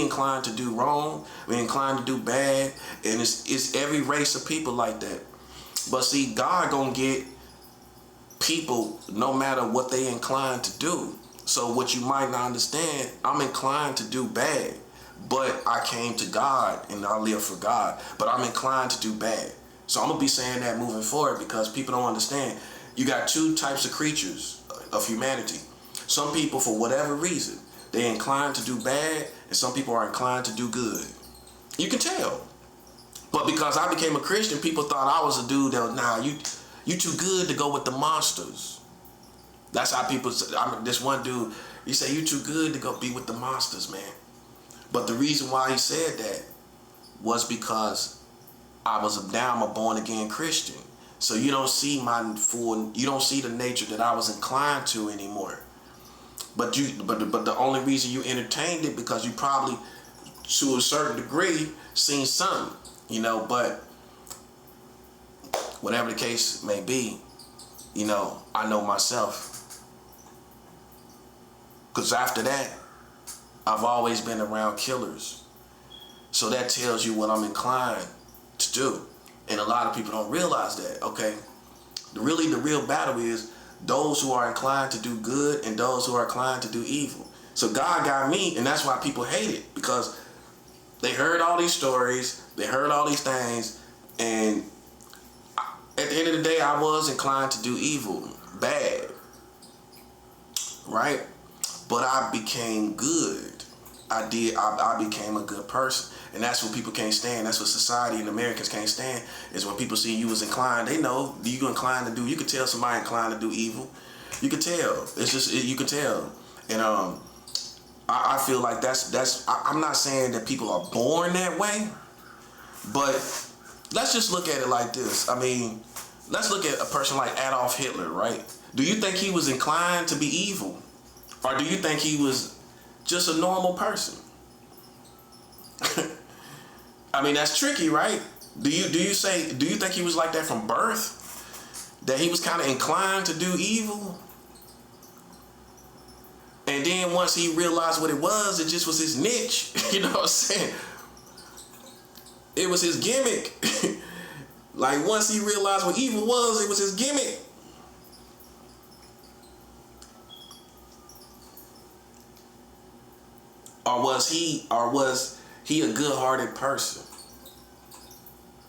inclined to do wrong, we inclined to do bad, and it's every race of people like that. But see, God gonna get people no matter what they inclined to do. So what you might not understand, I'm inclined to do bad, but I came to God and I live for God, but I'm inclined to do bad. So I'm gonna be saying that moving forward, because people don't understand. You got two types of creatures of humanity. Some people, for whatever reason, they're inclined to do bad, and some people are inclined to do good. You can tell. But because I became a Christian, people thought I was a dude that was, nah, you too good to go with the monsters. That's how people say. This one dude, he said, you too good to go be with the monsters, man. But the reason why he said that was because I'm a born again Christian. So you don't see you don't see the nature that I was inclined to anymore. But the only reason you entertained it because you probably, to a certain degree, seen something, you know. But whatever the case may be, you know, I know myself. Because after that, I've always been around killers. So that tells you what I'm inclined to do. And a lot of people don't realize that, okay? The real battle is those who are inclined to do good and those who are inclined to do evil. So God got me, and that's why people hate it, because they heard all these stories, they heard all these things, and at the end of the day, I was inclined to do evil, bad, right? But I became good. I became a good person. And that's what people can't stand. That's what society and Americans can't stand, is when people see you as inclined. They know you inclined to do. You can tell somebody inclined to do evil. You can tell. It's just, you can tell. And I feel like I'm not saying that people are born that way, but let's just look at it like this. I mean, let's look at a person like Adolf Hitler, right? Do you think he was inclined to be evil? Or do you think he was just a normal person? I mean, that's tricky, right? Do you think he was like that from birth? That he was kind of inclined to do evil? And then once he realized what it just was his niche. You know what I'm saying? It was his gimmick. Like, once he realized what evil was, it was his gimmick. Or was he a good-hearted person?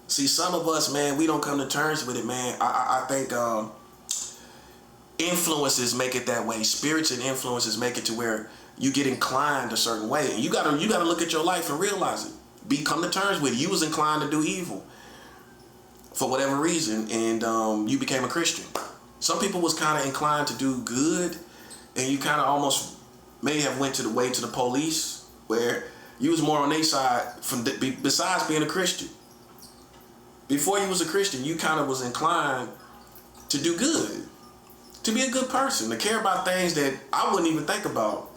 See, some of us, man, we don't come to terms with it, man. I think influences make it that way. Spirits and influences make it to where you get inclined a certain way. And you gotta look at your life and realize it. Come to terms with it. You was inclined to do evil for whatever reason, and you became a Christian. Some people was kind of inclined to do good, and you kind of almost may have went to the police, where you was more on their side besides being a Christian. Before you was a Christian, you kind of was inclined to do good, to be a good person, to care about things that I wouldn't even think about,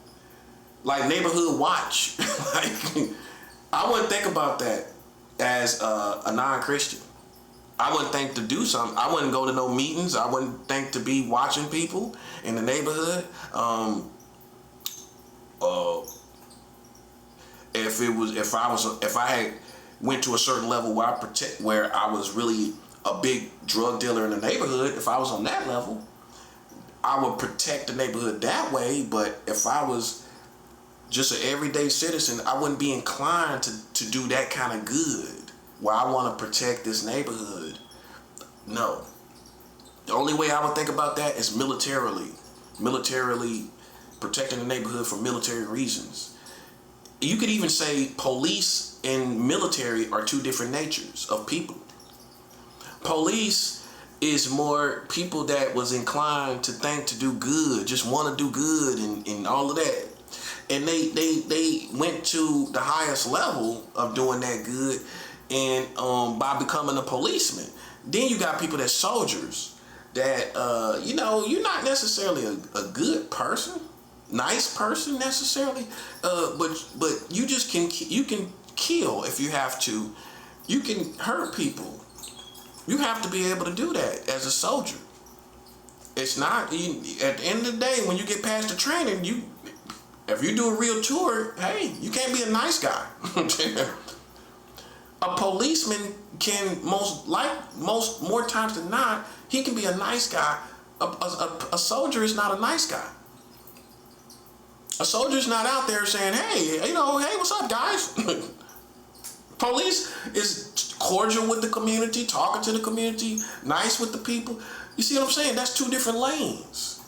like neighborhood watch. Like, I wouldn't think about that as a non-Christian. I wouldn't think to do something. I wouldn't go to no meetings. I wouldn't think to be watching people in the neighborhood. If I had went to a certain level where I was really a big drug dealer in the neighborhood, if I was on that level, I would protect the neighborhood that way. But if I was just an everyday citizen, I wouldn't be inclined to do that kind of good where I want to protect this neighborhood. No. The only way I would think about that is militarily protecting the neighborhood for military reasons. You could even say police and military are two different natures of people. Police is more people that was inclined to think to do good, just want to do good and all of that. And they went to the highest level of doing that good and by becoming a policeman. Then you got people that's soldiers that you're not necessarily a good person, nice person necessarily, but you just can kill if you have to. You can hurt people. You have to be able to do that as a soldier. It's not at the end of the day when you get past the training, if you do a real tour, hey, you can't be a nice guy. A policeman can more times than not, he can be a nice guy. A soldier is not a nice guy. A soldier's not out there saying, hey, hey, what's up, guys? Police is cordial with the community, talking to the community, nice with the people. You see what I'm saying? That's two different lanes.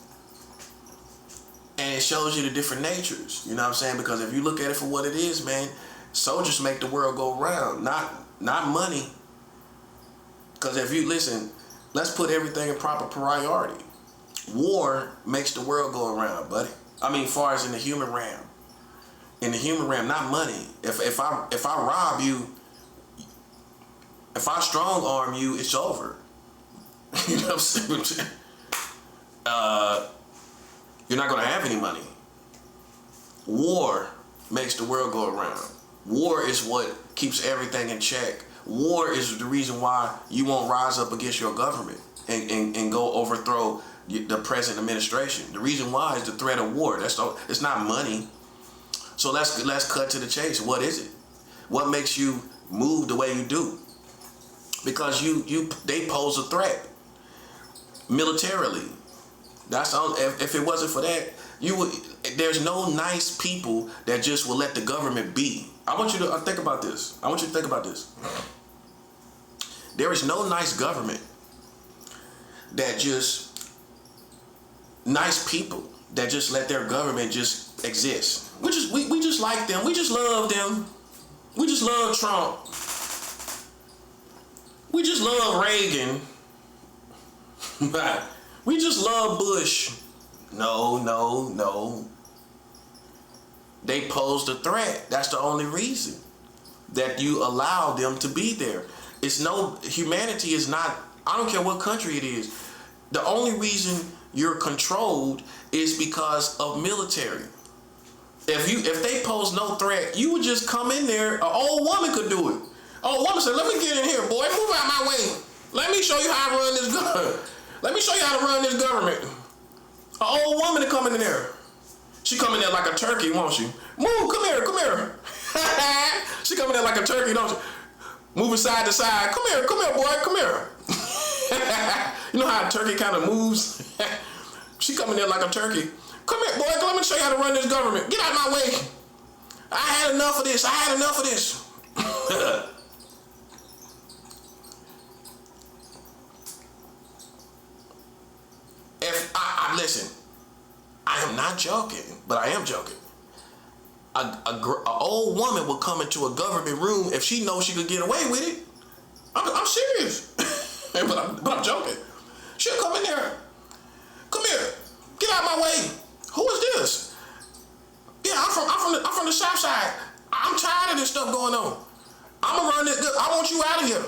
And it shows you the different natures. You know what I'm saying? Because if you look at it for what it is, man, soldiers make the world go round, not money. Because if you listen, let's put everything in proper priority. War makes the world go around, buddy. I mean, far as in the human realm. In the human realm, not money. If I rob you, if I strong arm you, it's over. You know what I'm saying? You're not gonna have any money. War makes the world go around. War is what keeps everything in check. War is the reason why you won't rise up against your government and go overthrow the present administration. The reason why is the threat of war. It's not money. So let's cut to the chase. What is it? What makes you move the way you do? Because they pose a threat militarily. That's all. If it wasn't for that, there's no nice people that just will let the government be. I want you to think about this. There is no nice government that just nice people that just let their government just exist. We just like them. We just love them. We just love Trump. We just love Reagan. We just love Bush. No. They posed a threat. That's the only reason that you allow them to be there. Humanity is not, I don't care what country it is. The only reason you're controlled is because of military. If they pose no threat, you would just come in there. An old woman could do it. Old woman said, let me get in here, boy. Move out my way. Let me show you how I run this government. Let me show you how to run this government. An old woman to come in there. She come in there like a turkey, won't she? Move, come here. She come in there like a turkey, don't she? Moving side to side. Come here, boy, come here. You know how a turkey kind of moves? She come in there like a turkey. Come here, boy, let me show you how to run this government. Get out of my way. I had enough of this. Listen, I am not joking, but I am joking. An old woman will come into a government room if she knows she could get away with it. I'm serious, but I'm joking. She'll come in there. Come here, get out of my way. Who is this? Yeah, I'm from the South Side. I'm tired of this stuff going on. I'm gonna run this. I want you out of here.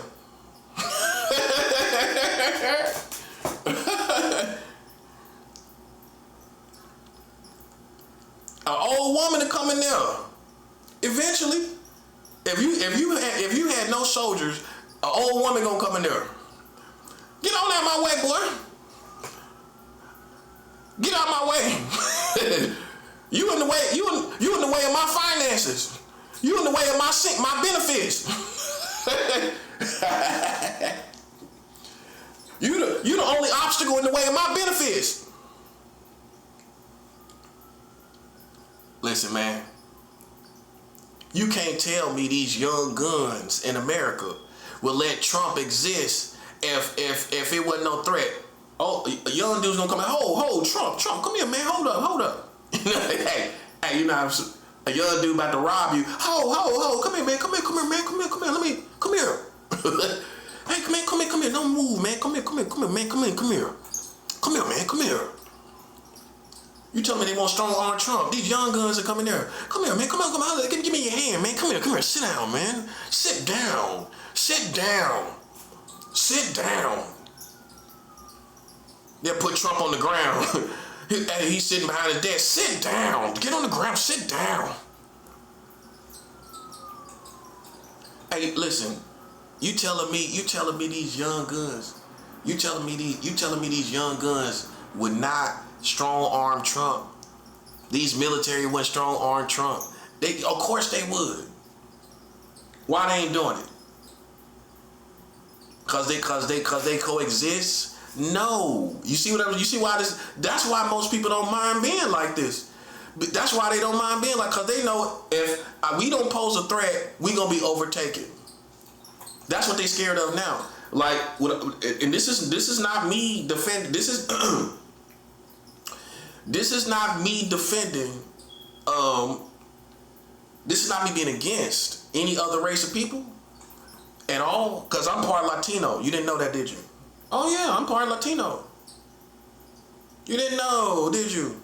An old woman to come in there. Eventually, if you had no soldiers, an old woman gonna come in there. Get on out my way, boy. Get out my way. You in the way. You in the way of my finances. You in the way of my benefits. You the only obstacle in the way of my benefits. Listen, man. You can't tell me these young guns in America will let Trump exist if it wasn't no threat. Oh, a young dude's gonna come out. Hold, Trump, come here, man. Hold up. hey, you know, a young dude about to rob you. Hold, come here, man. Come here. Let me, come here. Hey, come here. Don't move, man. Come here, man. Come here. Come here, man. Come here. You tell me they want strong arm Trump. These young guns are coming there. Come here, man. Come on. Give me your hand, man. Come here. Sit down, man. Sit down. They put Trump on the ground. He's sitting behind the desk. Sit down. Get on the ground. Sit down. Hey, listen. You telling me these young guns? You telling me these young guns would not strong arm Trump? These military wouldn't strong arm Trump? Of course they would. Why they ain't doing it? Cause they coexist? No. You see why this? That's why most people don't mind being like this. That's why they don't mind being like, cause they know if we don't pose a threat, we gonna be overtaken. That's what they scared of now. Like, and this is not me defending. This is not me defending. This is not me being against any other race of people at all. Cause I'm part Latino. You didn't know that, did you? Oh yeah, I'm part Latino. You didn't know, did you?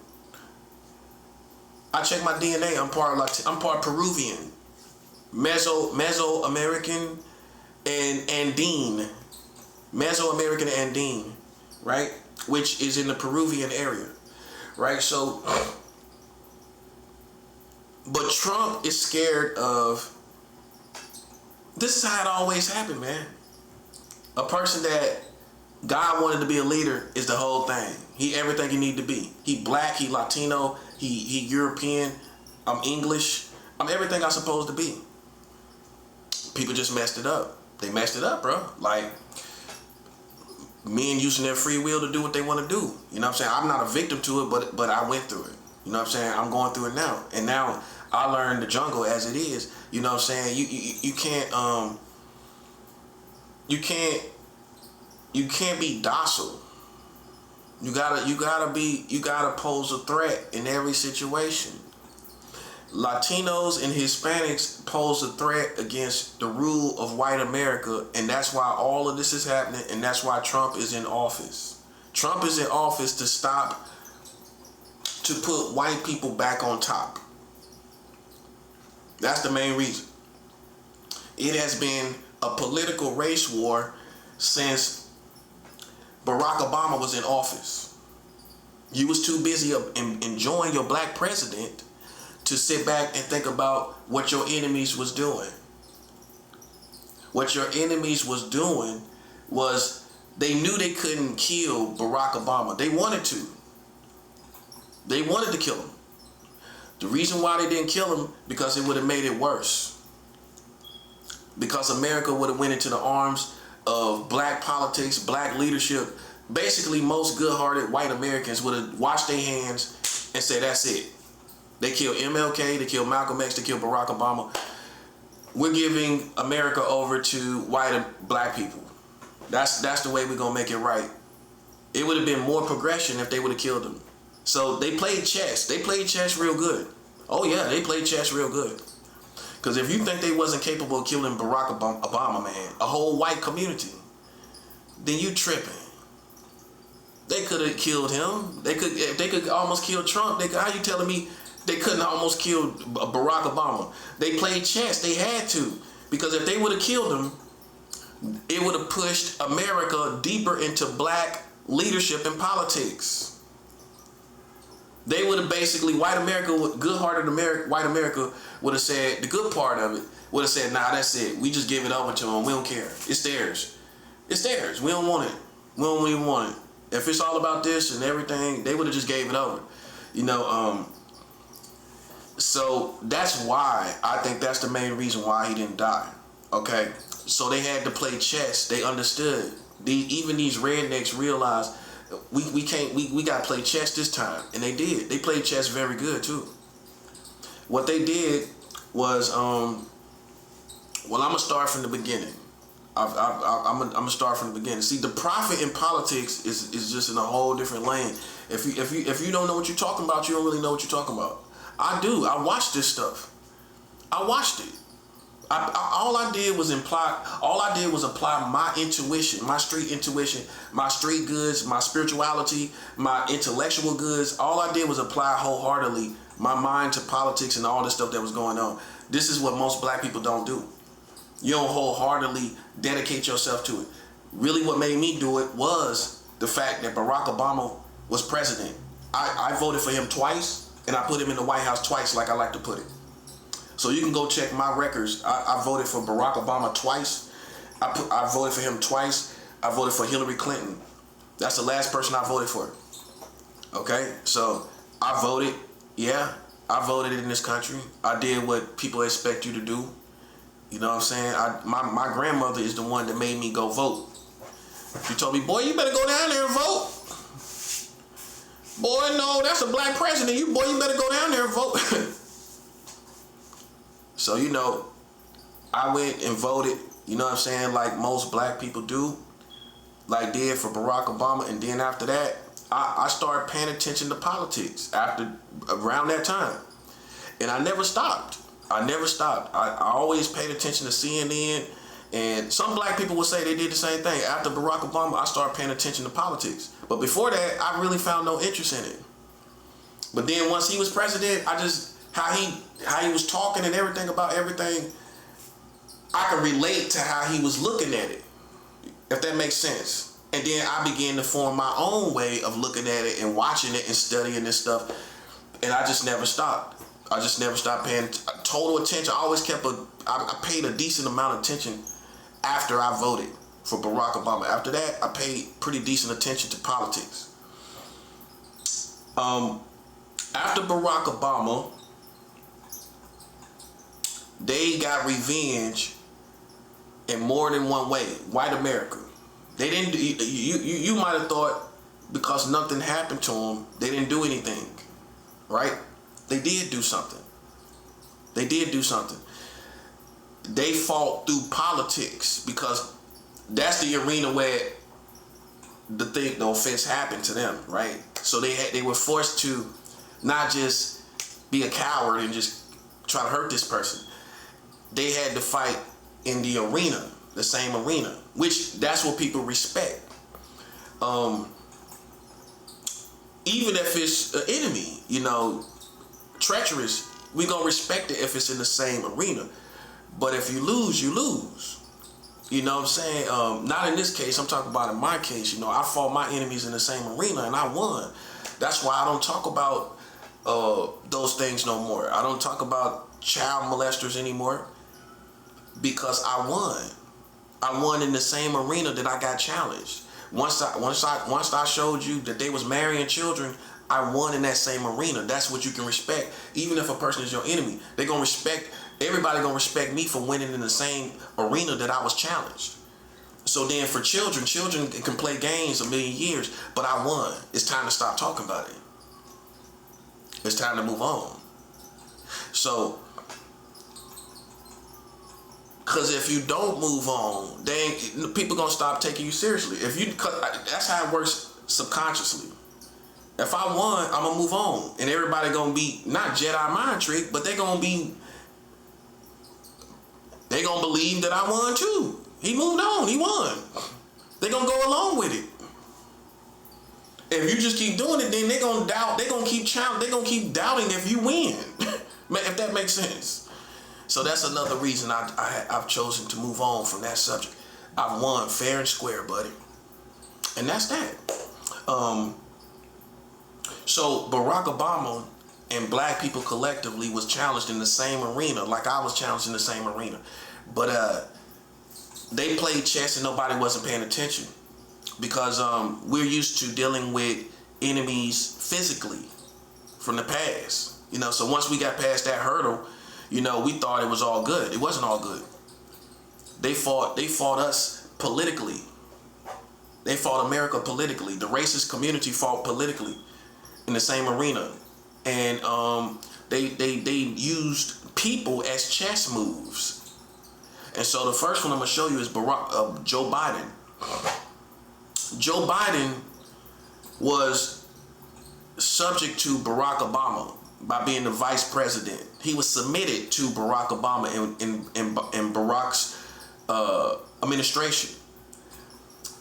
I checked my DNA. I'm part Peruvian, Mesoamerican, and Andine. Mesoamerican Andine, right? Which is in the Peruvian area, right? So, but Trump is scared of. This is how it always happened, man. A person that God wanted to be a leader is the whole thing. He everything he need to be. He black, he Latino, he European, I'm English, I'm everything I'm supposed to be. People just messed it up. They messed it up, bro. Like, men using their free will to do what they want to do. You know what I'm saying? I'm not a victim to it, but I went through it. You know what I'm saying? I'm going through it now. And now I learned the jungle as it is. You know what I'm saying? You can't be docile. You gotta pose a threat in every situation. Latinos and Hispanics pose a threat against the rule of white America, and that's why all of this is happening, and that's why Trump is in office. Trump is in office to put white people back on top. That's the main reason. It has been a political race war since Barack Obama was in office. You was too busy enjoying your black president to sit back and think about what your enemies was doing. What your enemies was doing was they knew they couldn't kill Barack Obama. They wanted to. They wanted to kill him. The reason why they didn't kill him, because it would have made it worse. Because America would have went into the arms of black politics, black leadership. Basically, most good-hearted white Americans would have washed their hands and said, that's it. They killed MLK, they killed Malcolm X, they killed Barack Obama. We're giving America over to white and black people. That's the way we're gonna make it right. It would have been more progression if they would have killed them. So they played chess. They played chess real good. Oh yeah, they played chess real good. Because if you think they wasn't capable of killing Barack Obama, man, a whole white community, then you tripping. They could have killed him. They could almost kill Trump. How you telling me they couldn't almost kill Barack Obama? They played chess. They had to. Because if they would have killed him, it would have pushed America deeper into black leadership and politics. They would have basically, white America, good-hearted white America would have said, the good part of it, would have said, nah, that's it. We just give it over to them. We don't care. It's theirs. It's theirs. We don't want it. We don't even want it. If it's all about this and everything, they would have just gave it over. You know, so that's why, I think that's the main reason why he didn't die. Okay? So they had to play chess. They understood. Even these rednecks realized, we got to play chess this time. And they did. They played chess very good, too. What they did was, well, I'm going to start from the beginning. I'm going to start from the beginning. See, the profit in politics is just in a whole different lane. If you don't know what you're talking about, you don't really know what you're talking about. I do. I watch this stuff. I watched it. All I did was apply my intuition, my street intuition, my street goods, my spirituality, my intellectual goods. All I did was apply wholeheartedly my mind to politics and all this stuff that was going on. This is what most black people don't do. You don't wholeheartedly dedicate yourself to it. Really what made me do it was the fact that Barack Obama was president. I voted for him twice, and I put him in the White House twice, like I like to put it. So you can go check my records. I voted for Barack Obama twice. I voted for him twice. I voted for Hillary Clinton. That's the last person I voted for. Okay? So I voted. Yeah, I voted in this country. I did what people expect you to do. You know what I'm saying? My grandmother is the one that made me go vote. She told me, boy, you better go down there and vote. Boy, no, that's a black president. You better go down there and vote. So, you know, I went and voted, you know what I'm saying, like most black people do, like did for Barack Obama. And then after that, I started paying attention to politics around that time. And I never stopped. I always paid attention to CNN. And some black people would say they did the same thing. After Barack Obama, I started paying attention to politics. But before that, I really found no interest in it. But then once he was president, how he was talking and everything about everything, I could relate to how he was looking at it, if that makes sense. And then I began to form my own way of looking at it and watching it and studying this stuff. And I just never stopped. I just never stopped paying total attention. I always I paid a decent amount of attention after I voted for Barack Obama. After that, I paid pretty decent attention to politics. After Barack Obama, they got revenge in more than one way. White America. They didn't do, you might have thought because nothing happened to them, they didn't do anything. Right? They did do something. They fought through politics because that's the arena where the offense happened to them, right? So they were forced to not just be a coward and just try to hurt this person. They had to fight in the arena, the same arena, which that's what people respect. Even if it's an enemy, you know, treacherous, we gonna respect it if it's in the same arena. But if you lose, you lose. You know what I'm saying? Not in this case, I'm talking about in my case, you know, I fought my enemies in the same arena and I won. That's why I don't talk about those things no more. I don't talk about child molesters anymore because I won. I won in the same arena that I got challenged. Once I showed you that they was marrying children, I won in that same arena. That's what you can respect. Even if a person is your enemy, everybody gonna respect me for winning in the same arena that I was challenged. So then for children can play games a million years, but I won. It's time to stop talking about it. It's time to move on. So, because if you don't move on, then people gonna stop taking you seriously. That's how it works subconsciously. If I won, I'm gonna move on, and everybody gonna be not Jedi mind trick, but they gonna believe that I won too. He moved on, he won. They gonna go along with it. If you just keep doing it, then they gonna doubt. They gonna keep doubting if you win. If that makes sense. So that's another reason I've chosen to move on from that subject. I've won fair and square, buddy. And that's that. So Barack Obama and black people collectively was challenged in the same arena, like I was challenged in the same arena. But they played chess and nobody wasn't paying attention because we're used to dealing with enemies physically from the past. You know, so once we got past that hurdle, you know, we thought it was all good. It wasn't all good. They fought us politically. They fought America politically. The racist community fought politically in the same arena. And they used people as chess moves. And so the first one I'm gonna show you is Joe Biden. Joe Biden was subject to Barack Obama. by being the vice president. He was submitted to Barack Obama in Barack's administration.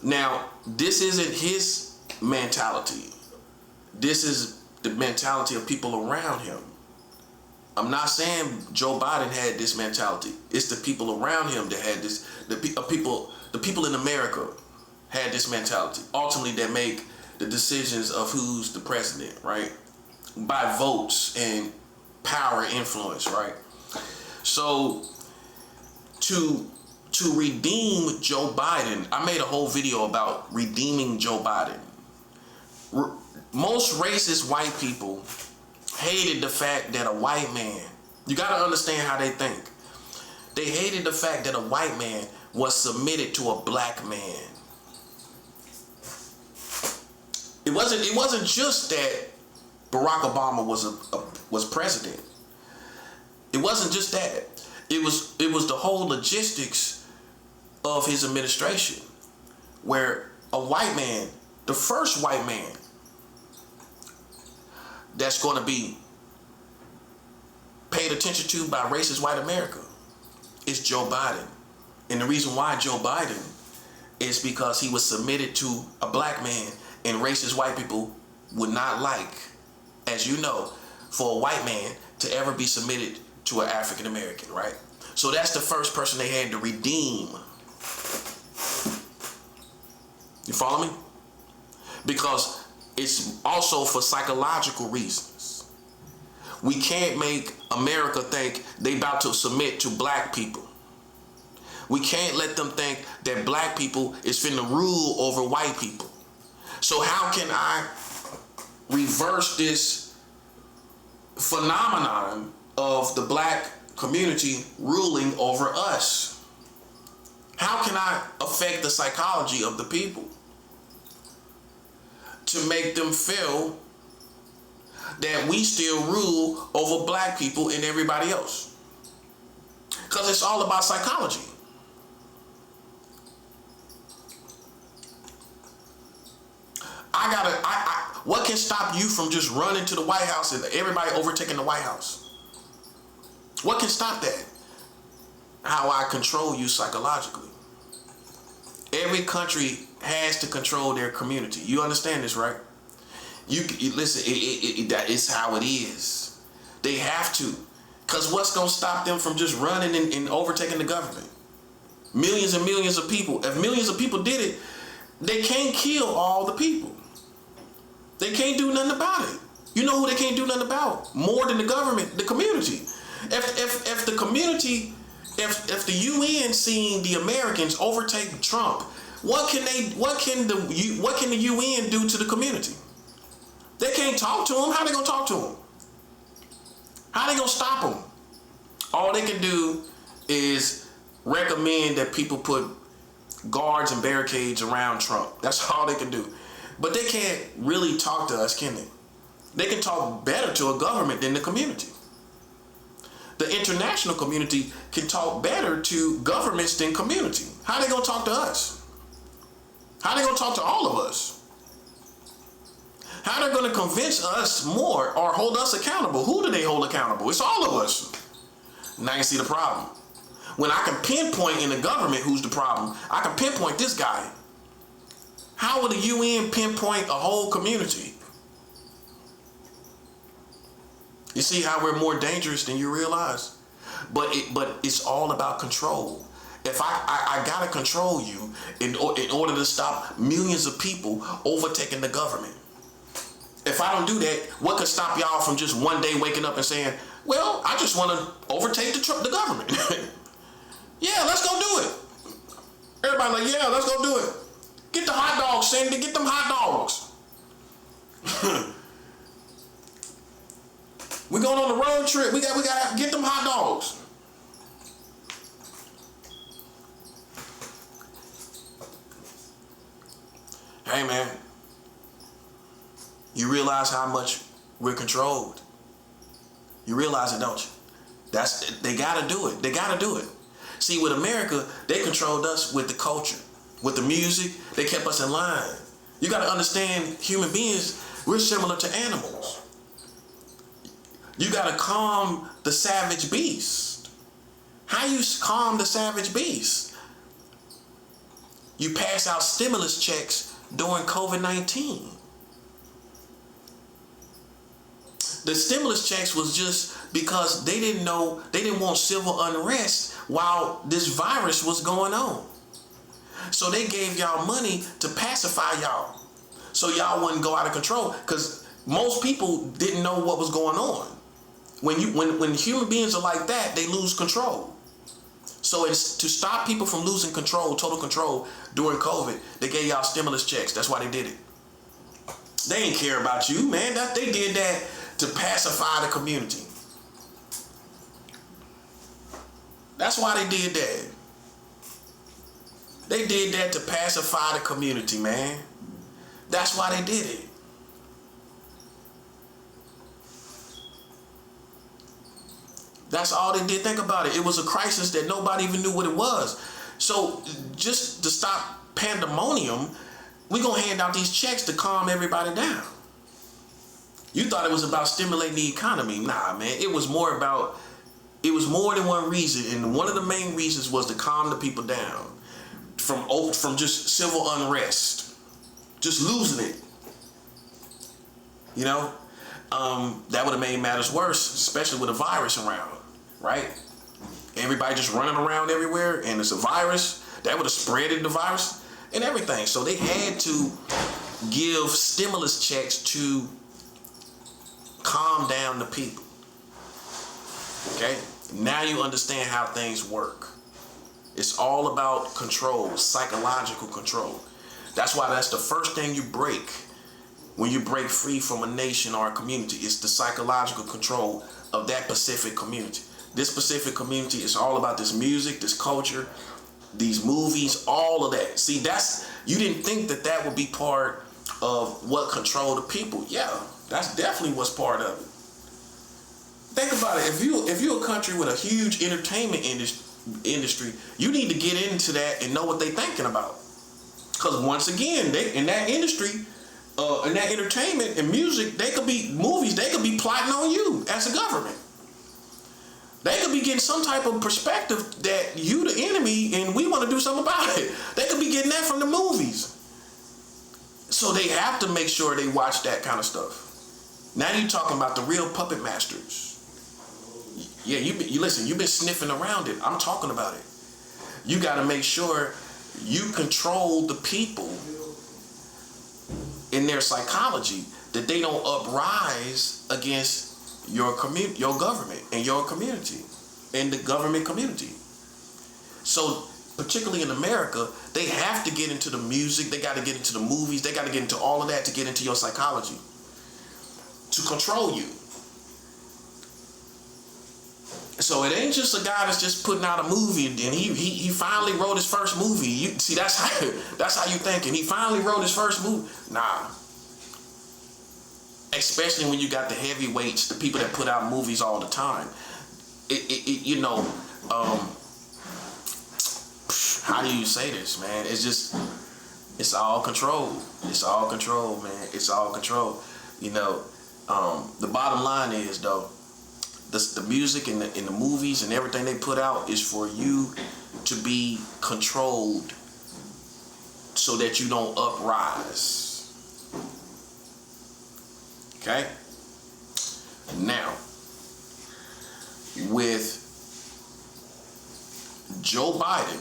Now, this isn't his mentality. This is the mentality of people around him. I'm not saying Joe Biden had this mentality. It's the people around him that had this. The people in America had this mentality. Ultimately, that make the decisions of who's the president, right? By votes and power and influence, right? So to redeem Joe Biden, I made a whole video about redeeming Joe Biden. Most racist white people hated the fact that a white man, you got to understand how they think. They hated the fact that a white man was submitted to a black man. It wasn't just that Barack Obama was president. It wasn't just that. It was the whole logistics of his administration, where a white man, the first white man that's going to be paid attention to by racist white America is Joe Biden. And the reason why Joe Biden is because he was submitted to a black man, and racist white people would not like, as you know, for a white man to ever be submitted to an African American, right? So that's the first person they had to redeem. You follow me? Because it's also for psychological reasons. We can't make America think they about to submit to black people. We can't let them think that black people is finna rule over white people. So how can I reverse this phenomenon of the black community ruling over us? How can I affect the psychology of the people to make them feel that we still rule over black people and everybody else? Because it's all about psychology. What can stop you from just running to the White House and everybody overtaking the White House? What can stop that? How I control you psychologically. Every country has to control their community. You understand this, right? You listen, that is how it is. They have to. Because what's going to stop them from just running and overtaking the government? Millions and millions of people. If millions of people did it, they can't kill all the people. They can't do nothing about it. You know who they can't do nothing about? More than the government, the community. If the community, if the UN seeing the Americans overtake Trump, what can the UN do to the community? They can't talk to him. How they gonna talk to him? How they gonna stop him? All they can do is recommend that people put guards and barricades around Trump. That's all they can do. But they can't really talk to us, can they? They can talk better to a government than the community. The international community can talk better to governments than community. How they gonna talk to us? How they gonna talk to all of us? How they gonna convince us more or hold us accountable? Who do they hold accountable? It's all of us. Now you see the problem. When I can pinpoint in the government who's the problem, I can pinpoint this guy. How would the UN pinpoint a whole community? You see how we're more dangerous than you realize? But it's all about control. If I gotta control you in order to stop millions of people overtaking the government. If I don't do that, what could stop y'all from just one day waking up and saying, well, I just want to overtake the government? Yeah, let's go do it. Everybody like, yeah, let's go do it. Get the hot dogs, Cindy. Get them hot dogs. We're going on a road trip. We got to get them hot dogs. Hey, man. You realize how much we're controlled. You realize it, don't you? They got to do it. They got to do it. See, with America, they controlled us with the culture. With the music, they kept us in line. You got to understand, human beings, we're similar to animals. You gotta calm the savage beast. How you calm the savage beast? You pass out stimulus checks during COVID-19. The stimulus checks was just because they didn't want civil unrest while this virus was going on. So they gave y'all money to pacify y'all, so y'all wouldn't go out of control, because most people didn't know what was going on. When human beings are like that, they lose control. So it's to stop people from losing control, total control during COVID, they gave y'all stimulus checks. That's why they did it. They didn't care about you, man. They did that to pacify the community. That's why they did that. They did that to pacify the community, man. That's why they did it. That's all they did. Think about it. It was a crisis that nobody even knew what it was. So just to stop pandemonium, we're going to hand out these checks to calm everybody down. You thought it was about stimulating the economy. Nah, man. It was more than one reason. And one of the main reasons was to calm the people down from just civil unrest. Just losing it. You know? That would have made matters worse, especially with a virus around, right? Everybody just running around everywhere, and it's a virus. That would have spreaded the virus and everything. So they had to give stimulus checks to calm down the people. Okay? Now you understand how things work. It's all about control, psychological control. That's why that's the first thing you break when you break free from a nation or a community. It's the psychological control of that specific community. This specific community is all about this music, this culture, these movies, all of that. See, you didn't think that would be part of what controlled the people. Yeah, that's definitely what's part of it. Think about it. If you're a country with a huge entertainment industry, you need to get into that and know what they're thinking about. Because once again, in that industry, in that entertainment and music, they could be plotting on you as a government. They could be getting some type of perspective that you the enemy and we want to do something about it. They could be getting that from the movies. So they have to make sure they watch that kind of stuff. Now you're talking about the real puppet masters. Yeah, you listen, you've been sniffing around it. I'm talking about it. You got to make sure you control the people in their psychology, that they don't uprise against your government and your community and the government community. So particularly in America, they have to get into the music, they got to get into the movies, they got to get into all of that to get into your psychology, to control you. So it ain't just a guy that's just putting out a movie and he finally wrote his first movie. That's how you thinking. He finally wrote his first movie. Nah. Especially when you got the heavyweights, the people that put out movies all the time. How do you say this, man? It's all control. It's all control, man. It's all control. The bottom line is, though, the music and the movies and everything they put out is for you to be controlled so that you don't uprise. Okay? Now, with Joe Biden,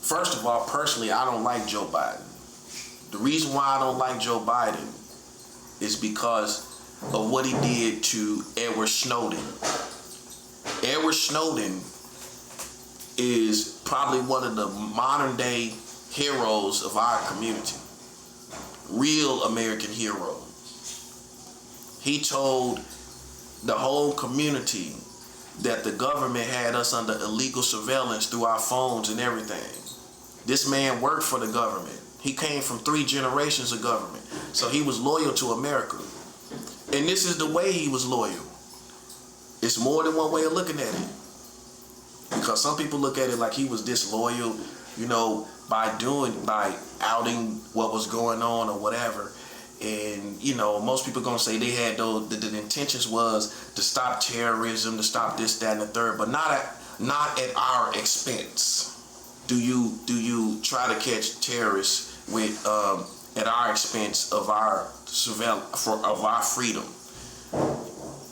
first of all, personally, I don't like Joe Biden. The reason why I don't like Joe Biden is because of what he did to Edward Snowden. Edward Snowden is probably one of the modern day heroes of our community. Real American hero. He told the whole community that the government had us under illegal surveillance through our phones and everything. This man worked for the government. He came from 3 generations of government. So he was loyal to America. And this is the way he was loyal. It's more than one way of looking at it. Because some people look at it like he was disloyal, by outing what was going on or whatever. and you know, most people gonna say they had those. The intentions was to stop terrorism, to stop this, that, and the third, but not at our expense. Do you try to catch terrorists with at our expense of our of our freedom?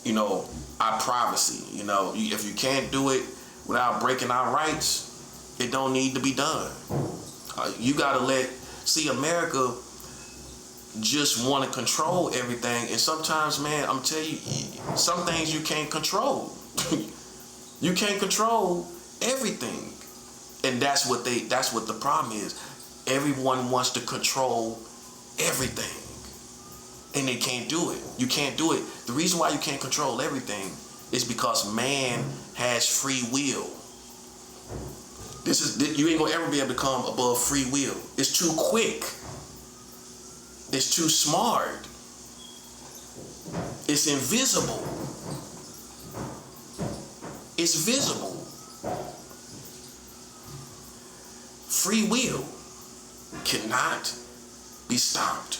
You know, our privacy. You know, if you can't do it without breaking our rights, it don't need to be done. You gotta see America just want to control everything, and sometimes, man, I'm telling you, some things you can't control. You can't control everything, and that's what the problem is. Everyone wants to control everything, and they can't do it. You can't do it. The reason why you can't control everything is because man has free will. You ain't gonna ever be able to come above free will. It's too quick. It's too smart. It's invisible. It's visible. Free will cannot be stopped.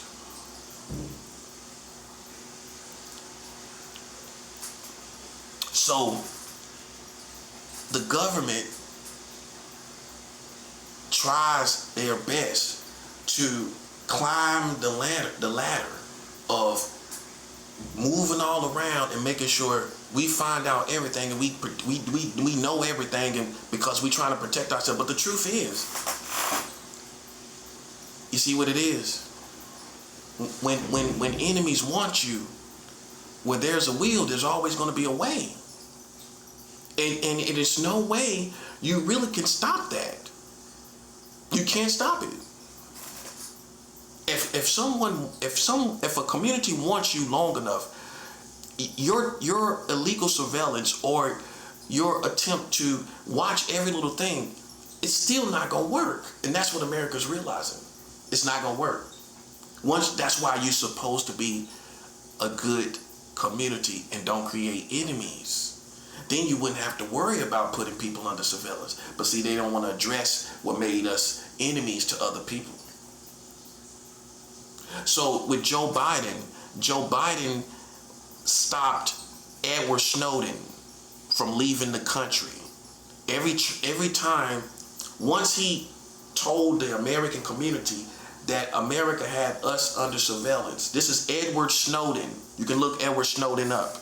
So the government tries their best to climb the ladder of moving all around and making sure we find out everything, and we know everything, and because we're trying to protect ourselves. But the truth is, you see what it is? When enemies want you, where there's a will, there's always going to be a way. And it is no way you really can stop that. You can't stop it. If a community wants you long enough, your illegal surveillance or your attempt to watch every little thing, it's still not gonna work. And that's what America's realizing. It's not gonna work. That's why you're supposed to be a good community and don't create enemies. Then you wouldn't have to worry about putting people under surveillance. But see, they don't want to address what made us enemies to other people. So with Joe Biden stopped Edward Snowden from leaving the country. Every time, once he told the American community that America had us under surveillance. This is Edward Snowden. You can look Edward Snowden up.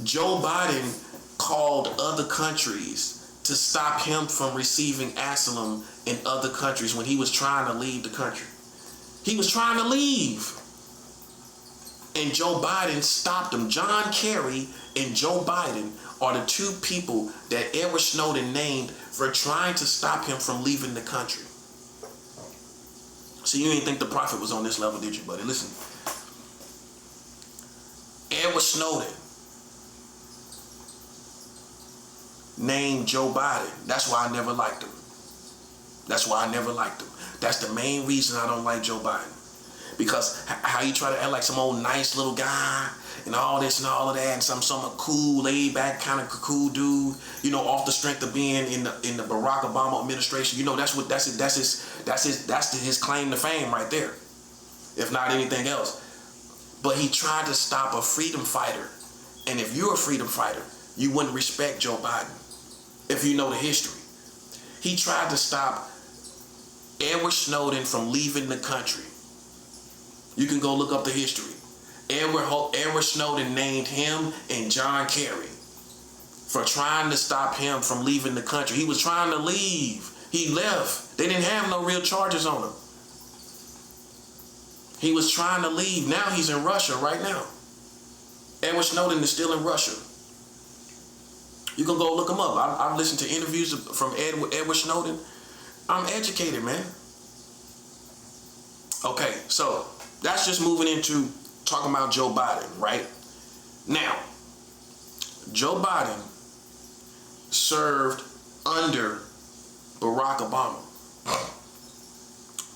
Joe Biden called other countries to stop him from receiving asylum in other countries when he was trying to leave the country. He was trying to leave. And Joe Biden stopped him. John Kerry and Joe Biden are the two people that Edward Snowden named for trying to stop him from leaving the country. So you didn't think the prophet was on this level, did you, buddy? Listen. Edward Snowden named Joe Biden. That's why I never liked him. That's why I never liked him. That's the main reason I don't like Joe Biden. Because how you try to act like some old nice little guy and all this and all of that, and some cool, laid back kind of cool dude, you know, off the strength of being in the Barack Obama administration. You know, that's his claim to fame right there, if not anything else. But he tried to stop a freedom fighter, and if you're a freedom fighter, you wouldn't respect Joe Biden. If you know the history, he tried to stop Edward Snowden from leaving the country. You can go look up the history. Edward Snowden named him and John Kerry for trying to stop him from leaving the country. He was trying to leave. He left. They didn't have no real charges on him. He was trying to leave. Now he's in Russia right now. Edward Snowden is still in Russia. You can go look him up. I've listened to interviews from Edward Snowden. I'm educated, man. Okay, so that's just moving into talking about Joe Biden, right? Now, Joe Biden served under Barack Obama.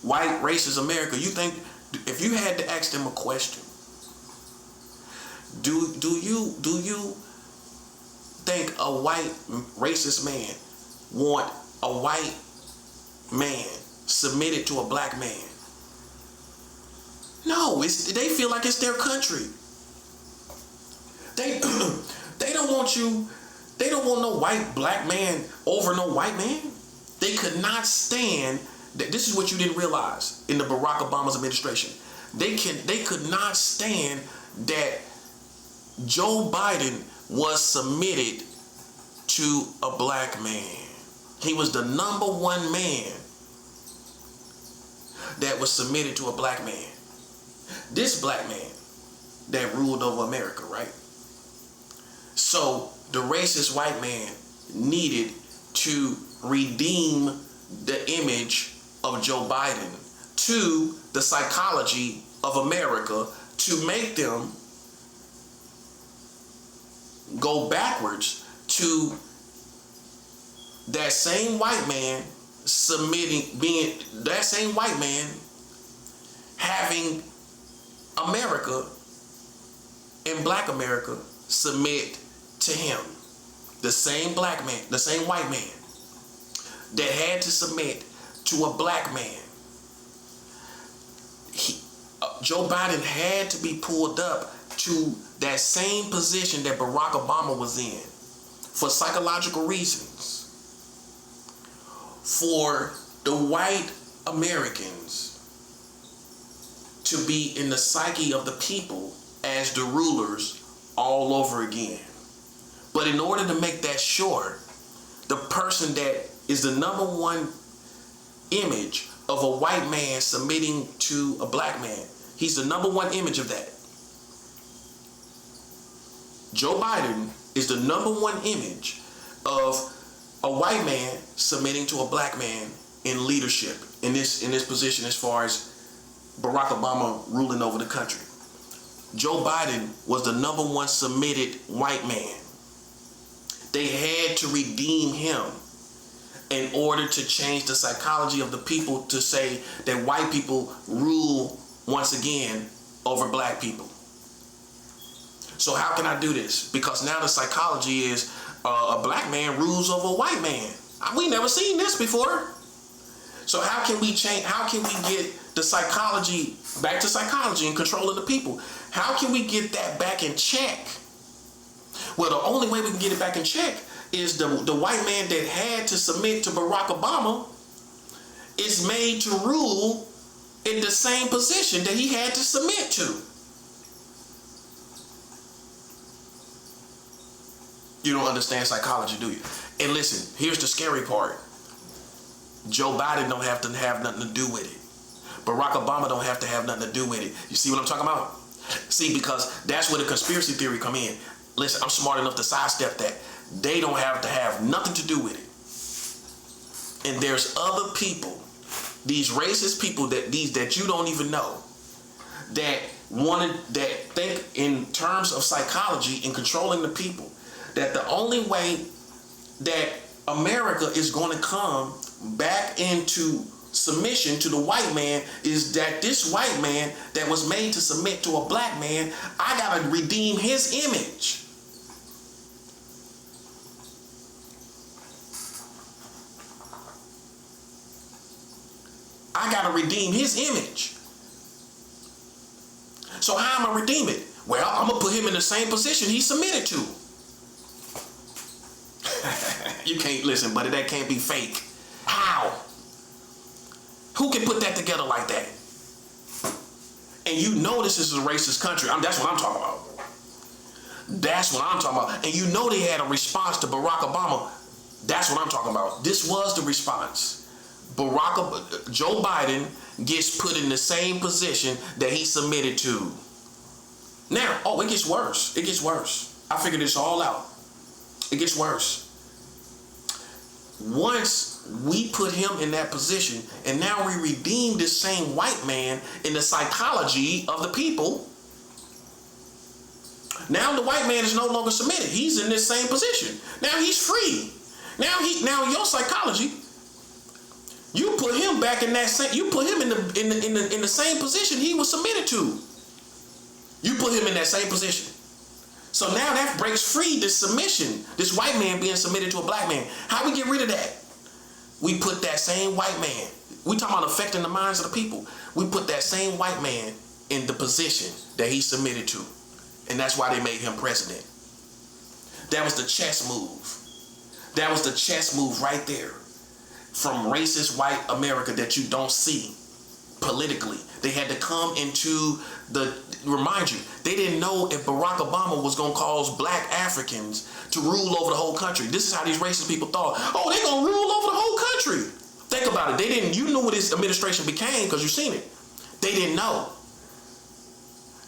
White racist America. You think, if you had to ask them a question, do you think a white racist man want a white man submitted to a black man? No, they feel like it's their country. They they don't want you. They don't want no black man over no white man. They could not stand that. This is what you didn't realize in the Barack Obama's administration. They could not stand that Joe Biden was submitted to a black man. He was the number one man that was submitted to a black man. This black man that ruled over America, right? So the racist white man needed to redeem the image of Joe Biden to the psychology of America to make them go backwards to that same white man that same white man having America and black America submit to him. The same black man, the same white man that had to submit to a black man. Joe Biden had to be pulled up to that same position that Barack Obama was in for psychological reasons. For the white Americans to be in the psyche of the people as the rulers all over again. But in order to make that sure, the person that is the number one image of a white man submitting to a black man, he's the number one image of that. Joe Biden is the number one image of a white man submitting to a black man in leadership in this position as far as Barack Obama ruling over the country. Joe Biden was the number one submitted white man. They had to redeem him in order to change the psychology of the people to say that white people rule once again over black people. So how can I do this? Because now the psychology is a black man rules over a white man. We never seen this before. So how can we change? How can we get the psychology back to psychology and controlling the people? How can we get that back in check? Well, the only way we can get it back in check is the white man that had to submit to Barack Obama is made to rule in the same position that he had to submit to. You don't understand psychology, do you? And listen, here's the scary part. Joe Biden don't have to have nothing to do with it. Barack Obama don't have to have nothing to do with it. You see what I'm talking about? See, because that's where the conspiracy theory come in. Listen, I'm smart enough to sidestep that. They don't have to have nothing to do with it. And there's other people, these racist people that you don't even know, that think in terms of psychology and controlling the people, that the only way that America is going to come back into submission to the white man is that this white man that was made to submit to a black man, I gotta redeem his image. I gotta redeem his image. So how am I redeem it? Well, I'm gonna put him in the same position he submitted to. You can't listen, buddy. That can't be fake. How? Who can put that together like that? And you know this is a racist country. That's what I'm talking about. That's what I'm talking about. And you know they had a response to Barack Obama. That's what I'm talking about. This was the response. Joe Biden gets put in the same position that he submitted to. Now, it gets worse. It gets worse. I figured this all out. It gets worse. Once we put him in that position, and now we redeem this same white man in the psychology of the people, now the white man is no longer submitted. He's in this same position. Now he's free. Now your psychology, you put him back in that same. You put him in the same position he was submitted to. You put him in that same position. So now that breaks free this submission, this white man being submitted to a black man. How we get rid of that? We put that same white man. We talking about affecting the minds of the people. We put that same white man in the position that he submitted to. And that's why they made him president. That was the chess move. That was the chess move right there. From racist white America that you don't see politically. They had to come into remind you, they didn't know if Barack Obama was going to cause black Africans to rule over the whole country. This is how these racist people thought. Oh, they're going to rule over the whole country. Think about it. You knew what this administration became because you seen it. They didn't know.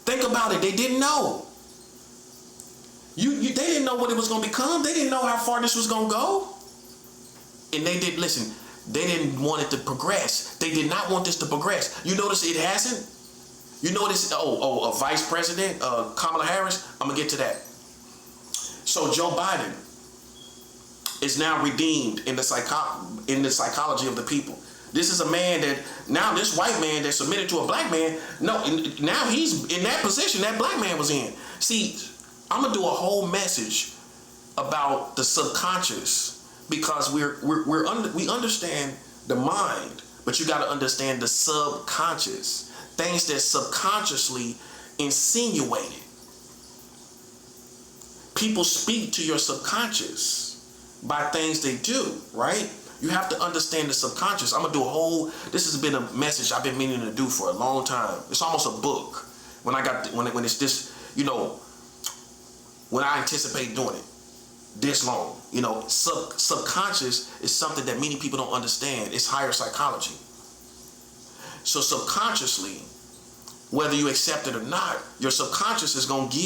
Think about it. They didn't know. They didn't know what it was going to become. They didn't know how far this was going to go. And they didn't want it to progress. They did not want this to progress. You notice it hasn't? You notice, a vice president, Kamala Harris? I'm going to get to that. So Joe Biden is now redeemed in the psychology of the people. This is a man that, now this white man that submitted to a black man, now he's in that position that black man was in. See, I'm going to do a whole message about the subconscious because we understand the mind, but you got to understand the subconscious. Things that subconsciously insinuated. People speak to your subconscious by things they do, right? You have to understand the subconscious. I'm going to do this has been a message I've been meaning to do for a long time. It's almost a book. When it's this, when I anticipate doing it this long, subconscious is something that many people don't understand. It's higher psychology. So subconsciously, whether you accept it or not, your subconscious is going to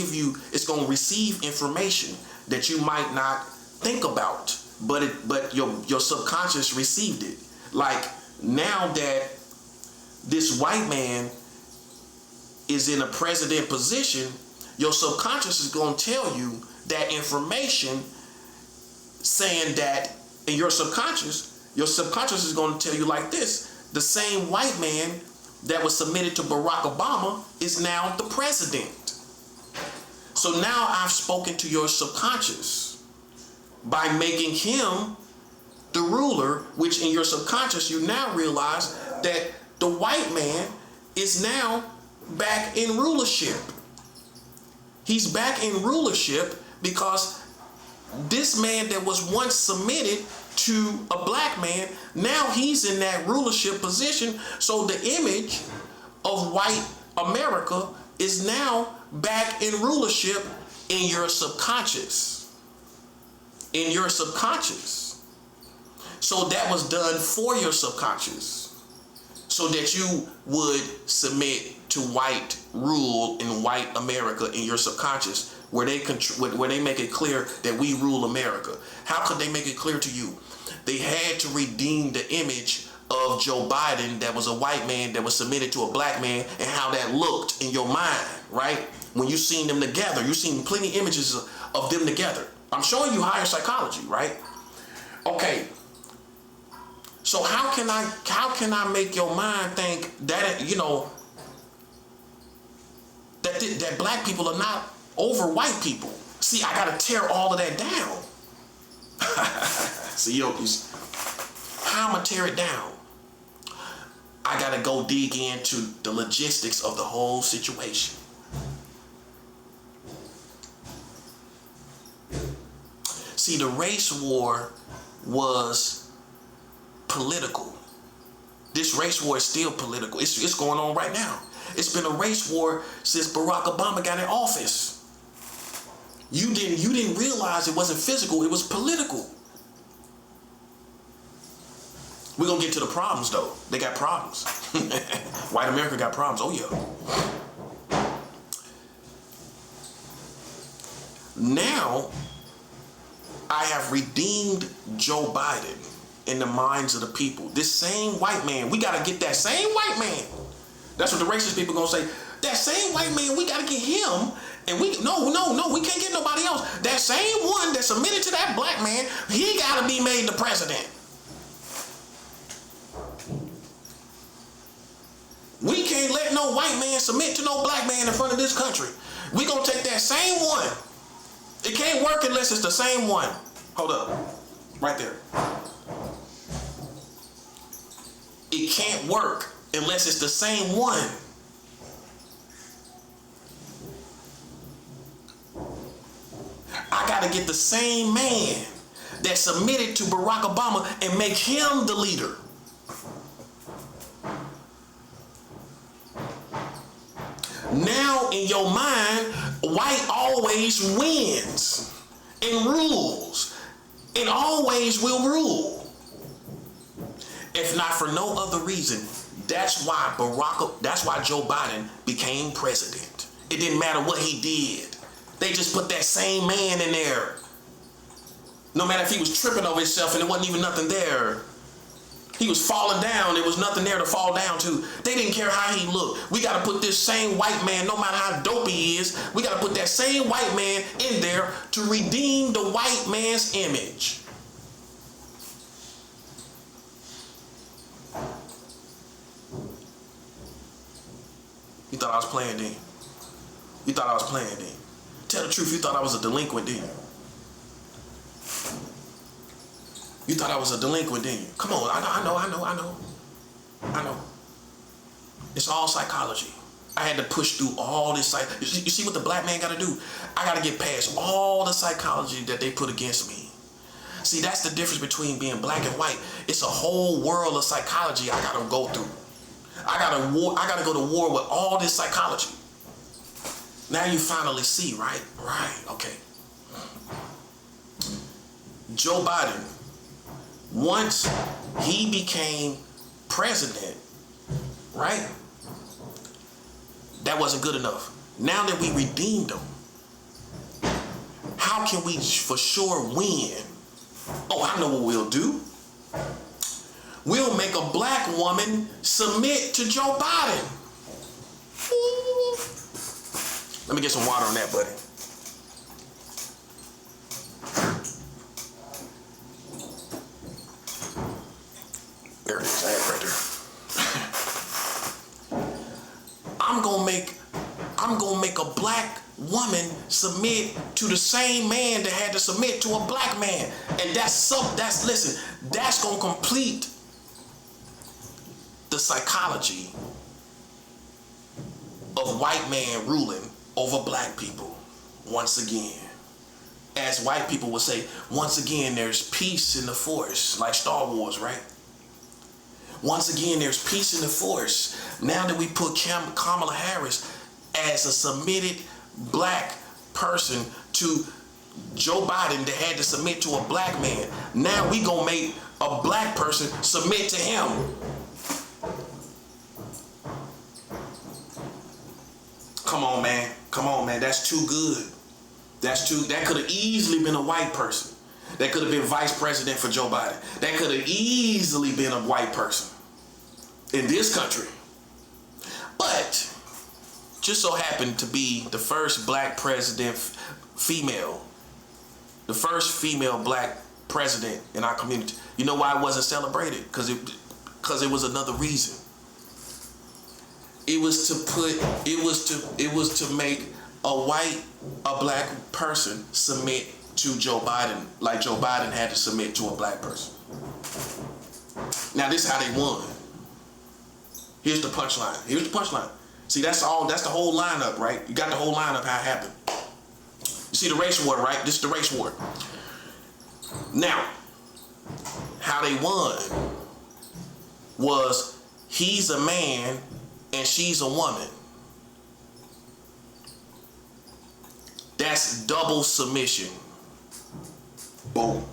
it's going to receive information that you might not think about, but your subconscious received it. Like now that this white man is in a president position, your subconscious is going to tell you that information saying that, and your subconscious is going to tell you like this: the same white man that was submitted to Barack Obama is now the president. So now I've spoken to your subconscious by making him the ruler, which in your subconscious you now realize that the white man is now back in rulership. He's back in rulership because this man that was once submitted to a black man, now he's in that rulership position. So the image of white America is now back in rulership in your subconscious. In your subconscious. So that was done for your subconscious, so that you would submit to white rule in white America in your subconscious, where they make it clear that we rule America. How could they make it clear to you? They had to redeem the image of Joe Biden that was a white man that was submitted to a black man, and how that looked in your mind, right? When you seen them together, you seen plenty images of them together. I'm showing you higher psychology, right? Okay. So how can I make your mind think that, that black people are not over white people? See, I gotta tear all of that down. See, how I'm gonna tear it down? I gotta go dig into the logistics of the whole situation. See, the race war was political. This race war is still political. It's going on right now. It's been a race war since Barack Obama got in office. You didn't realize it wasn't physical, it was political. We're gonna get to the problems though. They got problems. White America got problems. Oh yeah. Now, I have redeemed Joe Biden in the minds of the people. This same white man, we gotta get that same white man. That's what the racist people gonna say. That same white man, we gotta get him. And we can't get nobody else. That same one that submitted to that black man, he gotta be made the president. We can't let no white man submit to no black man in front of this country. We gonna take that same one. It can't work unless it's the same one. Hold up. Right there. It can't work unless it's the same one. I got to get the same man that submitted to Barack Obama and make him the leader. Now, in your mind, white always wins and rules and always will rule. If not for no other reason, that's why Joe Biden became president. It didn't matter what he did. They just put that same man in there. No matter if he was tripping over himself and there wasn't even nothing there. He was falling down. There was nothing there to fall down to. They didn't care how he looked. We got to put this same white man, no matter how dope he is, we got to put that same white man in there to redeem the white man's image. You thought I was playing, didn't you? You thought I was playing, didn't you? Tell the truth, you thought I was a delinquent, didn't you? You thought I was a delinquent, didn't you? Come on, I know. It's all psychology. I had to push through all this. You see what the black man got to do? I got to get past all the psychology that they put against me. See, that's the difference between being black and white. It's a whole world of psychology I got to go through. I got to go to war with all this psychology. Now you finally see, right? Right, okay. Joe Biden, once he became president, right? That wasn't good enough. Now that we redeemed him, how can we for sure win? Oh, I know what we'll do. We'll make a black woman submit to Joe Biden. Let me get some water on that, buddy. There it is. I have it right there. I'm gonna make a black woman submit to the same man that had to submit to a black man. And that's gonna complete the psychology of white man ruling over black people once again. As white people would say, once again, there's peace in the force, like Star Wars, right? Once again, there's peace in the force. Now that we put Kamala Harris as a submitted black person to Joe Biden that had to submit to a black man, now we gonna make a black person submit to him. Come on, man. That's too good. That could have easily been a white person. That could have been vice president for Joe Biden. That could have easily been a white person in this country. But just so happened to be the first black president, female. The first female black president in our community. You know why it wasn't celebrated? Because it was another reason. It was to make a black person submit to Joe Biden, like Joe Biden had to submit to a black person. Now this is how they won. Here's the punchline. See, that's the whole lineup, right? You got the whole lineup how it happened. You see the race war, right? This is the race war. Now, how they won was he's a man and she's a woman. That's double submission. Boom.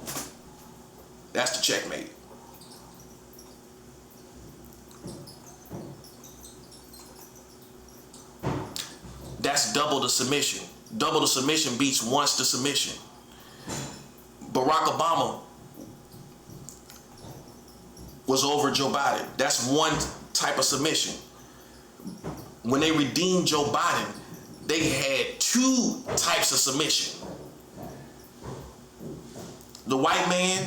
That's the checkmate. That's double the submission. Double the submission beats once the submission. Barack Obama was over Joe Biden. That's one type of submission. When they redeemed Joe Biden, they had two types of submission. The white man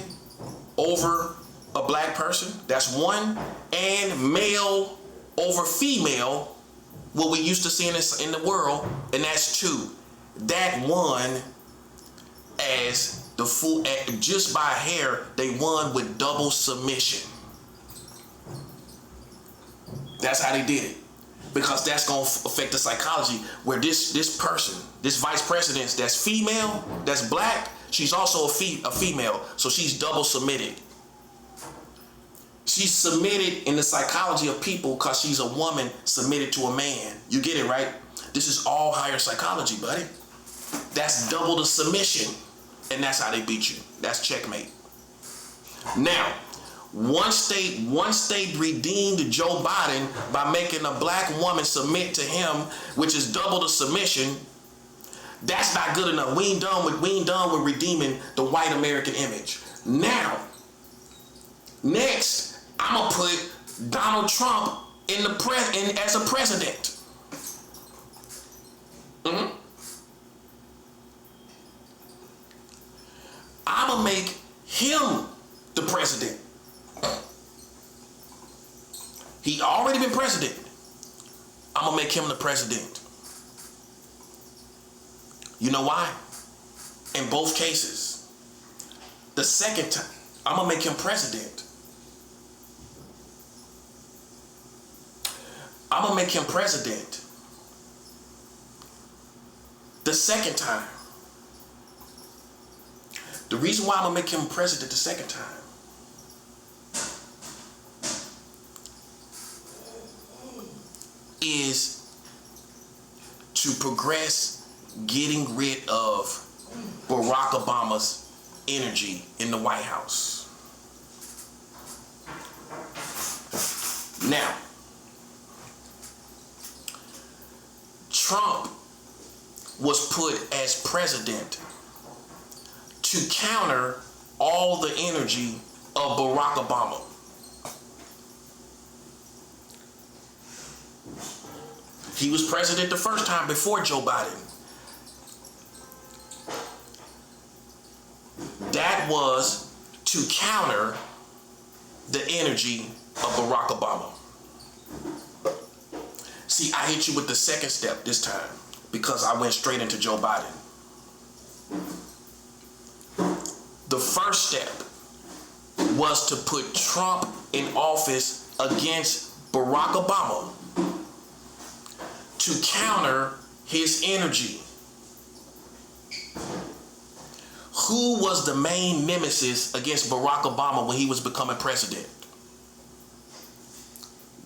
over a black person, that's one, and male over female, what we used to see in the world, and that's two. That won as the full, just by hair, they won with double submission. That's how they did it. because that's gonna affect the psychology. Where this person, this vice president, that's female, that's black, she's also a female, so she's double submitted. She's submitted in the psychology of people because she's a woman submitted to a man. You get it, right? This is all higher psychology, buddy. That's double the submission, and that's how they beat you. That's checkmate. Now, once they redeemed Joe Biden by making a black woman submit to him, which is double the submission, that's not good enough. We ain't done with redeeming the white American image. Now, next, I'm gonna put Donald Trump in as a president. I'm gonna make him the president. He already been president. I'm gonna make him the president. You know why? In both cases, the second time, I'm gonna make him president. I'm gonna make him president. The second time. The reason why I'm gonna make him president the second time is to progress getting rid of Barack Obama's energy in the White House. Now, Trump was put as president to counter all the energy of Barack Obama. He was president the first time before Joe Biden. That was to counter the energy of Barack Obama. See, I hit you with the second step this time because I went straight into Joe Biden. The first step was to put Trump in office against Barack Obama to counter his energy. Who was the main nemesis against Barack Obama when he was becoming president?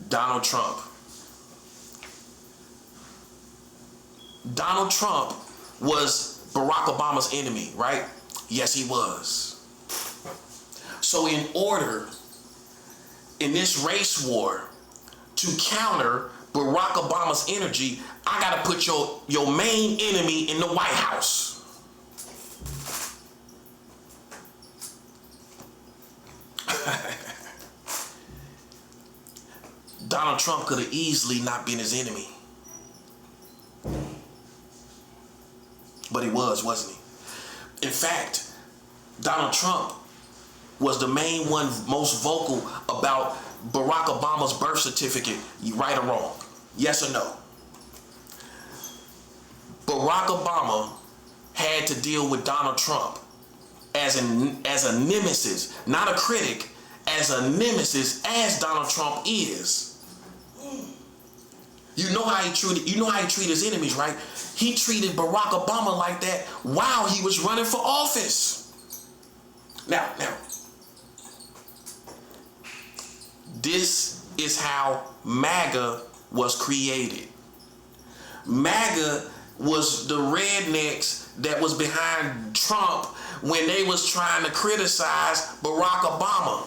Donald Trump. Donald Trump was Barack Obama's enemy, right? Yes, he was. So in order, in this race war, to counter Barack Obama's energy, I gotta put your main enemy in the White House. Donald Trump could have easily not been his enemy. But he was, wasn't he? In fact, Donald Trump was the main one most vocal about Barack Obama's birth certificate, right or wrong, yes or no. Barack Obama had to deal with Donald Trump as a nemesis, not a critic, as a nemesis as Donald Trump is. You know how he treated his enemies, right? He treated Barack Obama like that while he was running for office. Now, this is how MAGA was created. MAGA was the rednecks that was behind Trump when they was trying to criticize Barack Obama.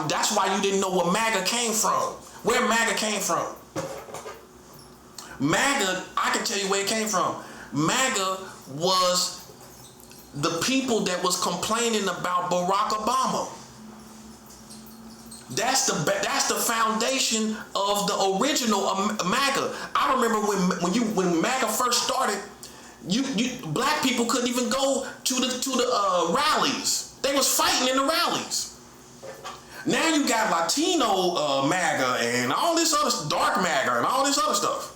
That's why you didn't know where MAGA came from. Where MAGA came from. MAGA, I can tell you where it came from. MAGA was the people that was complaining about Barack Obama. That's the foundation of the original MAGA. I remember when MAGA first started, black people couldn't even go to the rallies. They was fighting in the rallies. Now you got Latino MAGA and all this other dark MAGA and all this other stuff.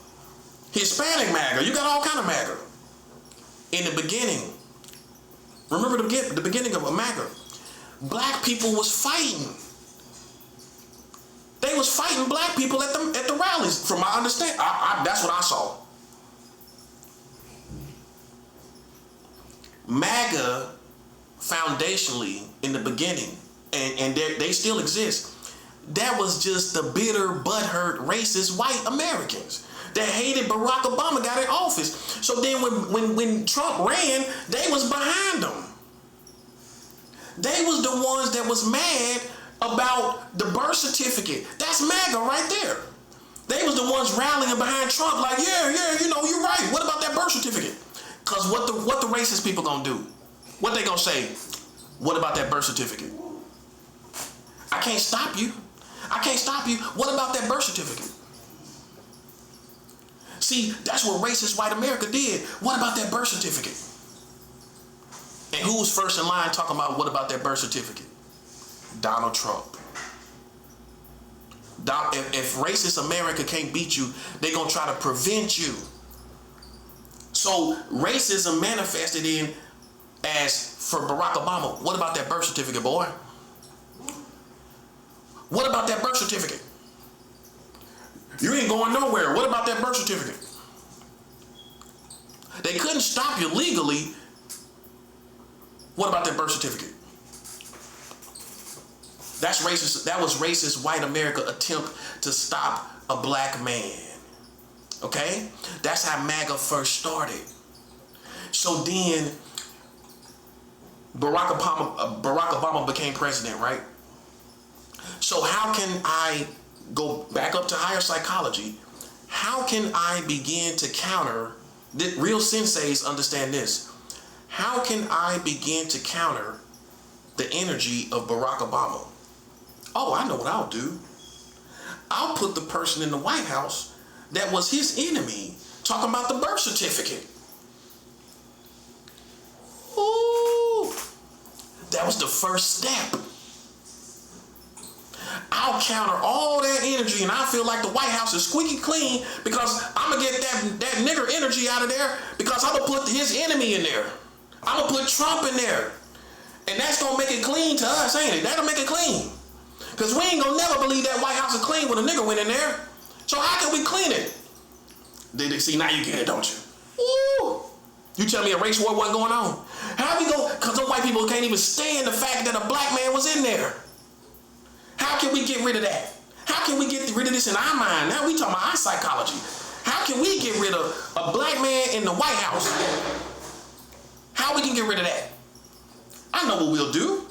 Hispanic MAGA. You got all kind of MAGA. In the beginning, remember the beginning of a MAGA, black people was fighting was fighting black people at the rallies. From my understanding, that's what I saw. MAGA, foundationally, in the beginning, and they still exist, that was just the bitter, butthurt, racist white Americans that hated Barack Obama got in office. So then when Trump ran, they was behind him. They was the ones that was mad about the birth certificate. That's MAGA right there. They was the ones rallying behind Trump like, yeah, you know, you're right. What about that birth certificate? Because what the racist people gonna do? What they gonna say? What about that birth certificate? I can't stop you. I can't stop you. What about that birth certificate? See, that's what racist white America did. What about that birth certificate? And who was first in line talking about what about that birth certificate? Donald Trump. If racist America can't beat you, they're going to try to prevent you. So racism manifested in as for Barack Obama, what about that birth certificate, boy? What about that birth certificate? You ain't going nowhere. What about that birth certificate? They couldn't stop you legally. What about that birth certificate? That's racist. That was racist white America attempt to stop a black man. Okay? That's how MAGA first started. So then Barack Obama became president, right? So how can I go back up to higher psychology? How can I begin to counter, real senseis understand this, how can I begin to counter the energy of Barack Obama? Oh, I know what I'll do. I'll put the person in the White House that was his enemy talking about the birth certificate. Ooh, that was the first step. I'll counter all that energy, and I feel like the White House is squeaky clean because I'm gonna get that nigger energy out of there because I'm gonna put his enemy in there. I'm gonna put Trump in there, and that's gonna make it clean to us, ain't it? That'll make it clean, because we ain't gonna never believe that White House is clean when a nigger went in there. So how can we clean it? See, now you get it, don't you? Ooh. You tell me a race war wasn't going on? How we go? Because those white people can't even stand the fact that a black man was in there. How can we get rid of that? How can we get rid of this in our mind? Now we talking about our psychology. How can we get rid of a black man in the White House? How we can get rid of that? I know what we'll do.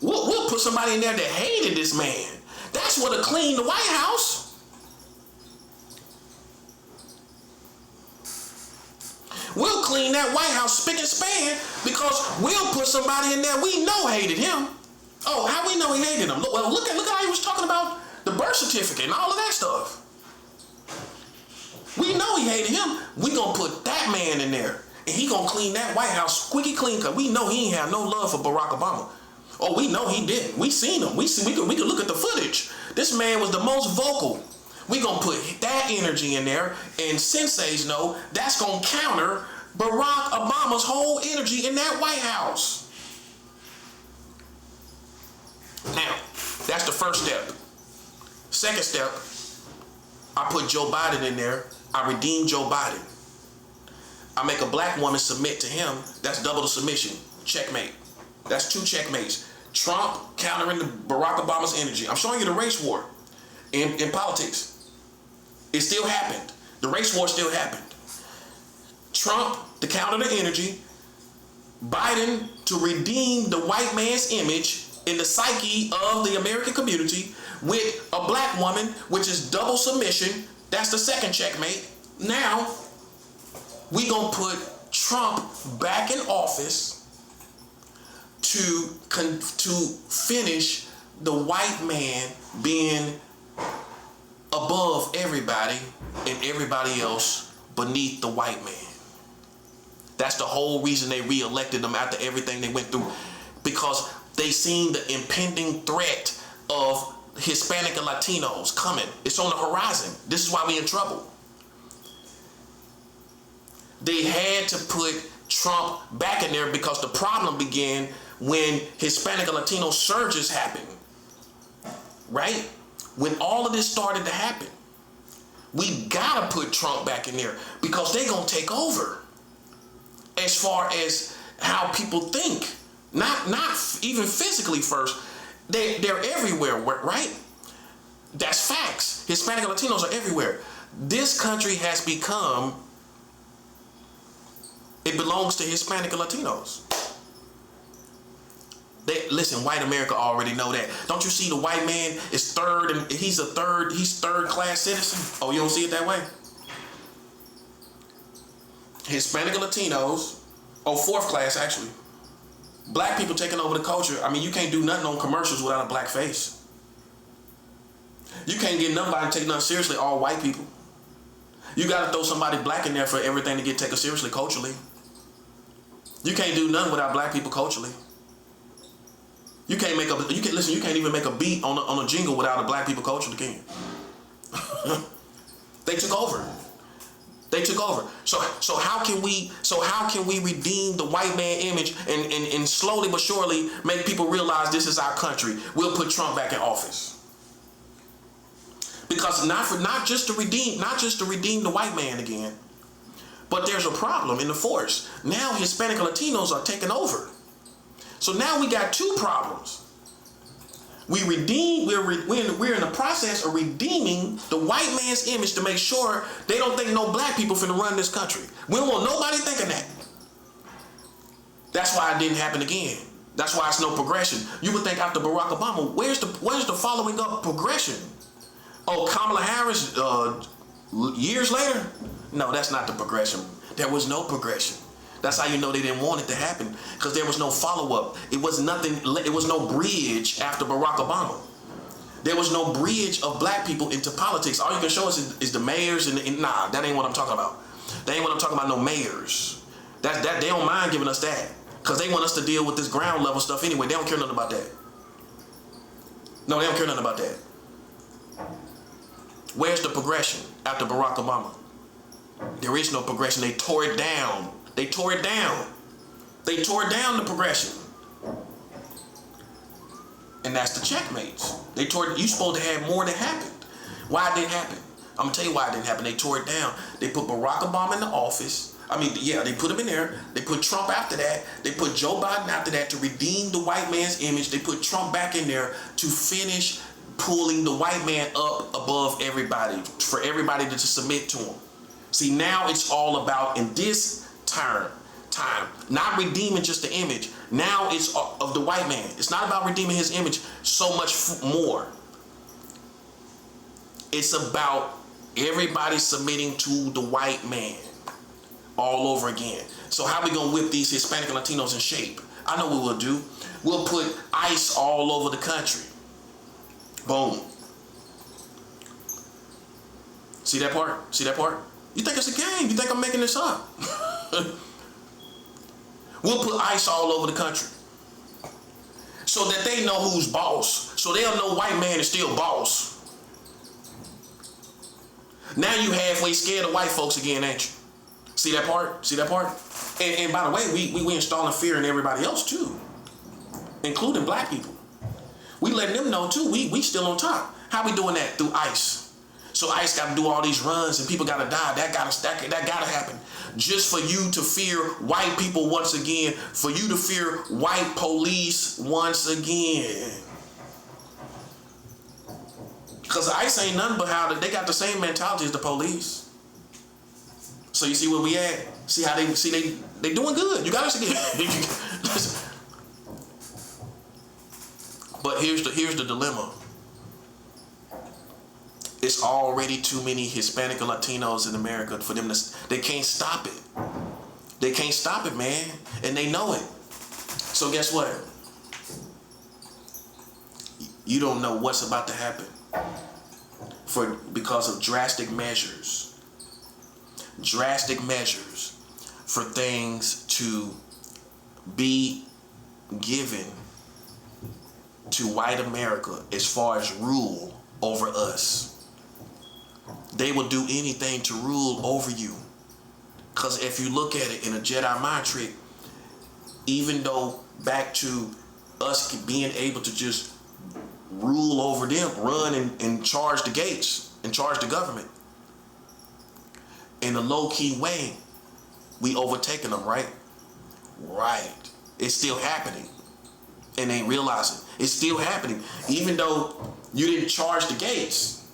We'll put somebody in there that hated this man. That's what'll clean the White House. We'll clean that White House spick and span because we'll put somebody in there we know hated him. Oh, how we know he hated him? Look at how he was talking about the birth certificate and all of that stuff. We know he hated him. We gonna put that man in there, and he gonna clean that White House squeaky clean because we know he ain't have no love for Barack Obama. Oh, we know he didn't. We seen him. We could look at the footage. This man was the most vocal. We gonna put that energy in there, and senseis know that's gonna counter Barack Obama's whole energy in that White House. Now, that's the first step. Second step, I put Joe Biden in there. I redeem Joe Biden. I make a black woman submit to him. That's double the submission. Checkmate. That's two checkmates. Trump countering the Barack Obama's energy. I'm showing you the race war in politics. It still happened. The race war still happened. Trump to counter the energy. Biden to redeem the white man's image in the psyche of the American community with a black woman, which is double submission. That's the second checkmate. Now, we gonna put Trump back in office to finish the white man being above everybody and everybody else beneath the white man. That's the whole reason they reelected him after everything they went through, because they seen the impending threat of Hispanic and Latinos coming. It's on the horizon. This is why we in trouble. They had to put Trump back in there because the problem began when Hispanic and Latino surges happened. Right? when all of this started to happen, we gotta put Trump back in there because they're gonna take over as far as how people think. Not even physically first. They're everywhere, right? That's facts. Hispanic and Latinos are everywhere. This country has become, it belongs to Hispanic and Latinos. Listen, white America already know that. Don't you see the white man is third, and he's third class citizen? Oh, you don't see it that way? Hispanic and Latinos, fourth class actually. Black people taking over the culture. I mean, you can't do nothing on commercials without a black face. You can't get nobody to take nothing seriously, all white people. You gotta throw somebody black in there for everything to get taken seriously culturally. You can't do nothing without black people culturally. You can't even make a beat on a jingle without a black people culturally, can you? They took over. So how can we redeem the white man image and slowly but surely make people realize this is our country? We'll put Trump back in office. Because not just to redeem the white man again, but there's a problem in the force. Now Hispanic and Latinos are taking over. So now we got two problems. We're in the process of redeeming the white man's image to make sure they don't think no black people finna run this country. We don't want nobody thinking that. That's why it didn't happen again. That's why it's no progression. You would think after Barack Obama, where's the following up progression? Oh, Kamala Harris, years later? No, that's not the progression. There was no progression. That's how you know they didn't want it to happen, because there was no follow-up. It was nothing. It was no bridge after Barack Obama. There was no bridge of black people into politics. All you can show us is the mayors and nah, that ain't what I'm talking about. That ain't what I'm talking about. No mayors. That they don't mind giving us that, because they want us to deal with this ground level stuff anyway. They don't care nothing about that. No, they don't care nothing about that. Where's the progression after Barack Obama? There is no progression. They tore it down. They tore it down. They tore down the progression. And that's the checkmates. You supposed to have more that happened. Why it didn't happen? I'm gonna tell you why it didn't happen. They tore it down. They put Barack Obama in the office. I mean, yeah, they put him in there. They put Trump after that. They put Joe Biden after that to redeem the white man's image. They put Trump back in there to finish pulling the white man up above everybody, for everybody to submit to him. See, now it's all about, in this time, not redeeming just the image. Now it's of the white man. It's not about redeeming his image so much more. It's about everybody submitting to the white man all over again. So how we gonna whip these Hispanic and Latinos in shape? I know what we'll do. We'll put ICE all over the country. Boom. See that part? See that part? You think it's a game? You think I'm making this up? We'll put ICE all over the country so that they know who's boss. So they'll know white man is still boss. Now you halfway scared of white folks again, ain't you? See that part? See that part? And by the way, we installing fear in everybody else too, including black people. We letting them know too, we still on top. How we doing that? Through ICE. So ICE got to do all these runs and people got to die. That gotta happen. Just for you to fear white people once again. For you to fear white police once again. Because ICE ain't nothing but how they got the same mentality as the police. So you see where we at? See how they doing good. You got us again. But here's the dilemma. It's already too many Hispanic and Latinos in America for them they can't stop it. They can't stop it, man. And they know it. So guess what? You don't know what's about to happen because of drastic measures. Drastic measures for things to be given to white America as far as rule over us. They will do anything to rule over you. Because if you look at it in a Jedi mind trick, even though back to us being able to just rule over them, run and charge the gates and charge the government. In a low-key way, we overtaking them, right? Right. It's still happening. And they ain't realizing it's still happening. Even though you didn't charge the gates,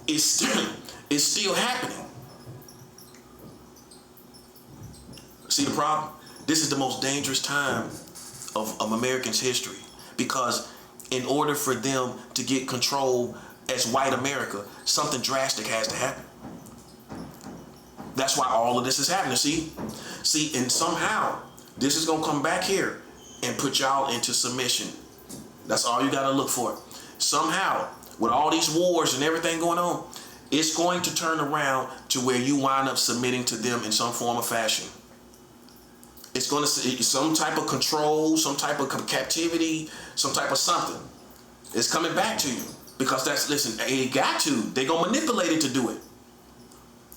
it's still happening. See the problem? This is the most dangerous time of Americans' history, because in order for them to get control as white America, something drastic has to happen. That's why all of this is happening. See, and somehow this is gonna come back here and put y'all into submission. That's all you gotta look for. Somehow, with all these wars and everything going on, it's going to turn around to where you wind up submitting to them in some form or fashion. It's going to some type of control, some type of captivity, some type of something. It's coming back to you, because listen, they got to. They gonna manipulate it to do it.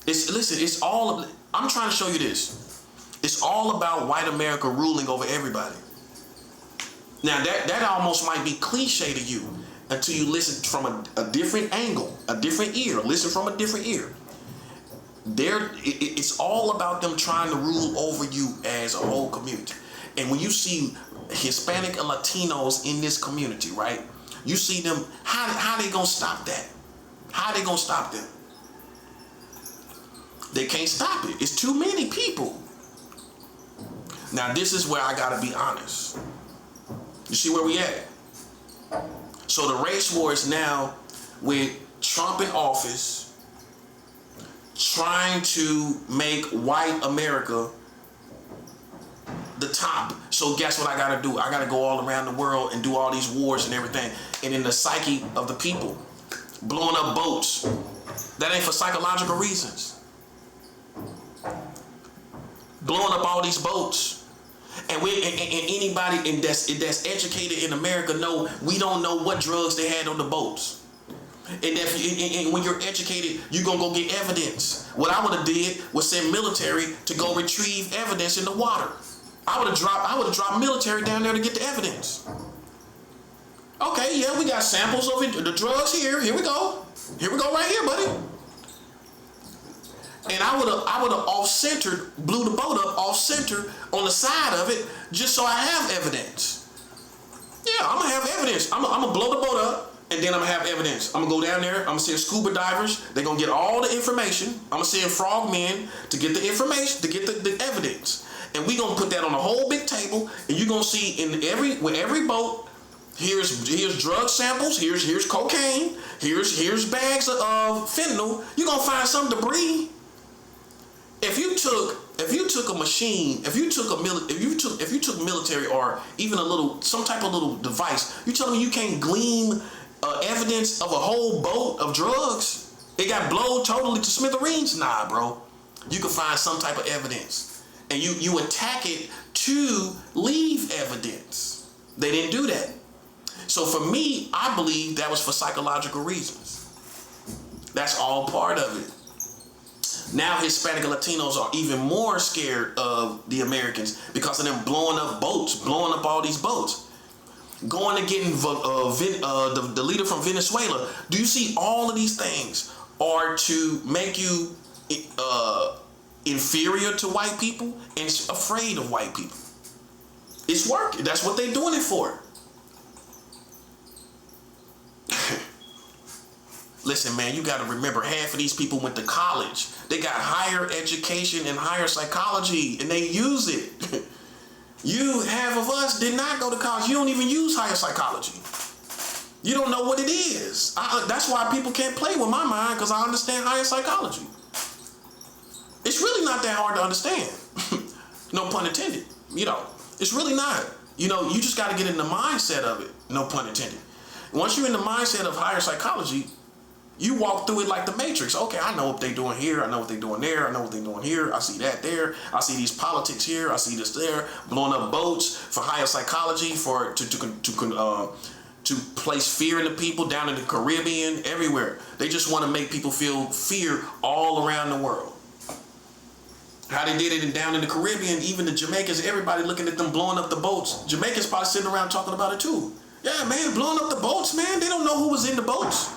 It's all. I'm trying to show you this. It's all about white America ruling over everybody. Now that almost might be cliche to you until you listen from a different angle, a different ear. Listen from a different ear. It's all about them trying to rule over you as a whole community. And when you see Hispanic and Latinos in this community, right? You see them, how they gonna stop that? How they gonna stop them? They can't stop it. It's too many people. Now this is where I gotta be honest. You see where we at? So the race war is now with Trump in office, trying to make white America the top. So guess what I gotta do? I gotta go all around the world and do all these wars and everything. And in the psyche of the people, blowing up boats. That ain't for psychological reasons. Blowing up all these boats. And anybody that's educated in America know we don't know what drugs they had on the boats. And when you're educated, you're gonna go get evidence. What I would have did was send military to go retrieve evidence in the water. I would have dropped military down there to get the evidence. Okay, yeah, we got samples of it, the drugs here. Here we go. Here we go right here, buddy. And I would have off-centered, blew the boat up off-center on the side of it, just so I have evidence. Yeah, I'm gonna have evidence. I'm gonna blow the boat up. And then I'm gonna have evidence. I'm gonna go down there, I'm gonna send scuba divers, they're gonna get all the information. I'm gonna send frogmen to get the information, to get the evidence. And we gonna put that on a whole big table, and you're gonna see with every boat, here's drug samples, here's cocaine, here's bags of fentanyl. You're gonna find some debris. If you took a machine, if you took military or even some type of little device, you telling me you can't glean evidence of a whole boat of drugs? It got blown totally to smithereens? Nah, bro. You can find some type of evidence, and you attack it to leave evidence. They didn't do that. So for me, I believe that was for psychological reasons. That's all part of it. Now Hispanic and Latinos are even more scared of the Americans because of them blowing up boats, blowing up all these boats. Going and getting the leader from Venezuela. Do you see all of these things are to make you inferior to white people and afraid of white people? It's working. That's what they're doing it for. Listen, man, you got to remember, half of these people went to college. They got higher education and higher psychology, and they use it. Half of us did not go to college. You don't even use higher psychology. You don't know what it is. That's why people can't play with my mind, because I understand higher psychology. It's really not that hard to understand. No pun intended. It's really not. You just got to get in the mindset of it. No pun intended. Once you're in the mindset of higher psychology, you walk through it like the Matrix. Okay, I know what they're doing here. I know what they're doing there. I know what they're doing here. I see that there. I see these politics here. I see this there. Blowing up boats for higher psychology, to place fear in the people down in the Caribbean, everywhere. They just want to make people feel fear all around the world. How they did it down in the Caribbean, even the Jamaicans, everybody looking at them blowing up the boats. Jamaicans probably sitting around talking about it too. Yeah, man, blowing up the boats, man. They don't know who was in the boats.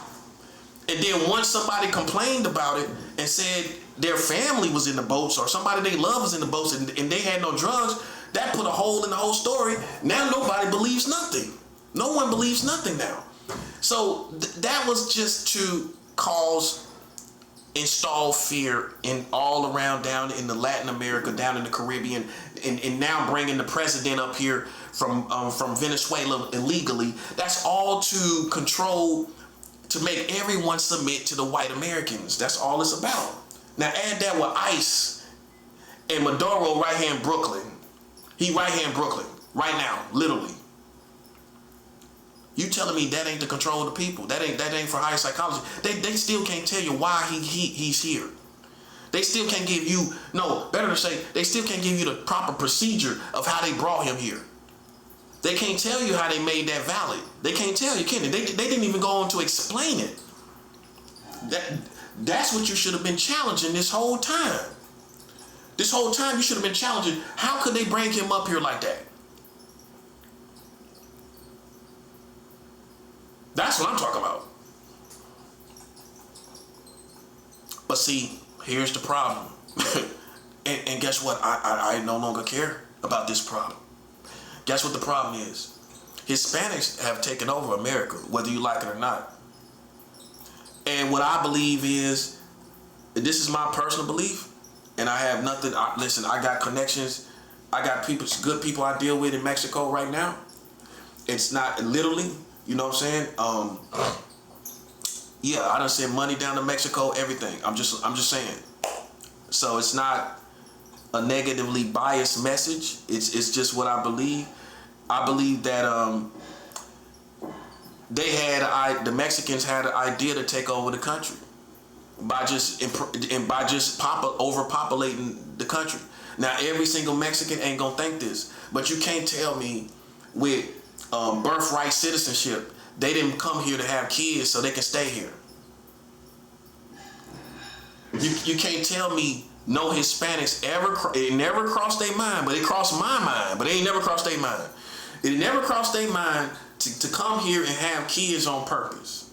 And then once somebody complained about it and said their family was in the boats or somebody they love was in the boats and they had no drugs, that put a hole in the whole story. Now nobody believes nothing. No one believes nothing now. So that was just to install fear in all around down in the Latin America, down in the Caribbean, and now bringing the president up here from Venezuela illegally. That's all to control, to make everyone submit to the white Americans. That's all it's about. Now add that with ICE and Maduro right here in Brooklyn. He right here in Brooklyn right now, literally. You telling me that ain't to control the people? That ain't for higher psychology. They still can't tell you why he's here. They still can't give you, no, better to say, they still can't give you the proper procedure of how they brought him here. They can't tell you how they made that valid. They can't tell you, can they? They didn't even go on to explain it. That's what you should have been challenging this whole time. This whole time you should have been challenging, how could they bring him up here like that? That's what I'm talking about. But see, here's the problem. and guess what? I no longer care about this problem. Guess what the problem is? Hispanics have taken over America, whether you like it or not. And what I believe is, this is my personal belief, and I have nothing. Listen, I got connections. I got good people I deal with in Mexico right now. It's not literally, you know what I'm saying? Yeah, I done sent money down to Mexico, everything. I'm just saying. So it's not a negatively biased message. It's just what I believe. I believe that the Mexicans had an idea to take over the country by just overpopulating the country. Now every single Mexican ain't gonna think this, but you can't tell me with birthright citizenship they didn't come here to have kids so they can stay here. You can't tell me no Hispanics it never crossed their mind, but it crossed my mind, but it ain't never crossed their mind. It never crossed their mind to come here and have kids on purpose,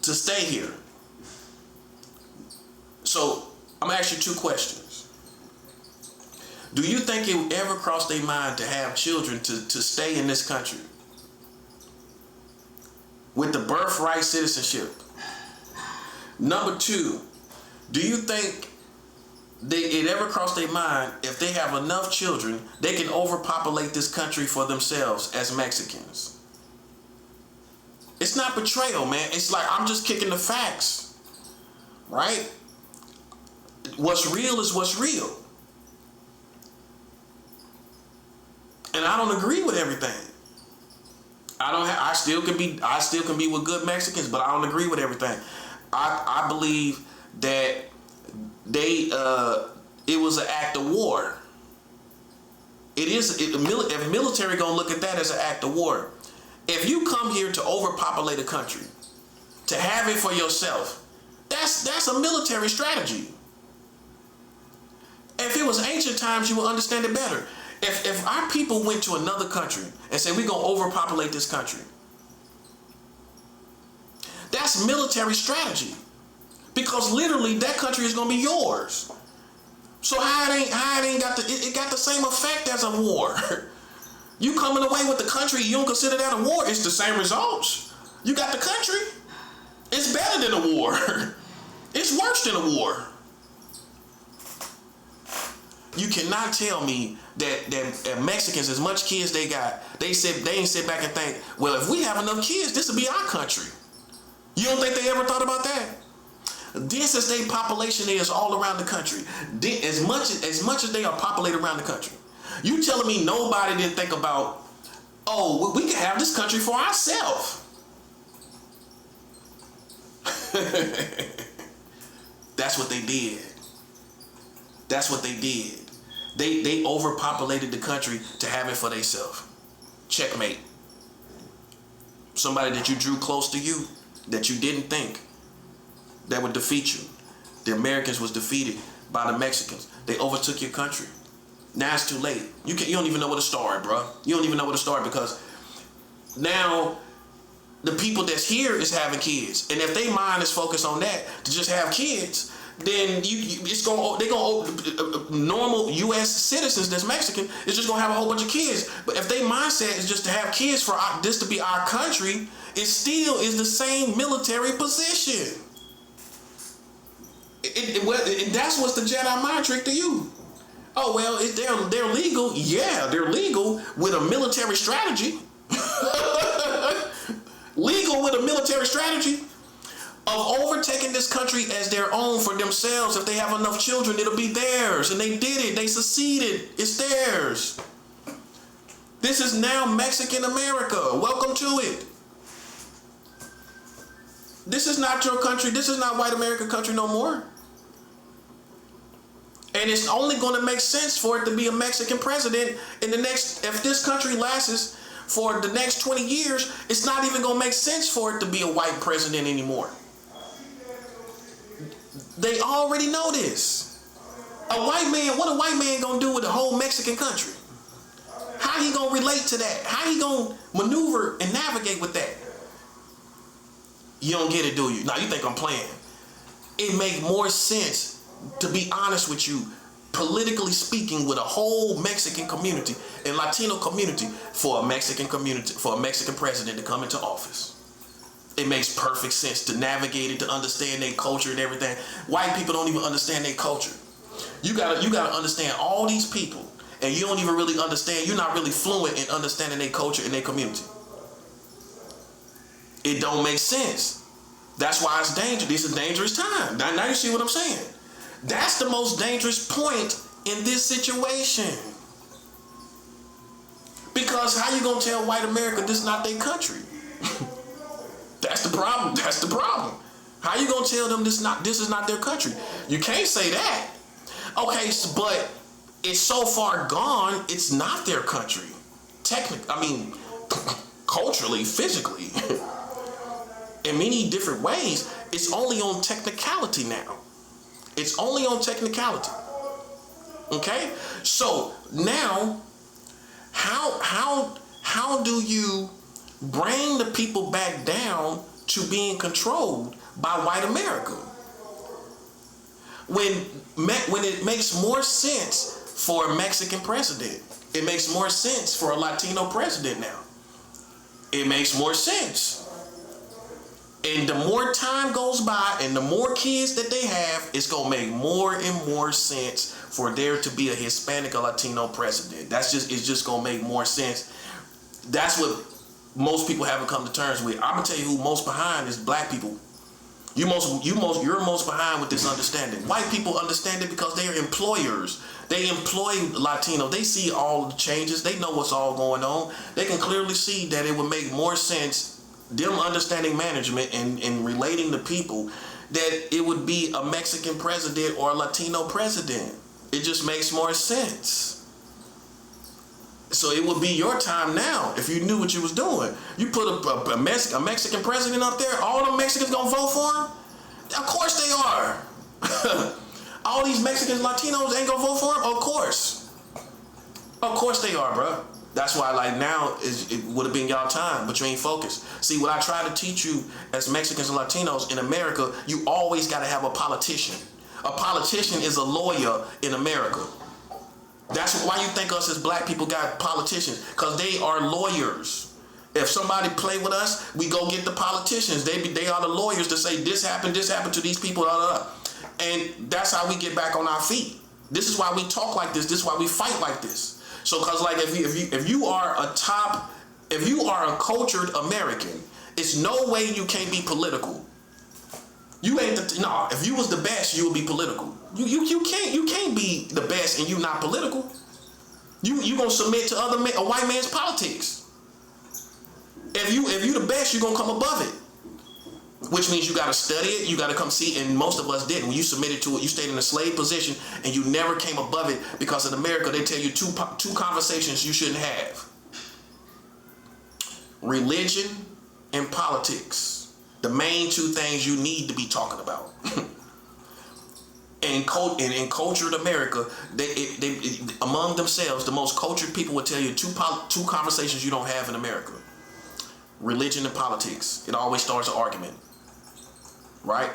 to stay here. So I'm gonna ask you two questions. Do you think it would ever cross their mind to have children to stay in this country with the birthright citizenship? Number two, do you think it ever crossed their mind if they have enough children, they can overpopulate this country for themselves as Mexicans? It's not betrayal, man. It's like I'm just kicking the facts, right? What's real is what's real. And I don't agree with everything. I still can be with good Mexicans, but I don't agree with everything. I believe that it was an act of war. If military gonna look at that as an act of war. If you come here to overpopulate a country, to have it for yourself, that's a military strategy. If it was ancient times, you would understand it better. If our people went to another country and said we're gonna overpopulate this country, that's military strategy. Because literally that country is gonna be yours. So how it ain't got it got the same effect as a war. You coming away with the country, you don't consider that a war. It's the same results. You got the country. It's better than a war. It's worse than a war. You cannot tell me that Mexicans, as much kids they got, they ain't sit back and think, well, if we have enough kids, this will be our country. You don't think they ever thought about that? This is their population is all around the country. As much as they are populated around the country. You telling me nobody didn't think about, oh, we can have this country for ourselves. That's what they did. That's what they did. They overpopulated the country to have it for themselves. Checkmate. Somebody that you drew close to you, that you didn't think that would defeat you. The Americans was defeated by the Mexicans. They overtook your country. Now it's too late. You don't even know where to start, bro. You don't even know where to start because Now, the people that's here is having kids, and if their mind is focused on that to just have kids, then normal U.S. citizens that's Mexican is just gonna have a whole bunch of kids. But if their mindset is just to have kids for this to be our country, it still is the same military position. That's what's the Jedi mind trick to you. Oh well, they're legal. Yeah, they're legal with a military strategy. Legal with a military strategy of overtaking this country as their own for themselves. If they have enough children, it'll be theirs. And they did it. They succeeded. It's theirs. This is now Mexican America. Welcome to it. This is not your country. This is not white American country no more. And it's only going to make sense for it to be a Mexican president in the next, if this country lasts for the next 20 years, it's not even going to make sense for it to be a white president anymore. They already know this. What a white man going to do with the whole Mexican country? How he going to relate to that? How he going to maneuver and navigate with that? You don't get it, do you? Now you think I'm playing. It make more sense, to be honest with you, politically speaking, with a whole Mexican community and Latino community for a Mexican president to come into office. It makes perfect sense to navigate it, to understand their culture and everything. White people don't even understand their culture. You gotta understand all these people, and you don't even really understand. You're not really fluent in understanding their culture and their community. It don't make sense. That's why it's dangerous. This is a dangerous time. Now you see what I'm saying. That's the most dangerous point in this situation. Because how you gonna tell white America this is not their country? That's the problem. That's the problem. How you gonna tell them this is not their country? You can't say that. Okay, but it's so far gone, it's not their country. Culturally, physically, in many different ways, it's only on technicality now. It's only on technicality. Okay? So now, how do you bring the people back down to being controlled by white America? When it makes more sense for a Mexican president, it makes more sense for a Latino president now. It makes more sense. And the more time goes by and the more kids that they have, it's going to make more and more sense for there to be a Hispanic or Latino president. It's just going to make more sense. That's what most people haven't come to terms with. I'm going to tell you who most behind is black people. You're most behind with this understanding. White people understand it because they are employers. They employ Latino. They see all the changes. They know what's all going on. They can clearly see that it would make more sense, them understanding management and relating to people, that it would be a Mexican president or a Latino president. It just makes more sense. So it would be your time now if you knew what you was doing. You put a Mexican president up there, all the Mexicans gonna vote for him? Of course they are. All these Mexicans, Latinos ain't gonna vote for him? Of course. Of course they are, bro. That's why, now, it would have been y'all time, but you ain't focused. See, what I try to teach you as Mexicans and Latinos in America, you always got to have a politician. A politician is a lawyer in America. That's why you think us as black people got politicians, because they are lawyers. If somebody play with us, we go get the politicians. They are the lawyers to say this happened to these people, blah, blah, blah. And that's how we get back on our feet. This is why we talk like this. This is why we fight like this. So, because if you are a cultured American, it's no way you can't be political. You ain't if you was the best, you would be political. You can't be the best and you not political. You gonna submit to a white man's politics. If you the best, you gonna come above it. Which means you gotta study it, you gotta come see, and most of us didn't. When you submitted to it, you stayed in a slave position and you never came above it, because in America they tell you two conversations you shouldn't have. Religion and politics. The main two things you need to be talking about. And in cultured America, they among themselves, the most cultured people would tell you two conversations you don't have in America. religion and politics. It always starts an argument, right?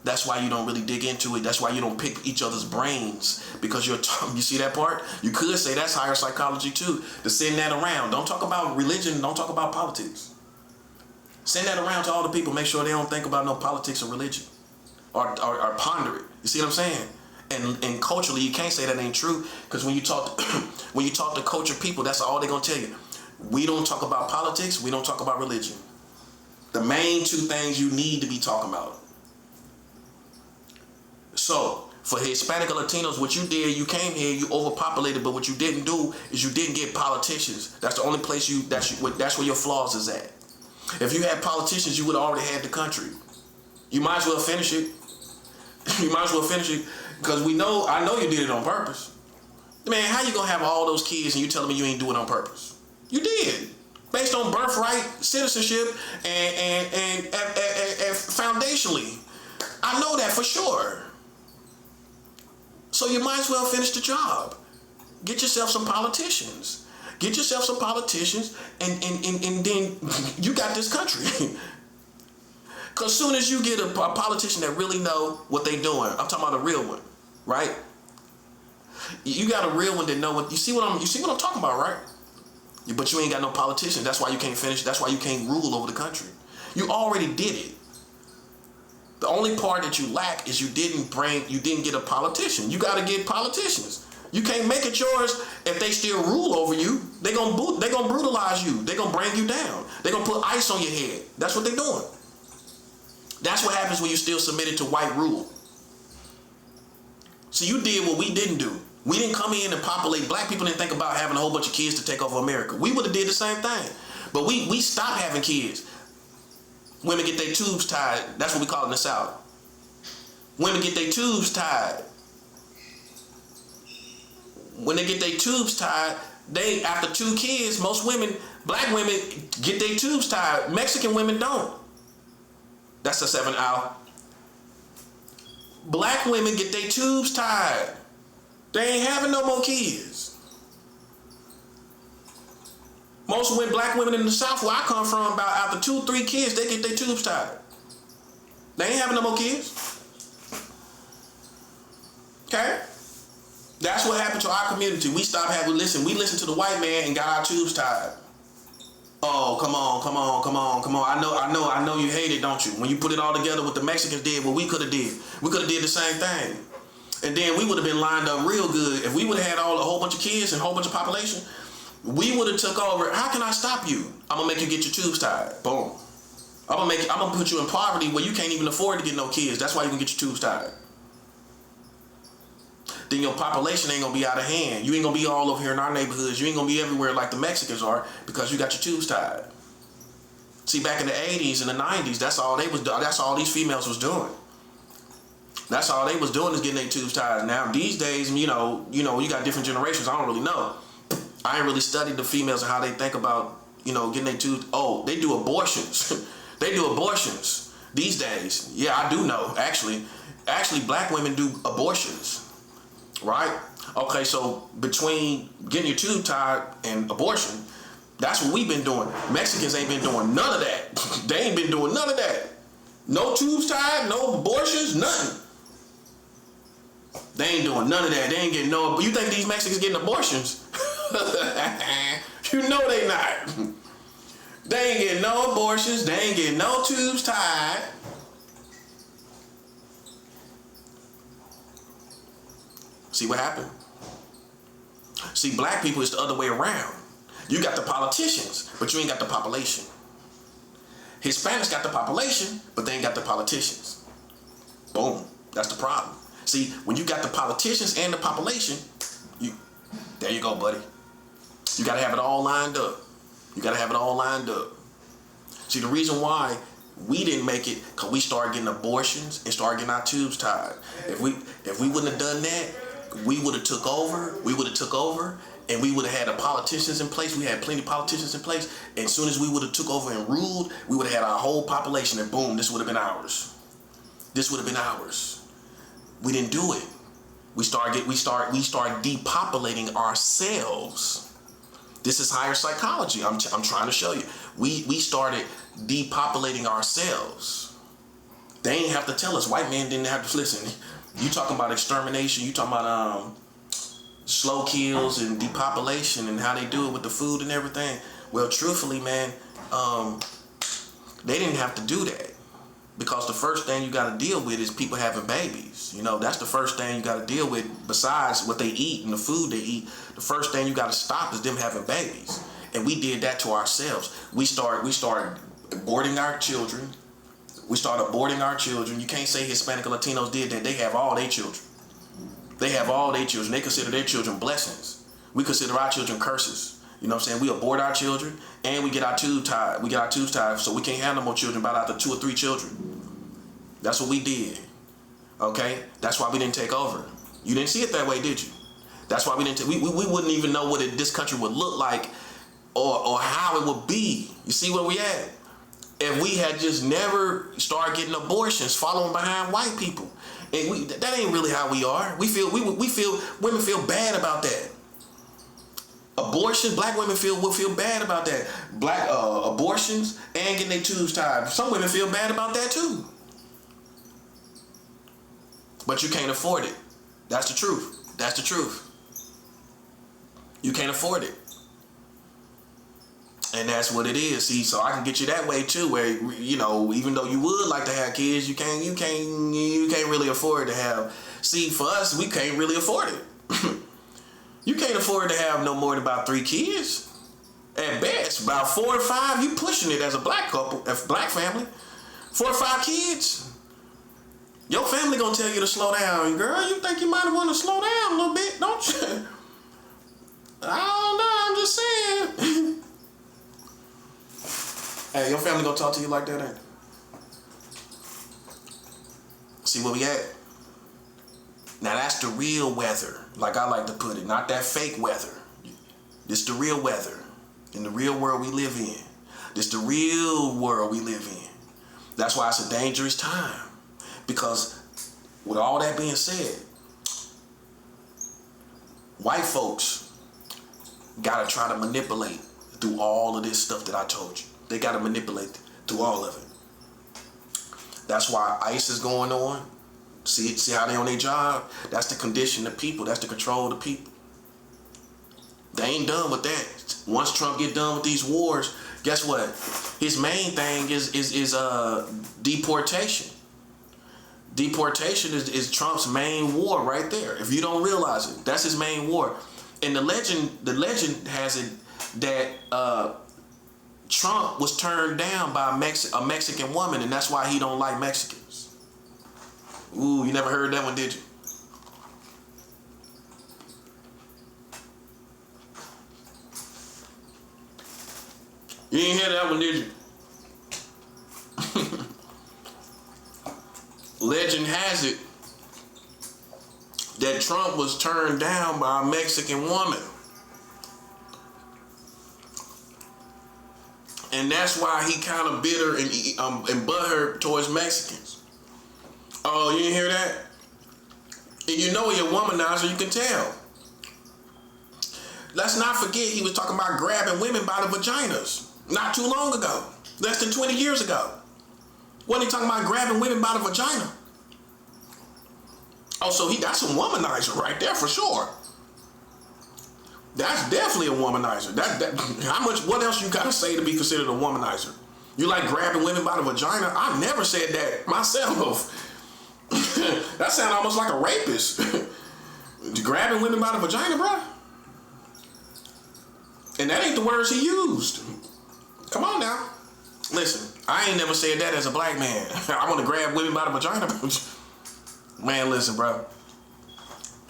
That's why you don't really dig into it. That's why you don't pick each other's brains, because you see that part? You could say that's higher psychology too, to send that around. Don't talk about religion, don't talk about politics. Send that around to all the people. Make sure they don't think about no politics or religion or ponder it. You see what I'm saying? And culturally, you can't say that ain't true, because when you talk to cultured people, that's all they're gonna tell you. We don't talk about politics. We don't talk about religion. The main two things you need to be talking about. So for Hispanic or Latinos, what you did, you came here, you overpopulated, but what you didn't do is you didn't get politicians. That's the only place that's where your flaws is at. If you had politicians, you would have already had the country. You might as well finish it. You might as well finish it, because I know you did it on purpose. Man, how you gonna have all those kids and you telling me you ain't do it on purpose? You did. Based on birthright, citizenship, and foundationally. I know that for sure. So you might as well finish the job. Get yourself some politicians. Get yourself some politicians, and then you got this country. Because soon as you get a politician that really know what they doing, I'm talking about a real one, right? You got a real one that know what, you see what I'm talking about, right? But you ain't got no politician. That's why you can't finish. That's why you can't rule over the country. You already did it. The only part that you lack is you didn't get a politician. You got to get politicians. You can't make it yours if they still rule over you. They gonna brutalize you. They gonna bring you down. They gonna put ice on your head. That's what they're doing. That's what happens when you still submitted to white rule. So you did what we didn't do. We didn't come in and populate. Black people didn't think about having a whole bunch of kids to take over America. We would have did the same thing. But we stopped having kids. Women get their tubes tied. That's what we call it in the South. Women get their tubes tied. When they get their tubes tied, they, after 2 kids, most women, black women, get their tubes tied. Mexican women don't. That's a 7 out. Black women get their tubes tied. They ain't having no more kids. Most black women in the South, where I come from, about after 2, 3 kids, they get their tubes tied. They ain't having no more kids. Okay? That's what happened to our community. We stopped having, we listened to the white man and got our tubes tied. Oh, come on. I know you hate it, don't you? When you put it all together, what the Mexicans did, what we could have did. We could have did the same thing. And then we would have been lined up real good. If we would have had a whole bunch of kids and a whole bunch of population, we would have took over. How can I stop you? I'm gonna make you get your tubes tied. Boom. I'm gonna put you in poverty where you can't even afford to get no kids. That's why you can get your tubes tied. Then your population ain't gonna be out of hand. You ain't gonna be all over here in our neighborhoods. You ain't gonna be everywhere like the Mexicans are, because you got your tubes tied. See, back in the 80s and the 90s, that's all they was doing. That's all these females was doing. That's all they was doing, is getting their tubes tied. Now these days, you you got different generations. I don't really know. I ain't really studied the females and how they think about, getting their tubes. Oh, they do abortions. They do abortions these days. Yeah, I do know. Actually, black women do abortions. Right? Okay, so between getting your tube tied and abortion, that's what we've been doing. Mexicans ain't been doing none of that. They ain't been doing none of that. No tubes tied, no abortions, nothing. They ain't doing none of that. They ain't getting no. You think these Mexicans getting abortions? You know they not. They ain't getting no abortions. They ain't getting no tubes tied. See what happened? See, black people is the other way around. You got the politicians, but you ain't got the population. Hispanics got the population, but they ain't got the politicians. Boom. That's the problem. See, when you got the politicians and the population, there you go, buddy. You got to have it all lined up. You got to have it all lined up. See, the reason why we didn't make it, because we started getting abortions and started getting our tubes tied. If we wouldn't have done that, we would have took over, and we would have had the politicians in place. We had plenty of politicians in place. And as soon as we would have took over and ruled, we would have had our whole population, and boom, this would have been ours. This would have been ours. We didn't do it. We start depopulating ourselves. This is higher psychology. I'm trying to show you. We started depopulating ourselves. They ain't have to tell us. White men didn't have to listen. You talking about extermination? You talking about slow kills and depopulation and how they do it with the food and everything? Well, truthfully, man, they didn't have to do that, because the first thing you got to deal with is people having babies. You know, that's the first thing you got to deal with. Besides what they eat and the food they eat, the first thing you got to stop is them having babies. And we did that to ourselves. We started aborting our children. We started aborting our children. You can't say Hispanic or Latinos did that. They have all their children. They have all their children. They consider their children blessings. We consider our children curses. You know what I'm saying? We abort our children and we get our tubes tied. We get our tubes tied so we can't have no more children about after 2 or 3 children. That's what we did. Okay? That's why we didn't take over. You didn't see it that way, did you? That's why we didn't. We wouldn't even know what this country would look like or how it would be. You see where we at? If we had just never started getting abortions, following behind white people, and that ain't really how we are. Women feel bad about that. Abortion, black women will feel bad about that. Black abortions and getting their tubes tied. Some women feel bad about that too. But you can't afford it. That's the truth. That's the truth. You can't afford it. And that's what it is. See, so I can get you that way too, where, you know, even though you would like to have kids, you can't really afford to have. See, for us, we can't really afford it. You can't afford to have no more than about 3 kids. At best, about 4 or 5, you pushing it as a black couple, a black family. 4 or 5 kids. Your family gonna tell you to slow down. Girl, you think you might want to slow down a little bit, don't you? I don't know, I'm just saying. Hey, your family gonna talk to you like that, ain't it? See where we at? Now that's the real weather, like I like to put it, not that fake weather. This the real weather, in the real world we live in. This the real world we live in. That's why it's a dangerous time. Because with all that being said, white folks gotta try to manipulate through all of this stuff that I told you. They gotta manipulate through all of it. That's why ICE is going on. See how they on their job? That's to condition the people. That's to control the people. They ain't done with that. Once Trump get done with these wars, guess what? His main thing is deportation. Deportation is Trump's main war right there. If you don't realize it, that's his main war. And the legend has it that Trump was turned down by a Mexican woman, and that's why he don't like Mexicans. Ooh, you never heard that one, did you? You didn't hear that one, did you? Legend has it that Trump was turned down by a Mexican woman. And that's why he kind of bitter and butthurt towards Mexicans. Oh, you didn't hear that? And you know you're a womanizer, you can tell. Let's not forget he was talking about grabbing women by the vaginas not too long ago. Less than 20 years ago. Wasn't he talking about grabbing women by the vagina? Oh, so that's a womanizer right there for sure. That's definitely a womanizer. What else you gotta say to be considered a womanizer? You like grabbing women by the vagina? I never said that myself. That sounds almost like a rapist. Grabbing women by the vagina, bro. And that ain't the words he used. Come on now. Listen, I ain't never said that as a black man. I want to grab women by the vagina. Man, listen, bro.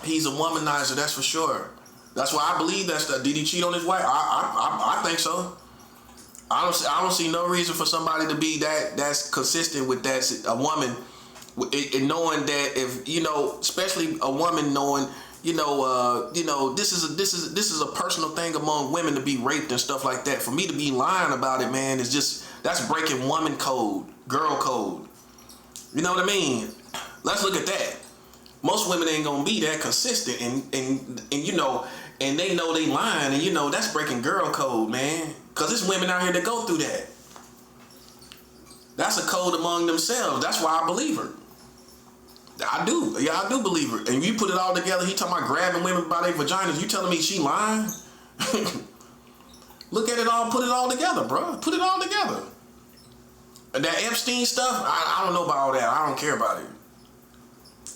He's a womanizer, that's for sure. That's why I believe that's the. Did he cheat on his wife? I think so. I don't see no reason for somebody to be that's consistent with that. A woman, and knowing that if especially a woman knowing this is a personal thing among women to be raped and stuff like that. For me to be lying about it, man, is just that's breaking woman code, girl code. You know what I mean? Let's look at that. Most women ain't gonna be that consistent, and and they know they lying, and you know that's breaking girl code, man. Cause there's women out here that go through that. That's a code among themselves. That's why I believe her. I do. Yeah, I do believe her. And you put it all together, he talking about grabbing women by their vaginas. You telling me she lying? Look at it all, put it all together, bro. Put it all together. And that Epstein stuff, I don't know about all that. I don't care about it.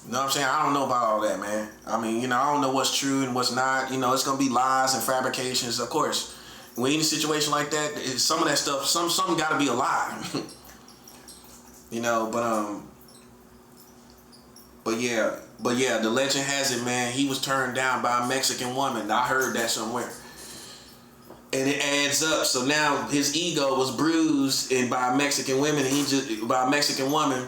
You know what I'm saying? I don't know about all that, man. I mean, you know, I don't know what's true and what's not. You know, it's going to be lies and fabrications. Of course, when in a situation like that, some of that stuff, something got to be a lie. You know, but yeah, the legend has it, man, he was turned down by a Mexican woman. I heard that somewhere. And it adds up. So now his ego was bruised and by a Mexican woman, by a Mexican woman.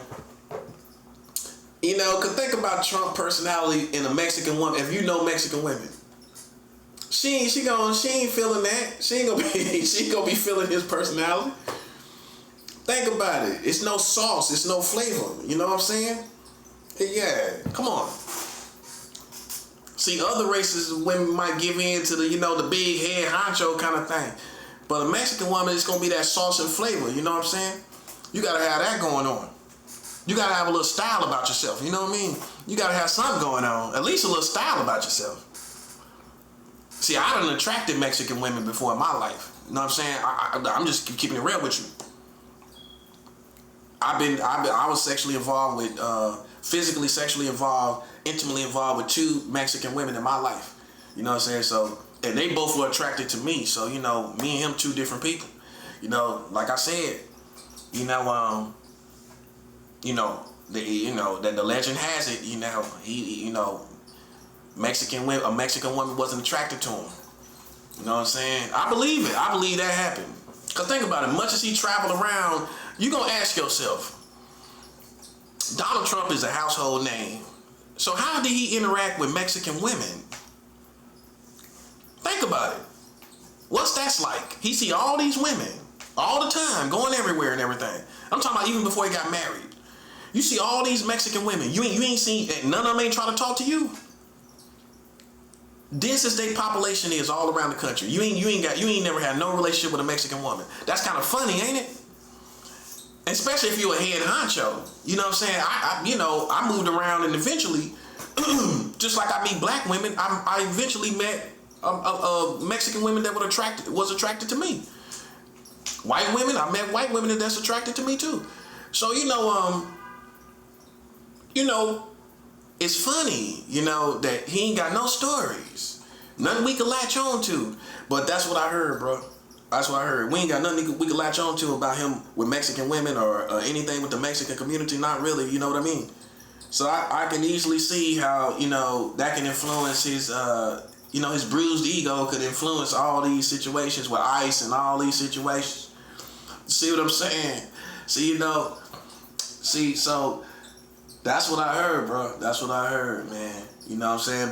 You know, cause think about Trump personality in a Mexican woman. If you know Mexican women, she ain't feeling that. She ain't gonna be feeling his personality. Think about it. It's no sauce. It's no flavor. You know what I'm saying? Yeah. Come on. See, other races, women might give in to the, you know, the big head honcho kind of thing. But a Mexican woman, it's going to be that sauce and flavor. You know what I'm saying? You got to have that going on. You got to have a little style about yourself. You know what I mean? You got to have something going on. At least a little style about yourself. See, I done attracted Mexican women before in my life. You know what I'm saying? I'm just keeping it real with you. I was sexually involved with, physically sexually involved, intimately involved with 2 Mexican women in my life. You know what I'm saying? So, and they both were attracted to me. So, you know, me and him, 2 different people. You know, like I said, that the legend has it, you know, a Mexican woman wasn't attracted to him. You know what I'm saying? I believe it. I believe that happened. Cause think about it, much as he traveled around, you gonna ask yourself, Donald Trump is a household name. So how did he interact with Mexican women? Think about it. What's that like? He see all these women all the time, going everywhere and everything. I'm talking about even before he got married. You see all these Mexican women. You ain't seen, none of them ain't trying to talk to you. Densest their population is all around the country. You ain't never had no relationship with a Mexican woman. That's kind of funny, ain't it? Especially if you're a head honcho. You know what I'm saying? I moved around and eventually, just like I meet black women, I eventually met Mexican women that was attracted to me. White women, I met white women that's attracted to me too. So it's funny, that he ain't got no stories. Nothing we can latch on to. But that's what I heard, bro. That's what I heard. We ain't got nothing we can latch on to about him with Mexican women or anything with the Mexican community. Not really, you know what I mean? So I can easily see how, that can influence his, his bruised ego could influence all these situations with ICE and all these situations. See what I'm saying? So that's what I heard, bro. That's what I heard, man. You know what I'm saying?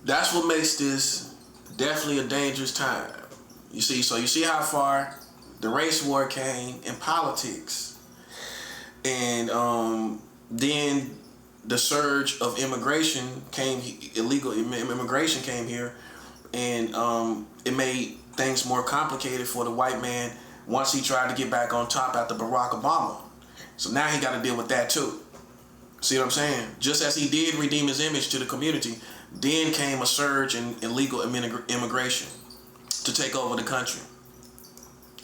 That's what makes this definitely a dangerous time. You see how far the race war came in politics. And then the surge of immigration illegal immigration came here, and it made things more complicated for the white man once he tried to get back on top after Barack Obama. So now he got to deal with that too. See what I'm saying? Just as he did redeem his image to the community, then came a surge in illegal immigration to take over the country.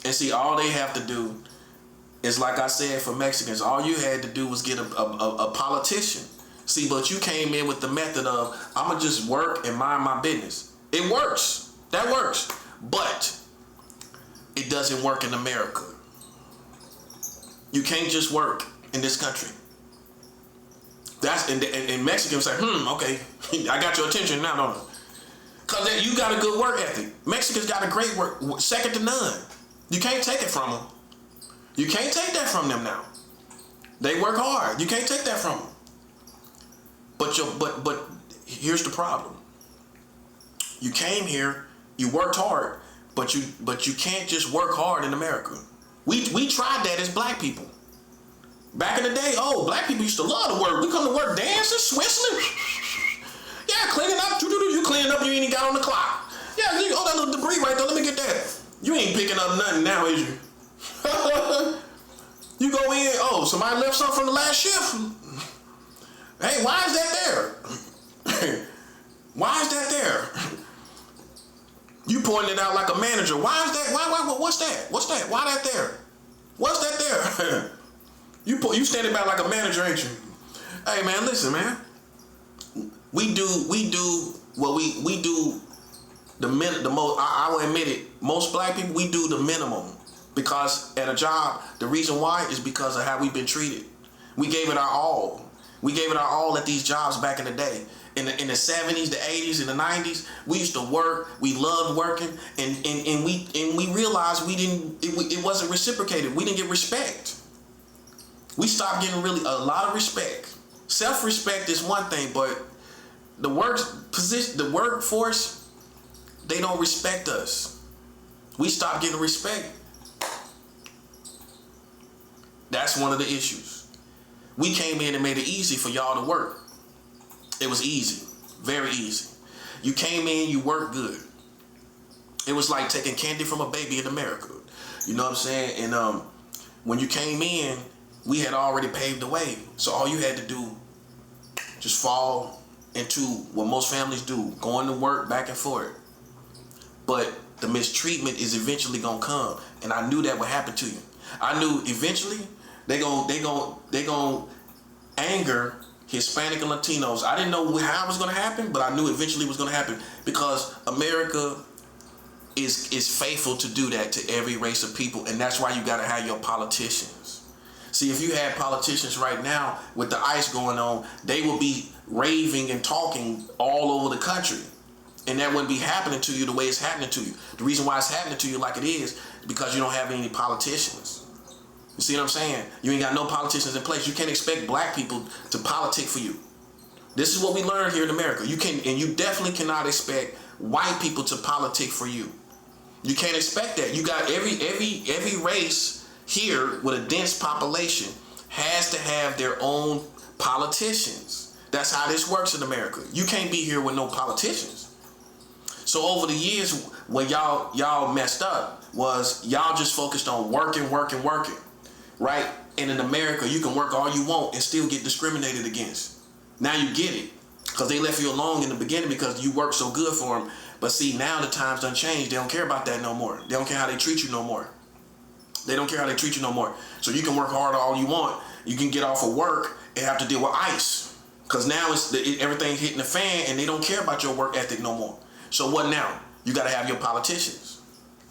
And see, all they have to do is, like I said, for Mexicans, all you had to do was get a politician. See, but you came in with the method of, I'm going to just work and mind my business. It works. That works. But it doesn't work in America. You can't just work in this country. And Mexicans say, okay, I got your attention now, don't I? Because you got a good work ethic. Mexicans got a great work, second to none. You can't take it from them. You can't take that from them now. They work hard. You can't take that from them. But here's the problem. You came here, you worked hard, but you can't just work hard in America. We tried that as black people. Back in the day, black people used to love to work. We come to work dancing, whistling. Yeah, cleaning up. You cleaning up, you ain't even got on the clock. Yeah, that little debris right there, let me get that. You ain't picking up nothing now, is you? You go in, somebody left something from the last shift. Hey, why is that there? Why is that there? You pointing it out like a manager. Why is that? Why, what's that? What's that? Why that there? What's that there? You standing back like a manager, ain't you? Hey man, listen, man. We do what we do the most. I will admit it. Most black people, we do the minimum because at a job, the reason why is because of how we've been treated. We gave it our all. We gave it our all at these jobs back in the day. In the 70s, the 80s, and the 90s, we used to work. We loved working, and we realized it wasn't reciprocated. We didn't get respect. We stopped getting really a lot of respect. Self-respect is one thing, but the workforce, they don't respect us. We stopped getting respect. That's one of the issues. We came in and made it easy for y'all to work. It was easy, very easy. You came in, you worked good. It was like taking candy from a baby in America. You know what I'm saying? And when you came in, we had already paved the way. So all you had to do, just fall into what most families do, going to work back and forth. But the mistreatment is eventually gonna come, and I knew that would happen to you. I knew eventually they gon' anger Hispanic and Latinos. I didn't know how it was gonna happen, but I knew eventually it was gonna happen because America is faithful to do that to every race of people, and that's why you gotta have your politicians. See, if you had politicians right now with the ICE going on, they would be raving and talking all over the country. And that wouldn't be happening to you the way it's happening to you. The reason why it's happening to you like it is because you don't have any politicians. You see what I'm saying? You ain't got no politicians in place. You can't expect black people to politic for you. This is what we learned here in America. You definitely cannot expect white people to politic for you. You can't expect that. You got every race here with a dense population has to have their own politicians. That's how this works in America. You can't be here with no politicians. So over the years, when y'all messed up was y'all just focused on working, right? And in America, you can work all you want and still get discriminated against. Now you get it because they left you alone in the beginning because you worked so good for them. But see, now the times done changed. They don't care about that no more. They don't care how they treat you no more. They don't care how they treat you no more. So you can work hard all you want. You can get off of work and have to deal with ICE because now everything's hitting the fan and they don't care about your work ethic no more. So what now? You got to have your politicians.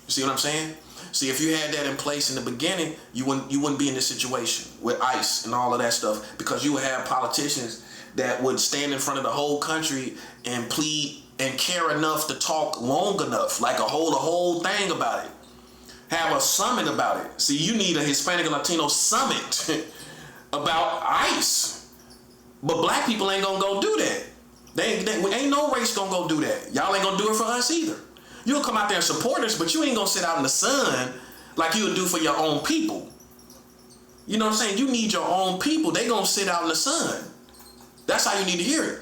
You see what I'm saying? See, if you had that in place in the beginning, you wouldn't be in this situation with ICE and all of that stuff because you would have politicians that would stand in front of the whole country and plead and care enough to talk long enough, like hold a whole thing about it. Have a summit about it. See, you need a Hispanic and Latino summit about ICE. But black people ain't gonna go do that. Ain't no race gonna go do that. Y'all ain't gonna do it for us either. You'll come out there and support us, but you ain't gonna sit out in the sun like you would do for your own people. You know what I'm saying? You need your own people. They gonna sit out in the sun. That's how you need to hear it.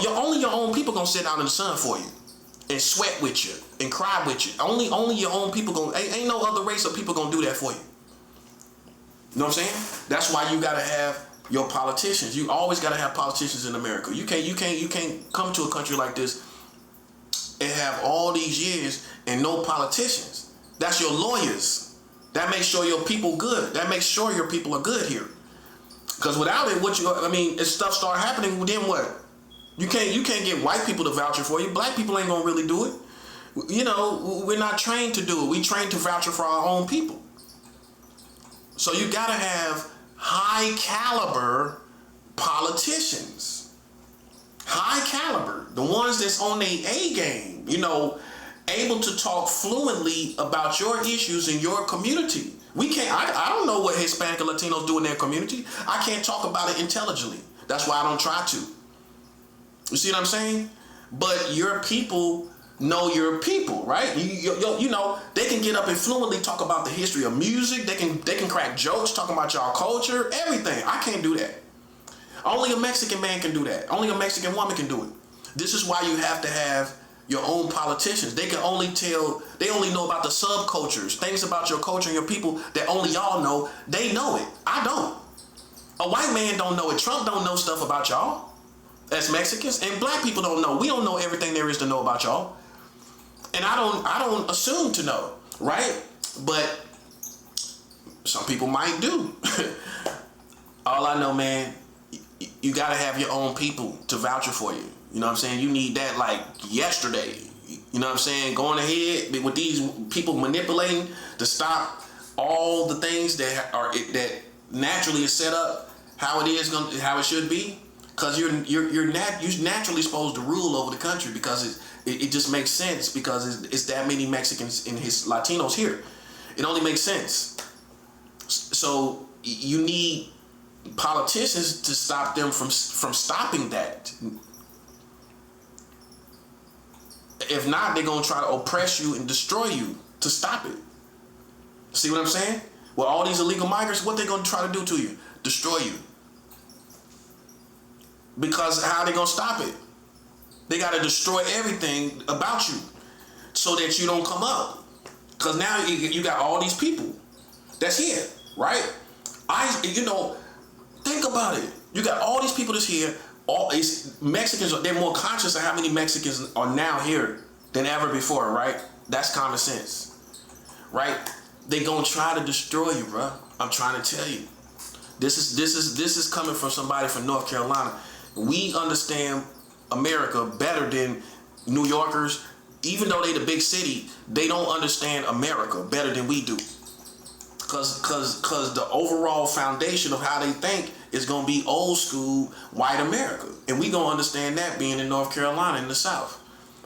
Only your own people gonna sit out in the sun for you and sweat with you and cry with you. Only your own people gonna. Ain't no other race of people gonna do that for you. You know what I'm saying? That's why you gotta have your politicians. You always gotta have politicians in America. You can't come to a country like this and have all these years and no politicians. That's your lawyers. That makes sure your people good. That makes sure your people are good here. Because without it, if stuff start happening, then what? You can't get white people to vouch for you. Black people ain't gonna really do it. You know, we're not trained to do it. We trained to vouch for our own people. So you gotta have high caliber politicians. High caliber. The ones that's on their A game, able to talk fluently about your issues in your community. I don't know what Hispanic and Latinos do in their community. I can't talk about it intelligently. That's why I don't try to. You see what I'm saying? But your people know your people, right? You know, they can get up and fluently talk about the history of music. They can crack jokes talking about y'all culture, everything. I can't do that. Only a Mexican man can do that. Only a Mexican woman can do it. This is why you have to have your own politicians. They only know about the subcultures, things about your culture and your people that only y'all know. They know it. I don't. A white man don't know it. Trump don't know stuff about y'all as Mexicans, and black people don't know. We don't know everything there is to know about y'all. And I don't assume to know, right? But some people might do. All I know, man, you gotta have your own people to vouch for you. You know what I'm saying? You need that like yesterday. You know what I'm saying? Going ahead with these people manipulating to stop all the things that naturally is set up how it should be. Because you're naturally supposed to rule over the country because it just makes sense because it's that many Mexicans and Latinos here. It only makes sense. So you need politicians to stop them from stopping that. If not, they're gonna try to oppress you and destroy you to stop it. See what I'm saying? Well, all these illegal migrants, what they gonna try to do to you? Destroy you. Because how they gonna stop it? They gotta destroy everything about you so that you don't come up. Because now you got all these people that's here, right? Think about it. You got all these people that's here. Mexicans, they're more conscious of how many Mexicans are now here than ever before, right? That's common sense, right? They gonna try to destroy you, bro. I'm trying to tell you. This is coming from somebody from North Carolina. We understand America better than New Yorkers. Even though they the big city, they don't understand America better than we do. Cause the overall foundation of how they think is gonna be old school white America. And we gonna understand that being in North Carolina in the South.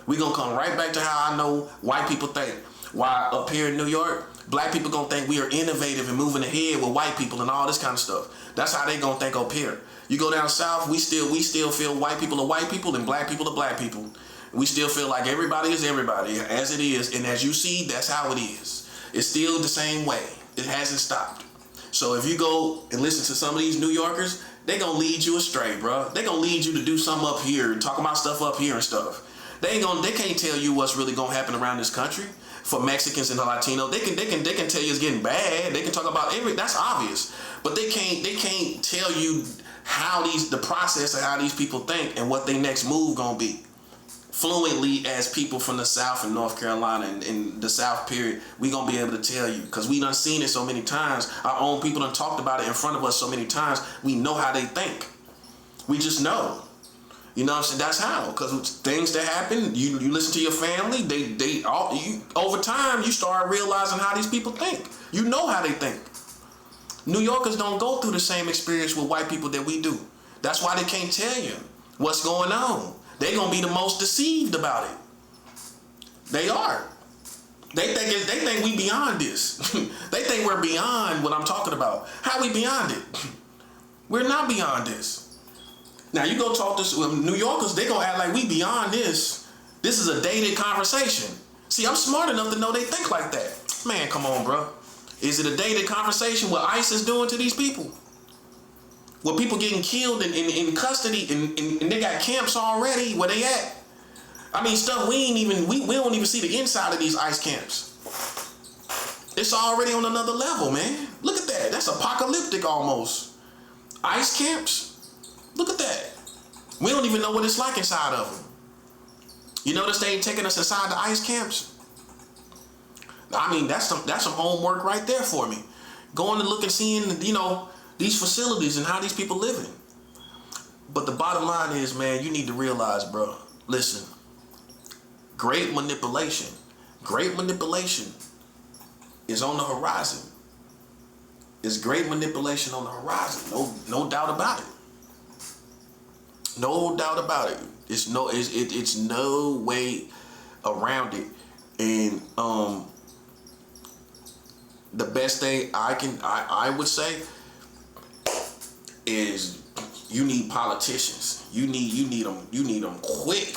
We gonna come right back to how I know white people think. Why up here in New York, black people gonna think we are innovative and moving ahead with white people and all this kind of stuff. That's how they gonna think up here. You go down south, we still feel white people are white people and black people are black people. We still feel like everybody is everybody as it is, and as you see, that's how it is. It's still the same way. It hasn't stopped. So if you go and listen to some of these New Yorkers, they gonna lead you astray, bro. They gonna lead you to do something up here and talk about stuff up here and stuff. They can't tell you what's really gonna happen around this country. For Mexicans and the Latino, they can tell you it's getting bad. They can talk about that's obvious, but they can't tell you how the process of how these people think and what their next move gonna be. Fluently as people from the South and North Carolina and the South period, we gonna be able to tell you because we done seen it so many times. Our own people done talked about it in front of us so many times. We know how they think. We just know. You know what I'm saying? That's how. Because things that happen, you listen to your family, over time you start realizing how these people think. You know how they think. New Yorkers don't go through the same experience with white people that we do. That's why they can't tell you what's going on. They're going to be the most deceived about it. They are. They think we beyond this. They think we're beyond what I'm talking about. How we beyond it? We're not beyond this. Now you go talk to New Yorkers, they going to act like we beyond this. This is a dated conversation. See, I'm smart enough to know they think like that. Man, come on, bro. Is it a dated conversation what ICE is doing to these people? With people getting killed in custody and they got camps already where they at. I mean, stuff we don't even see the inside of these ICE camps. It's already on another level, man. Look at that. That's apocalyptic almost. ICE camps? Look at that. We don't even know what it's like inside of them. You notice they ain't taking us inside the ICE camps? I mean, that's some homework right there for me. Going to look and seeing, these facilities and how these people living. But the bottom line is, man, you need to realize, bro, listen, great manipulation is on the horizon. It's great manipulation on the horizon. No doubt about it. No doubt about it. It's no way around it. And the best thing I would say is you need politicians. You need them quick.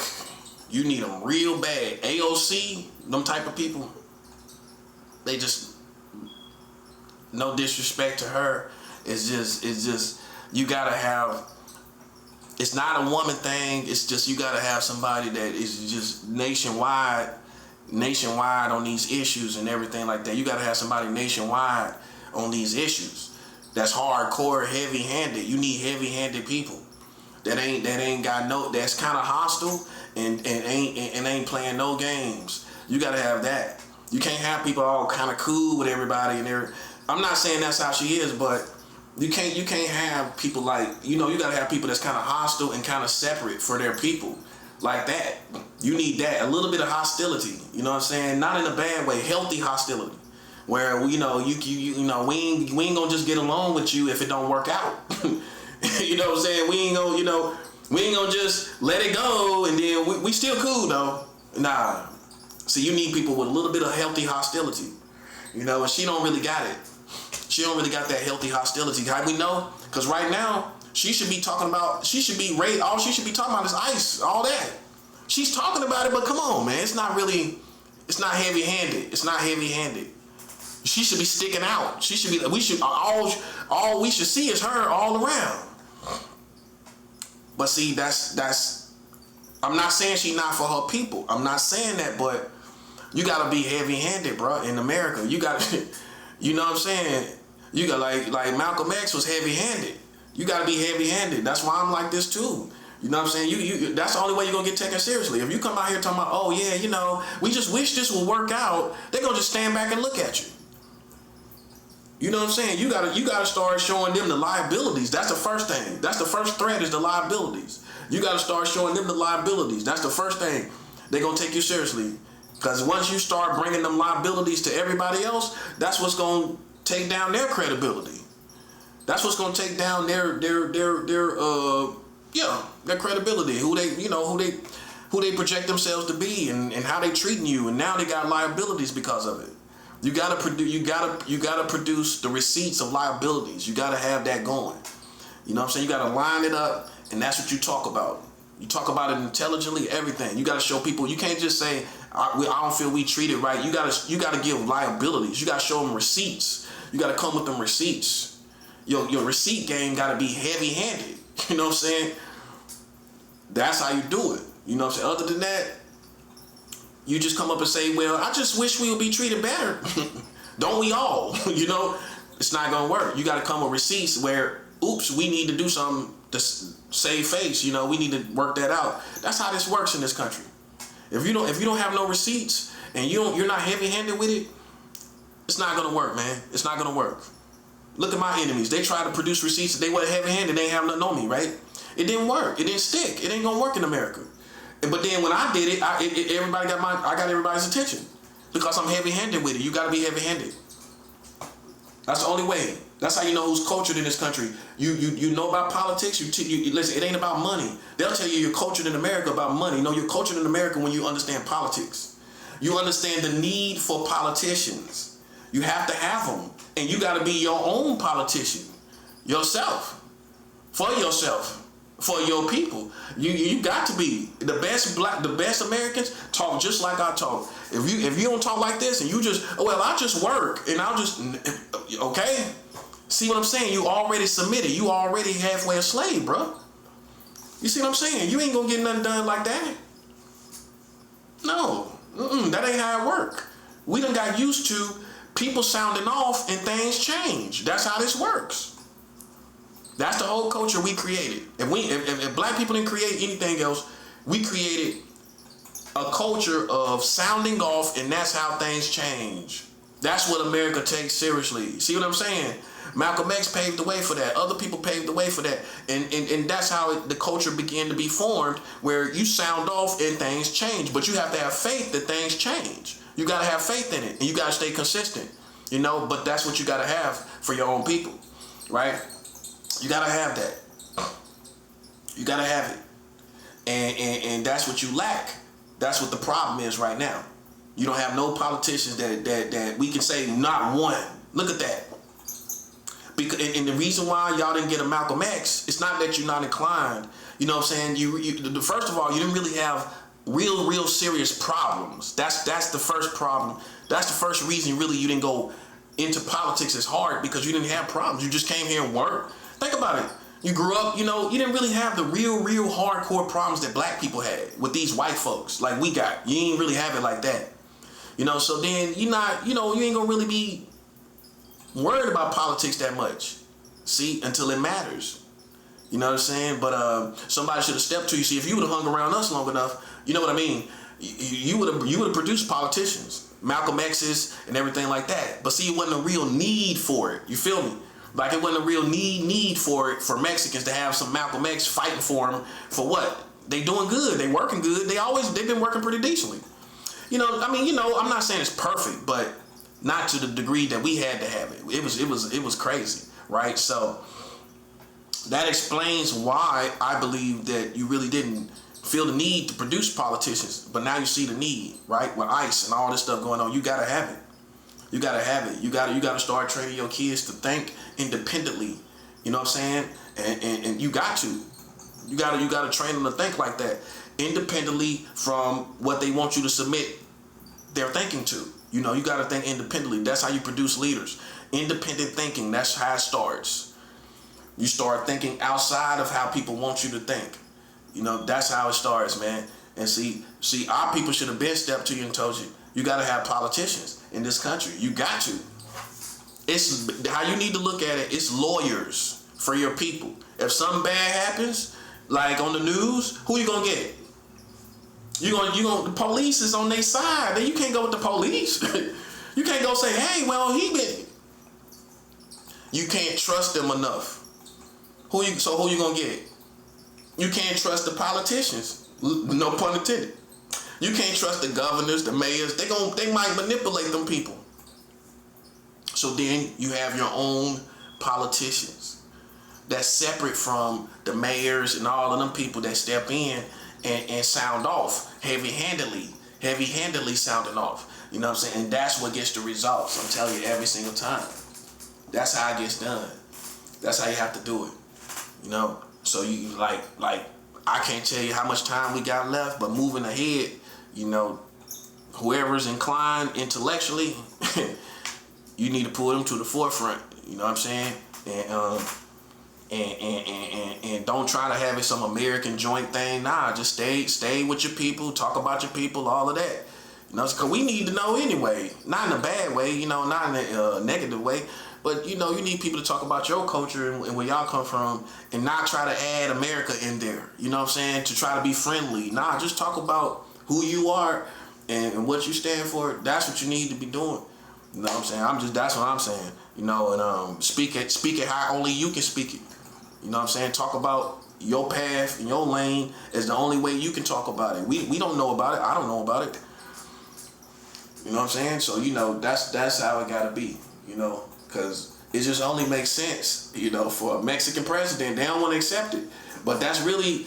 You need them real bad. AOC, them type of people, they just, no disrespect to her, it's just, you gotta have, it's not a woman thing, it's just you gotta have somebody that is just nationwide on these issues and everything like that. You gotta have somebody nationwide on these issues that's hardcore, heavy-handed. You need heavy-handed people that ain't got no, that's kind of hostile and ain't playing no games. You gotta have that. You can't have people all kind of cool with everybody and I'm not saying that's how she is, but you can't have people like, you gotta have people that's kind of hostile and kind of separate for their people like that. You need that, a little bit of hostility. You know what I'm saying? Not in a bad way, healthy hostility, where we ain't gonna just get along with you if it don't work out. You know what I'm saying? We ain't gonna just let it go and then we still cool though. Nah. See, you need people with a little bit of healthy hostility. And she don't really got it. She don't really got that healthy hostility. How we know? Because right now, she should be talking about, all she should be talking about is ICE, all that. She's talking about it, but come on, man. It's not heavy-handed. It's not heavy-handed. She should be sticking out. We should see is her all around. But see, that's, I'm not saying she not for her people. I'm not saying that, but you gotta be heavy-handed, bro, in America. You gotta, you know what I'm saying? You got like Malcolm X was heavy-handed. You gotta be heavy-handed. That's why I'm like this too. You know what I'm saying? You that's the only way you're gonna get taken seriously. If you come out here talking about, oh yeah, we just wish this would work out, they're gonna just stand back and look at you. You know what I'm saying? You gotta start showing them the liabilities. That's the first thing. That's the first threat is the liabilities. You gotta start showing them the liabilities. That's the first thing. They're gonna take you seriously. Because once you start bringing them liabilities to everybody else, that's what's gonna take down their credibility. That's what's gonna take down their credibility. Who they project themselves to be and how they treating you, and now they got liabilities because of it. You gotta produce the receipts of liabilities. You gotta have that going. You know what I'm saying? You gotta line it up, and that's what you talk about. You talk about it intelligently, everything. You gotta show people. You can't just say, I don't feel we treated right. You gotta give liabilities. You gotta show them receipts. You gotta come with them receipts. Your receipt game gotta be heavy-handed. You know what I'm saying? That's how you do it. You know what I'm saying? Other than that, you just come up and say, well, I just wish we would be treated better. Don't we all? It's not gonna work. You gotta come with receipts where, oops, we need to do something to save face. We need to work that out. That's how this works in this country. If you don't have no receipts and you're not heavy-handed with it, it's not gonna work, man. It's not gonna work. Look at my enemies. They try to produce receipts. They were heavy-handed. They ain't have nothing on me, right? It didn't work. It didn't stick. It ain't gonna work in America. But then when I did it, I got everybody's attention because I'm heavy-handed with it. You gotta be heavy-handed. That's the only way. That's how you know who's cultured in this country. You know about politics. You listen. It ain't about money. They'll tell you you're cultured in America about money. No, you're cultured in America when you understand politics. You understand the need for politicians. You have to have them, and you got to be your own politician, yourself, for your people. You got to be the best Americans talk just like I talk. If you don't talk like this and you just, I just work and I'll just, okay. See what I'm saying? You already submitted. You already halfway a slave, bro. You see what I'm saying? You ain't gonna get nothing done like that. No, that ain't how it work. We done got used to people sounding off and things change. That's how this works. That's the whole culture we created. If black people didn't create anything else, we created a culture of sounding off, and that's how things change. That's what America takes seriously. See what I'm saying? Malcolm X paved the way for that. Other people paved the way for that. And that's how the culture began to be formed, where you sound off and things change. But you have to have faith that things change. You got to have faith in it, and you got to stay consistent. But that's what you got to have for your own people, right? You got to have that. You got to have it. And that's what you lack. That's what the problem is right now. You don't have no politicians that we can say not one. Look at that. And the reason why y'all didn't get a Malcolm X, it's not that you're not inclined. You know what I'm saying? First of all, you didn't really have real serious problems. That's the first problem. That's the first reason really you didn't go into politics as hard, because you didn't have problems. You just came here and worked. Think about it. You grew up, you didn't really have the real hardcore problems that black people had with these white folks like we got. You ain't really have it like that. So then you ain't gonna really be worried about politics that much. See, until it matters. You know what I'm saying? But somebody should have stepped to you. See, if you would have hung around us long enough, you know what I mean? You would have produced politicians, Malcolm X's and everything like that. But see, it wasn't a real need for it. You feel me? Like it wasn't a real need for it, for Mexicans to have some Malcolm X fighting for them. For what? They doing good. They working good. They've been working pretty decently. I'm not saying it's perfect, but not to the degree that we had to have it. It was crazy, right? So that explains why I believe that you really didn't feel the need to produce politicians, but now you see the need, right? With ICE and all this stuff going on, you gotta have it. You gotta have it. You gotta start training your kids to think independently. You know what I'm saying? And you got to. You gotta train them to think like that, independently from what they want you to submit their thinking to. You gotta think independently. That's how you produce leaders. Independent thinking. That's how it starts. You start thinking outside of how people want you to think. That's how it starts, man. And see, our people should have been stepped to you and told you got to have politicians in this country. You got to. It's how you need to look at it. It's lawyers for your people. If something bad happens, like on the news, who you gonna get? The police is on their side. Then you can't go with the police. You can't go say, hey, well, you can't trust them enough. Who you gonna get? You can't trust the politicians. No pun intended. You can't trust the governors, the mayors. They might manipulate them people. So then you have your own politicians that's separate from the mayors and all of them people that step in and sound off heavy-handedly sounding off. You know what I'm saying? And that's what gets the results. I'm telling you, every single time. That's how it gets done. That's how you have to do it. So you like I can't tell you how much time we got left, but moving ahead, whoever's inclined intellectually, you need to pull them to the forefront. You know what I'm saying? And don't try to have it some American joint thing. Nah, just stay with your people, talk about your people, all of that. Because we need to know anyway. Not in a bad way, not in a negative way. But, you need people to talk about your culture and where y'all come from, and not try to add America in there. You know what I'm saying? To try to be friendly. Nah, just talk about who you are and what you stand for. That's what you need to be doing. You know what I'm saying? That's what I'm saying. And speak it how only you can speak it. You know what I'm saying? Talk about your path and your lane is the only way you can talk about it. We don't know about it. I don't know about it. You know what I'm saying? So, that's how it gotta be, because it just only makes sense, for a Mexican president. They don't want to accept it. But that's really,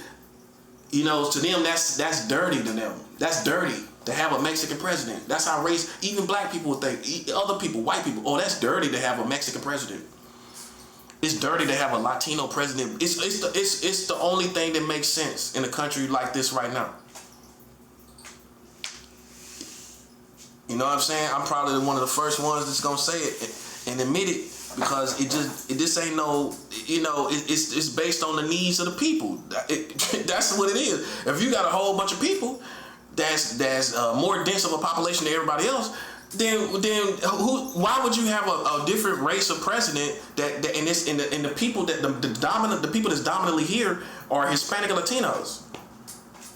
to them, that's dirty to them. That's dirty to have a Mexican president. That's how even black people would think, other people, white people, oh, that's dirty to have a Mexican president. It's dirty to have a Latino president. It's the only thing that makes sense in a country like this right now. You know what I'm saying? I'm probably one of the first ones that's gonna say it and admit it, because this ain't no, it's based on the needs of the people. That's what it is. If you got a whole bunch of people that's more dense of a population than everybody else, then why would you have a different race of president that the people that the people that's dominantly here are Hispanic and Latinos?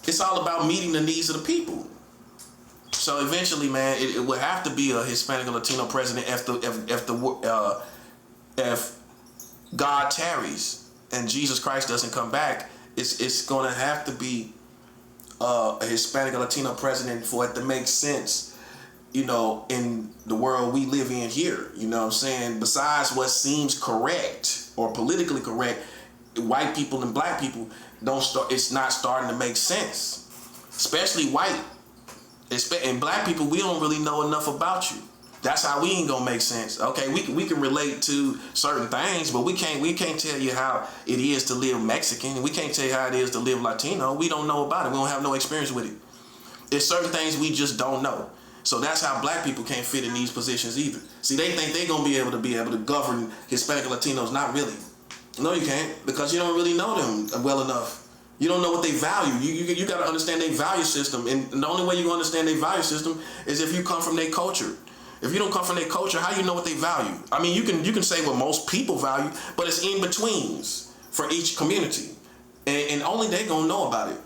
It's all about meeting the needs of the people. So eventually, man, it would have to be a Hispanic or Latino president if God tarries and Jesus Christ doesn't come back. It's gonna have to be a Hispanic or Latino president for it to make sense, in the world we live in here. You know what I'm saying? Besides what seems correct or politically correct, white people and black people it's not starting to make sense, especially white. And black people, we don't really know enough about you. That's how we ain't gonna make sense. Okay, we can relate to certain things, but we can't tell you how it is to live Mexican. We can't tell you how it is to live Latino. We don't know about it. We don't have no experience with it. There's certain things we just don't know. So that's how black people can't fit in these positions either. See, they think they're gonna be able to govern Hispanic Latinos. Not really. No, you can't, because you don't really know them well enough. You don't know what they value. You got to understand their value system, and the only way you understand their value system is if you come from their culture. If you don't come from their culture, how you know what they value? I mean, you can say what most people value, but it's in betweens for each community, and only they gonna know about it.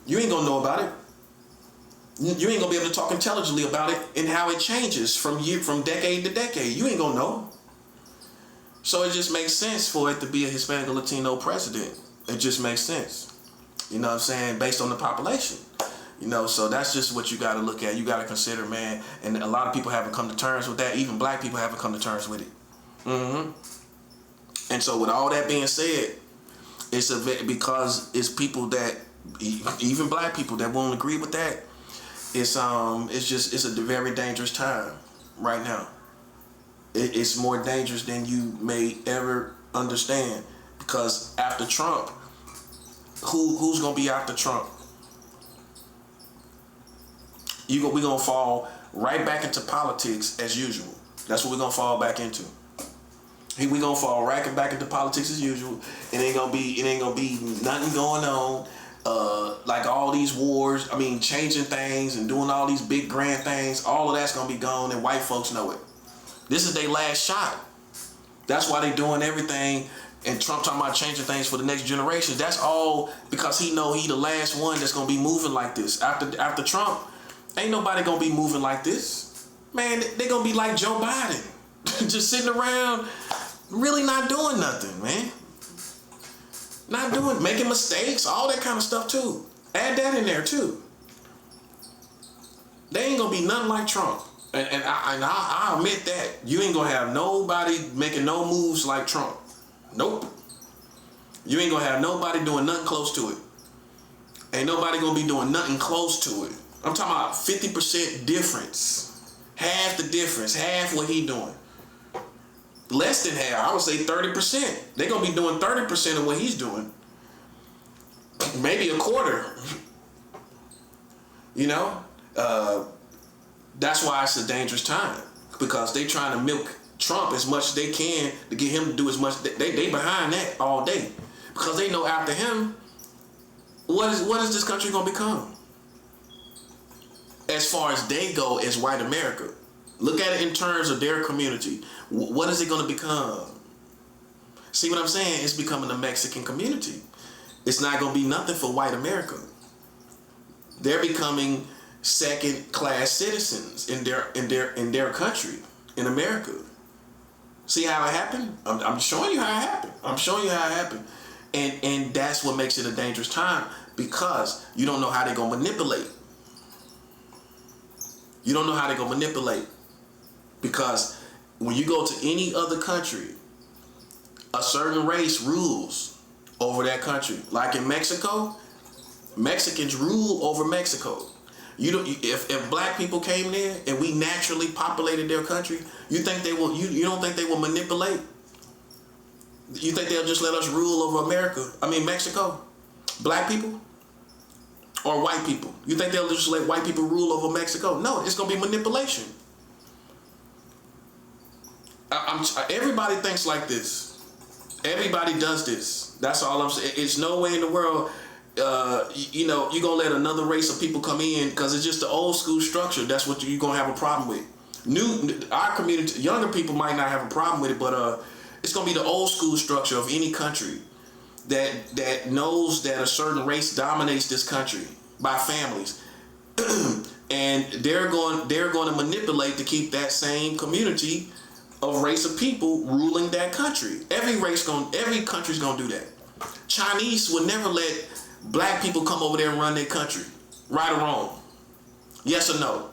You ain't gonna know about it. You ain't gonna be able to talk intelligently about it and how it changes from decade to decade. You ain't gonna know. So it just makes sense for it to be a Hispanic or Latino president. It just makes sense. You know what I'm saying? Based on the population. You know, so that's just what you got to look at. You got to consider, man. And a lot of people haven't come to terms with that. Even black people haven't come to terms with it. And so with all that being said, because it's people that, even black people that won't agree with that, it's a very dangerous time right now. It's more dangerous than you may ever understand, because after Trump, who's gonna be after Trump? We gonna fall right back into politics as usual. That's what we're gonna fall back into. We gonna fall right back into politics as usual. It ain't gonna be nothing going on. Like all these wars, I mean, changing things and doing all these big grand things, all of that's gonna be gone, and white folks know it. This is their last shot. That's why they doing everything. And Trump talking about changing things for the next generation. That's all because he know he the last one that's gonna be moving like this. After Trump, ain't nobody gonna be moving like this. Man, they gonna be like Joe Biden. Just sitting around, really not doing nothing, man. Making mistakes, all that kind of stuff too. Add that in there too. They ain't gonna be nothing like Trump. And I admit that. You ain't gonna have nobody making no moves like Trump. Nope. You ain't gonna have nobody doing nothing close to it. Ain't nobody gonna be doing nothing close to it. I'm talking about 50% difference. Half the difference. Half what he doing. Less than half. I would say 30%. They gonna be doing 30% of what he's doing. Maybe a quarter. You know? That's why it's a dangerous time, because they trying to milk Trump as much as they can to get him to do as much. They behind that all day, because they know after him, what is this country gonna become? As far as they go as white America, look at it in terms of their community. What is it gonna become? See what I'm saying? It's becoming a Mexican community. It's not gonna be nothing for white America. They're becoming second-class citizens in their country, in America. See how it happened? I'm showing you how it happened. And that's what makes it a dangerous time, because you don't know how they're gonna manipulate. You don't know how they're gonna manipulate. Because when you go to any other country, a certain race rules over that country. Like in Mexico, Mexicans rule over Mexico. If black people came there and we naturally populated their country, you think they will? You don't think they will manipulate? You think they'll just let us rule over Mexico? Black people or white people? You think they'll just let white people rule over Mexico? No, it's gonna be manipulation. Everybody thinks like this. Everybody does this. That's all I'm saying. It's no way in the world. You're gonna let another race of people come in, because it's just the old school structure. That's what you're gonna have a problem with. Our community, younger people might not have a problem with it, but it's gonna be the old school structure of any country that knows that a certain race dominates this country by families, and they're going to manipulate to keep that same community of race of people ruling that country. Every country's gonna do that. Chinese would never let black people come over there and run their country. Right or wrong? Yes or no?